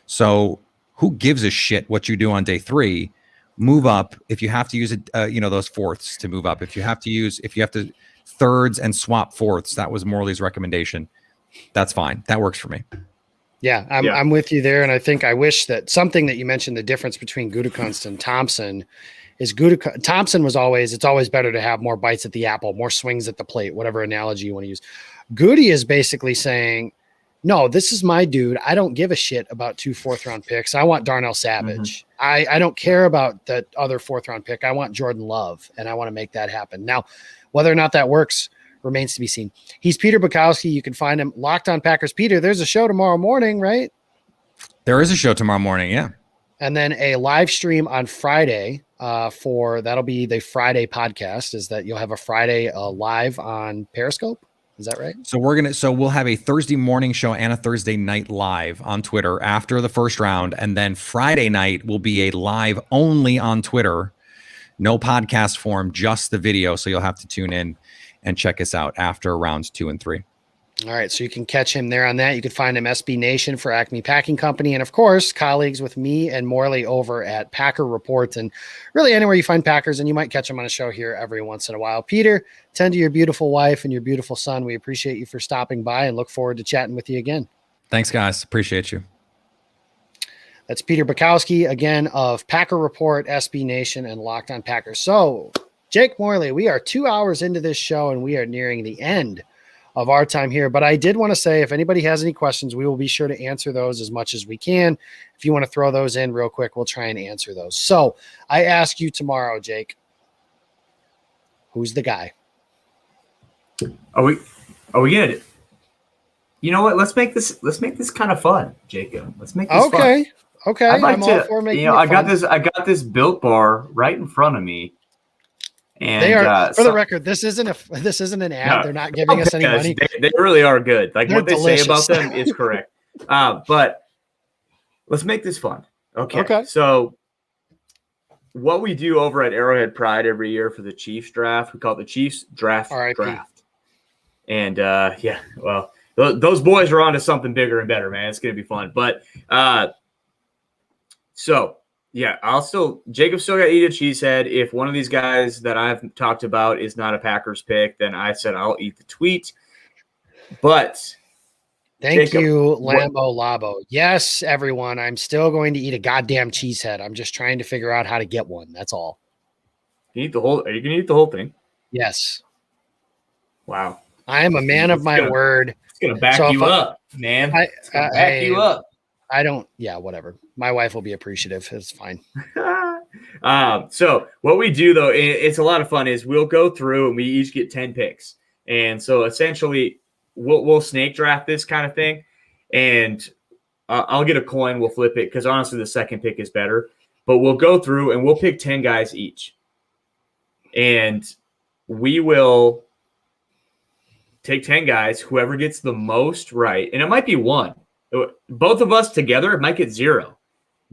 So who gives a shit what you do on day 3? Move up. If you have to use those fourths to move up, if you have to thirds and swap fourths, that was Morley's recommendation. That's fine. That works for me. Yeah, I'm with you there. And I wish that something that you mentioned, the difference between Gutekunst and Thompson is Thompson was it's always better to have more bites at the apple, more swings at the plate, whatever analogy you want to use. Goody is basically saying, no, this is my dude. I don't give a shit about 2 4th-round picks. I want Darnell Savage. Mm-hmm. I don't care about that other 4th-round pick. I want Jordan Love, and I want to make that happen. Now, whether or not that works remains to be seen. He's Peter Bukowski. You can find him Locked on Packers. Peter, there's a show tomorrow morning, right? There is a show tomorrow morning, yeah. And then a live stream on Friday that'll be the Friday podcast. Is that you'll have a Friday live on Periscope? Is that right? So we'll have a Thursday morning show and a Thursday night live on Twitter after the first round. And then Friday night will be a live only on Twitter. No podcast form, just the video. So you'll have to tune in and check us out after rounds 2 and 3. All right. So you can catch him there on that. You can find him SB Nation for Acme Packing Company. And of course, colleagues with me and Morley over at Packer Report and really anywhere you find Packers, and you might catch him on a show here every once in a while. Peter, tend to your beautiful wife and your beautiful son. We appreciate you for stopping by and look forward to chatting with you again. Thanks, guys. Appreciate you. That's Peter Bukowski, again, of Packer Report, SB Nation, and Locked on Packers. So, Jake Morley, we are 2 hours into this show, and we are nearing the end of our time here. But I did want to say, if anybody has any questions, we will be sure to answer those as much as we can. If you want to throw those in real quick, we'll try and answer those. So I ask you tomorrow, Jake, who's the guy? Are we gonna? You know what? Let's make this kind of fun, Jacob. Let's make this fun. Okay. I'd like I'm all for making it I fun. got this Built Bar right in front of me. And they are, for the record, this isn't an ad. No, they're not giving us any money. They really are good. Like, they're what delicious. They say about them is correct. But let's make this fun. Okay. So what we do over at Arrowhead Pride every year for the Chiefs draft, we call it the Chiefs Draft. And well, those boys are on to something bigger and better, man. It's going to be fun. But Jacob still got to eat a cheesehead. If one of these guys that I've talked about is not a Packers pick, then I said I'll eat the tweet. But thank you, Lambo Labo. Yes, everyone, I'm still going to eat a goddamn cheesehead. I'm just trying to figure out how to get one. That's all. Are you going to eat the whole thing? Yes. Wow. I am a man of my word. It's going to back you up, man. Back you up. I don't. Yeah, whatever. My wife will be appreciative. It's fine. So what we do, though, it's a lot of fun, is we'll go through and we each get 10 picks. And so essentially we'll snake draft this kind of thing. And I'll get a coin. We'll flip it because honestly, the second pick is better. But we'll go through and we'll pick 10 guys each. And we will take 10 guys, whoever gets the most right. And it might be one. Both of us together, it might get 0.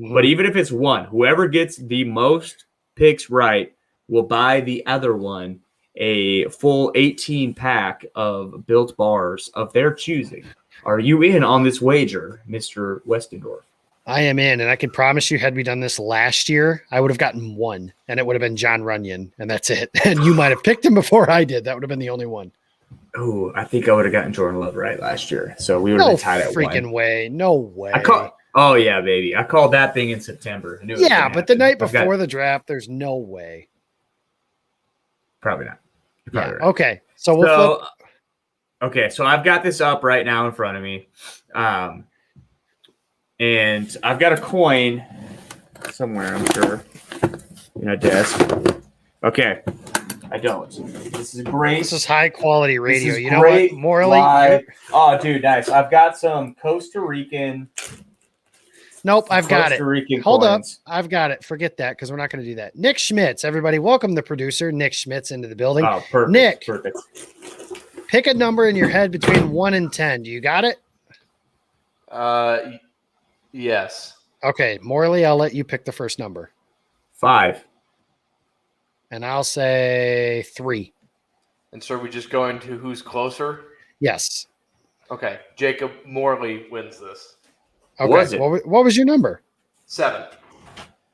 Mm-hmm. But even if it's 1, whoever gets the most picks right will buy the other one a full 18 pack of Built bars of their choosing. Are you in on this wager, Mr. Westendorf? I am in, and I can promise you, had we done this last year, I would have gotten one, and it would have been John Runyon, and that's it. And you might have picked him before I did. That would have been the only one. Oh, I think I would have gotten Jordan Love right last year, so we would have No been tied at freaking one. way. No way. Oh yeah, baby! I called that thing in September. I knew it was Yeah, gonna but the happen. night before the draft, there's no way. Probably not. You're probably Yeah. right. Okay. So we'll flip. Okay, so I've got this up right now in front of me. And I've got a coin somewhere, I'm sure, in a desk. Okay, I don't. This is great. This is high quality radio. This is You know great what, Morley? live. Oh, dude, nice. I've got some Costa Rican. Nope, I've got it. Costa Rican Hold coins. up. I've got it. Forget that because we're not going to do that. Nick Schmitz, everybody, welcome the producer, Nick Schmitz, into the building. Oh, perfect. Nick. Perfect. Pick a number in your head between 1 and 10. Do you got it? Yes. Okay, Morley, I'll let you pick the first number. 5. And I'll say 3. And so are we just going to who's closer? Yes. Okay. Jacob Morley wins this. Okay. Was it? What was your number? 7.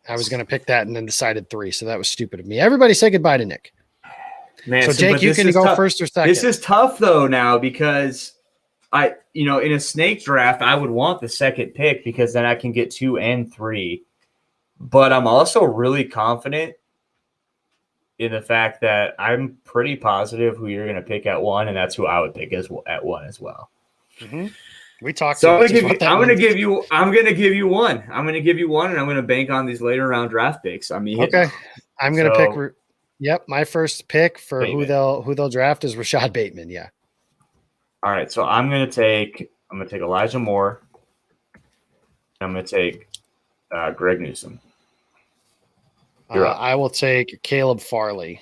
I was going to pick that and then decided 3. So that was stupid of me. Everybody say goodbye to Nick. Man, So Jake, but you this can is go tough. first or second. This is tough though now because in a snake draft, I would want the second pick because then I can get 2 and 3. But I'm also really confident in the fact that I'm pretty positive who you're going to pick at 1, and that's who I would pick at 1 as well. Mm-hmm. We talked. So I'm about going to give you 1. I'm going to give you 1, and I'm going to bank on these later round draft picks. I mean, Okay, I'm going to So- pick. Yep, my first pick for who Bateman. they'll draft is Rashad Bateman. Yeah. All right, so I'm going to take Elijah Moore. I'm going to take Greg Newsom. You're up. I will take Caleb Farley.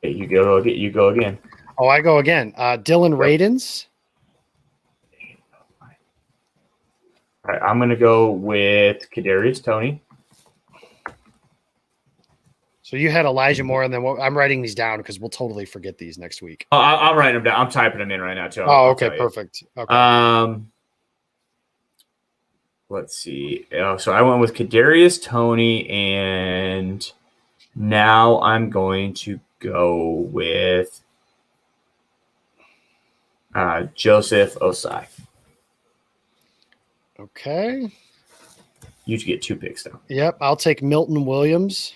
Okay, you go again. Oh, I go again. Dylan Radins. All right, I'm going to go with Kadarius Toney. So you had Elijah Moore, and then I'm writing these down because we'll totally forget these next week. Oh, I'm writing them down. I'm typing them in right now too. Oh, okay, perfect. Okay. Let's see. So I went with Kadarius Toney, and now I'm going to go with Joseph Osai. Okay. You get 2 picks though. Yep, I'll take Milton Williams.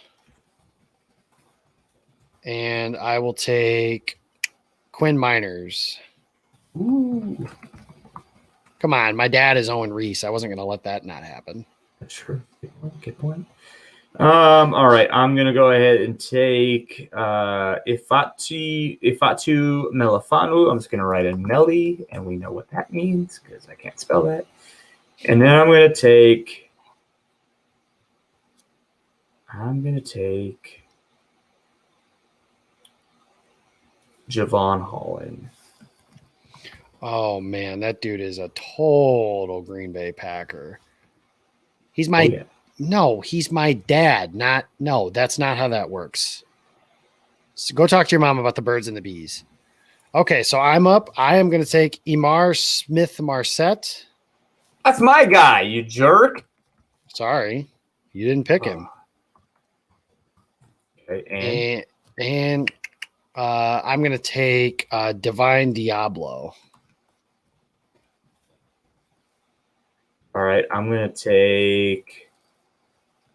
And I will take Quinn Miners. Ooh, Come on, my dad is Owen Reese. I wasn't going to let that not happen. sure. Good point. All right, I'm gonna go ahead and take Ifatu Melifanu. I'm just gonna write in Melly, and we know what that means because I can't spell that. And then I'm gonna take Javon Holland. Oh man, that dude is a total Green Bay Packer. He's my he's my dad. That's not how that works. So go talk to your mom about the birds and the bees. Okay, so I'm up. I am going to take Emar Smith-Marset. That's my guy, you jerk. Sorry, you didn't pick him. Okay, And I'm going to take Divine Diablo. all right, I'm gonna take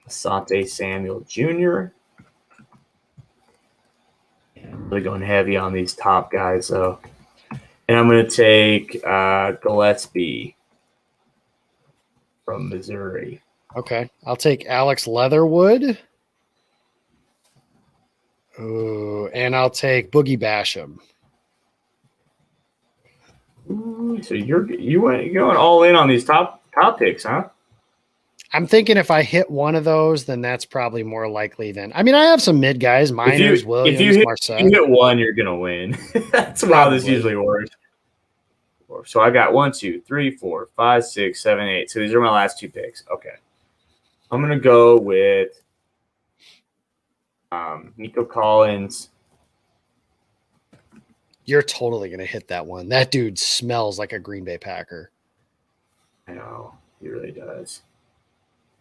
Asante Samuel Jr. I'm really going heavy on these top guys, though. And I'm going to take Gillespie from Missouri. Okay, I'll take Alex Leatherwood. Ooh, and I'll take Boogie Basham. Ooh, so you're going all in on these top picks, huh? I'm thinking if I hit one of those, then that's probably more likely than. I mean, I have some mid guys, Miners, Williams, Marcel. If you hit one, you're gonna win. That's how this usually works. So I got 1, 2, 3, 4, 5, 6, 7, 8. So these are my last 2 picks. Okay. I'm going to go with Nico Collins. You're totally going to hit that one. That dude smells like a Green Bay Packer. I know. He really does.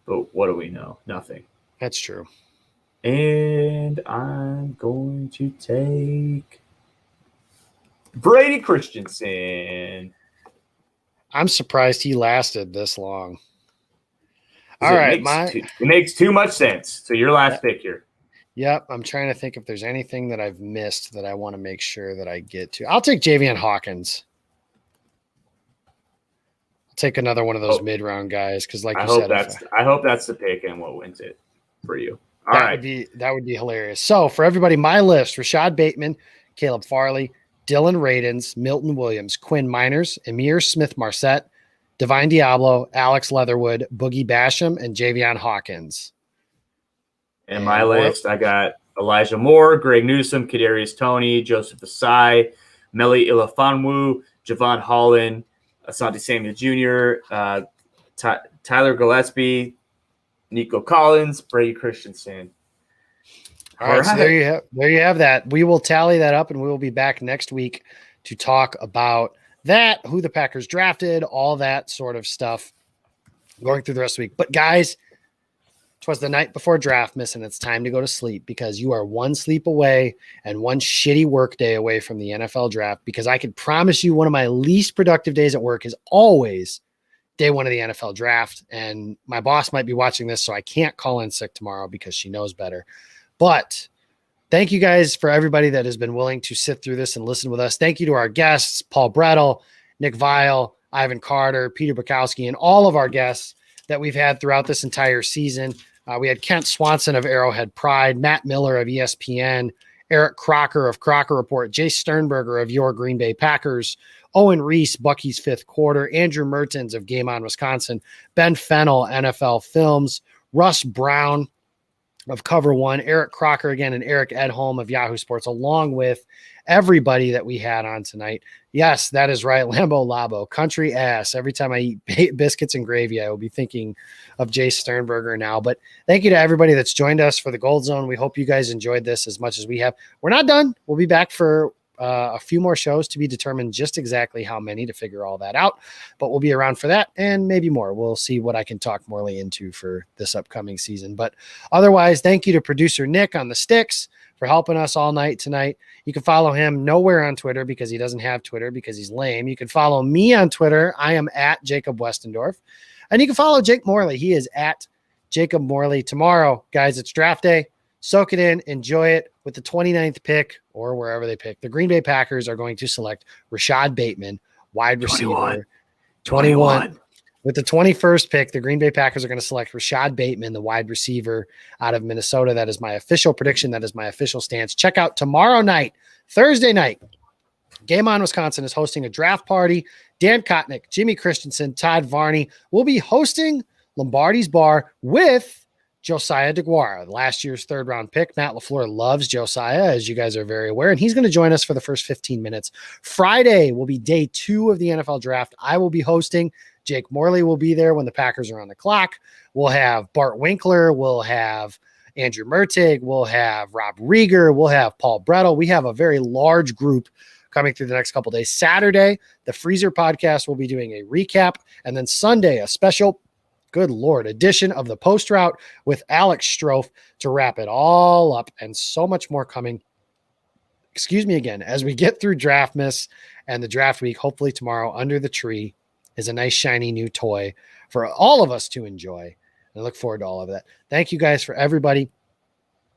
But what do we know? Nothing. That's true. And I'm going to take Brady Christensen. I'm surprised he lasted this long. All right. It makes too much sense. So your last pick here. Yep. I'm trying to think if there's anything that I've missed that I want to make sure that I get to. I'll take Javian Hawkins. I'll take another one of those mid-round guys because, like you said, I hope that's the pick and what wins it for you. All right. That would be hilarious. So for everybody, my list: Rashad Bateman, Caleb Farley, Dylan Radins, Milton Williams, Quinn Miners, Amir Smith-Marset, Divine Diablo, Alex Leatherwood, Boogie Basham, and Javion Hawkins. In my list, I got Elijah Moore, Greg Newsome, Kadarius Toney, Joseph Asai, Meli Ilafanwu, Javon Holland, Asante Samuel Jr., Tyler Gillespie, Nico Collins, Brady Christensen. All right, so there you have that. We will tally that up, and we will be back next week to talk about that, who the Packers drafted, all that sort of stuff going through the rest of the week. But guys, 'twas the night before Draftmas, and it's time to go to sleep because you are one sleep away and one shitty work day away from the NFL draft, because I can promise you one of my least productive days at work is always day one of the NFL draft. And my boss might be watching this, so I can't call in sick tomorrow because she knows better. But thank you guys for everybody that has been willing to sit through this and listen with us. Thank you to our guests, Paul Brettel, Nick Vial, Ivan Carter, Peter Bukowski, and all of our guests that we've had throughout this entire season. We had Kent Swanson of Arrowhead Pride, Matt Miller of ESPN, Eric Crocker of Crocker Report, Jay Sternberger of Your Green Bay Packers, Owen Reese, Bucky's Fifth Quarter, Andrew Mertens of Game On Wisconsin, Ben Fennell, NFL Films, Russ Brown of Cover One, Eric Crocker again, and Eric Edholm of Yahoo Sports, along with everybody that we had on tonight. Yes, that is right. Lambo Labo, country ass. Every time I eat biscuits and gravy, I will be thinking of Jay Sternberger now. But thank you to everybody that's joined us for the Gold Zone. We hope you guys enjoyed this as much as we have. We're not done. We'll be back for a few more shows to be determined just exactly how many to figure all that out. But we'll be around for that and maybe more. We'll see what I can talk Morley into for this upcoming season. But otherwise, thank you to producer Nick on the sticks for helping us all night tonight. You can follow him nowhere on Twitter because he doesn't have Twitter because he's lame. You can follow me on Twitter. I am at Jacob Westendorf. And you can follow Jake Morley. He is at Jacob Morley. Tomorrow, guys, it's draft day. Soak it in. Enjoy it. With the 29th pick or wherever they pick, the Green Bay Packers are going to select Rashad Bateman, wide receiver. 21. With the 21st pick, the Green Bay Packers are going to select Rashad Bateman, the wide receiver out of Minnesota. That is my official prediction. That is my official stance. Check out tomorrow night, Thursday night. Game On Wisconsin is hosting a draft party. Dan Kotnick, Jimmy Christensen, Todd Varney will be hosting Lombardi's Bar with Josiah DeGuara, last year's third-round pick. Matt LaFleur loves Josiah, as you guys are very aware, and he's going to join us for the first 15 minutes. Friday will be day 2 of the NFL draft. I will be hosting. Jake Morley will be there when the Packers are on the clock. We'll have Bart Winkler. We'll have Andrew Mertig. We'll have Rob Rieger. We'll have Paul Brettel. We have a very large group coming through the next couple of days. Saturday, the Freezer Podcast will be doing a recap, and then Sunday, a special good Lord, edition of the Post Route with Alex Strofe to wrap it all up, and so much more coming. Excuse me again, as we get through Draftmas and the draft week. Hopefully tomorrow under the tree is a nice shiny new toy for all of us to enjoy. And I look forward to all of that. Thank you guys for everybody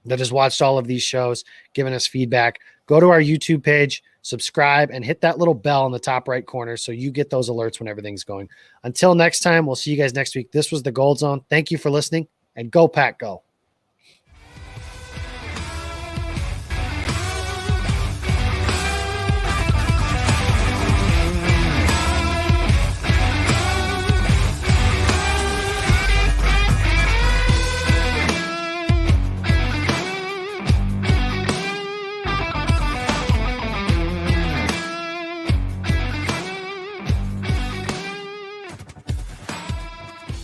that has watched all of these shows, giving us feedback. Go to our YouTube page, subscribe, and hit that little bell in the top right corner so you get those alerts when everything's going. Until next time, we'll see you guys next week. This was the Gold Zone. Thank you for listening, and go Pack Go.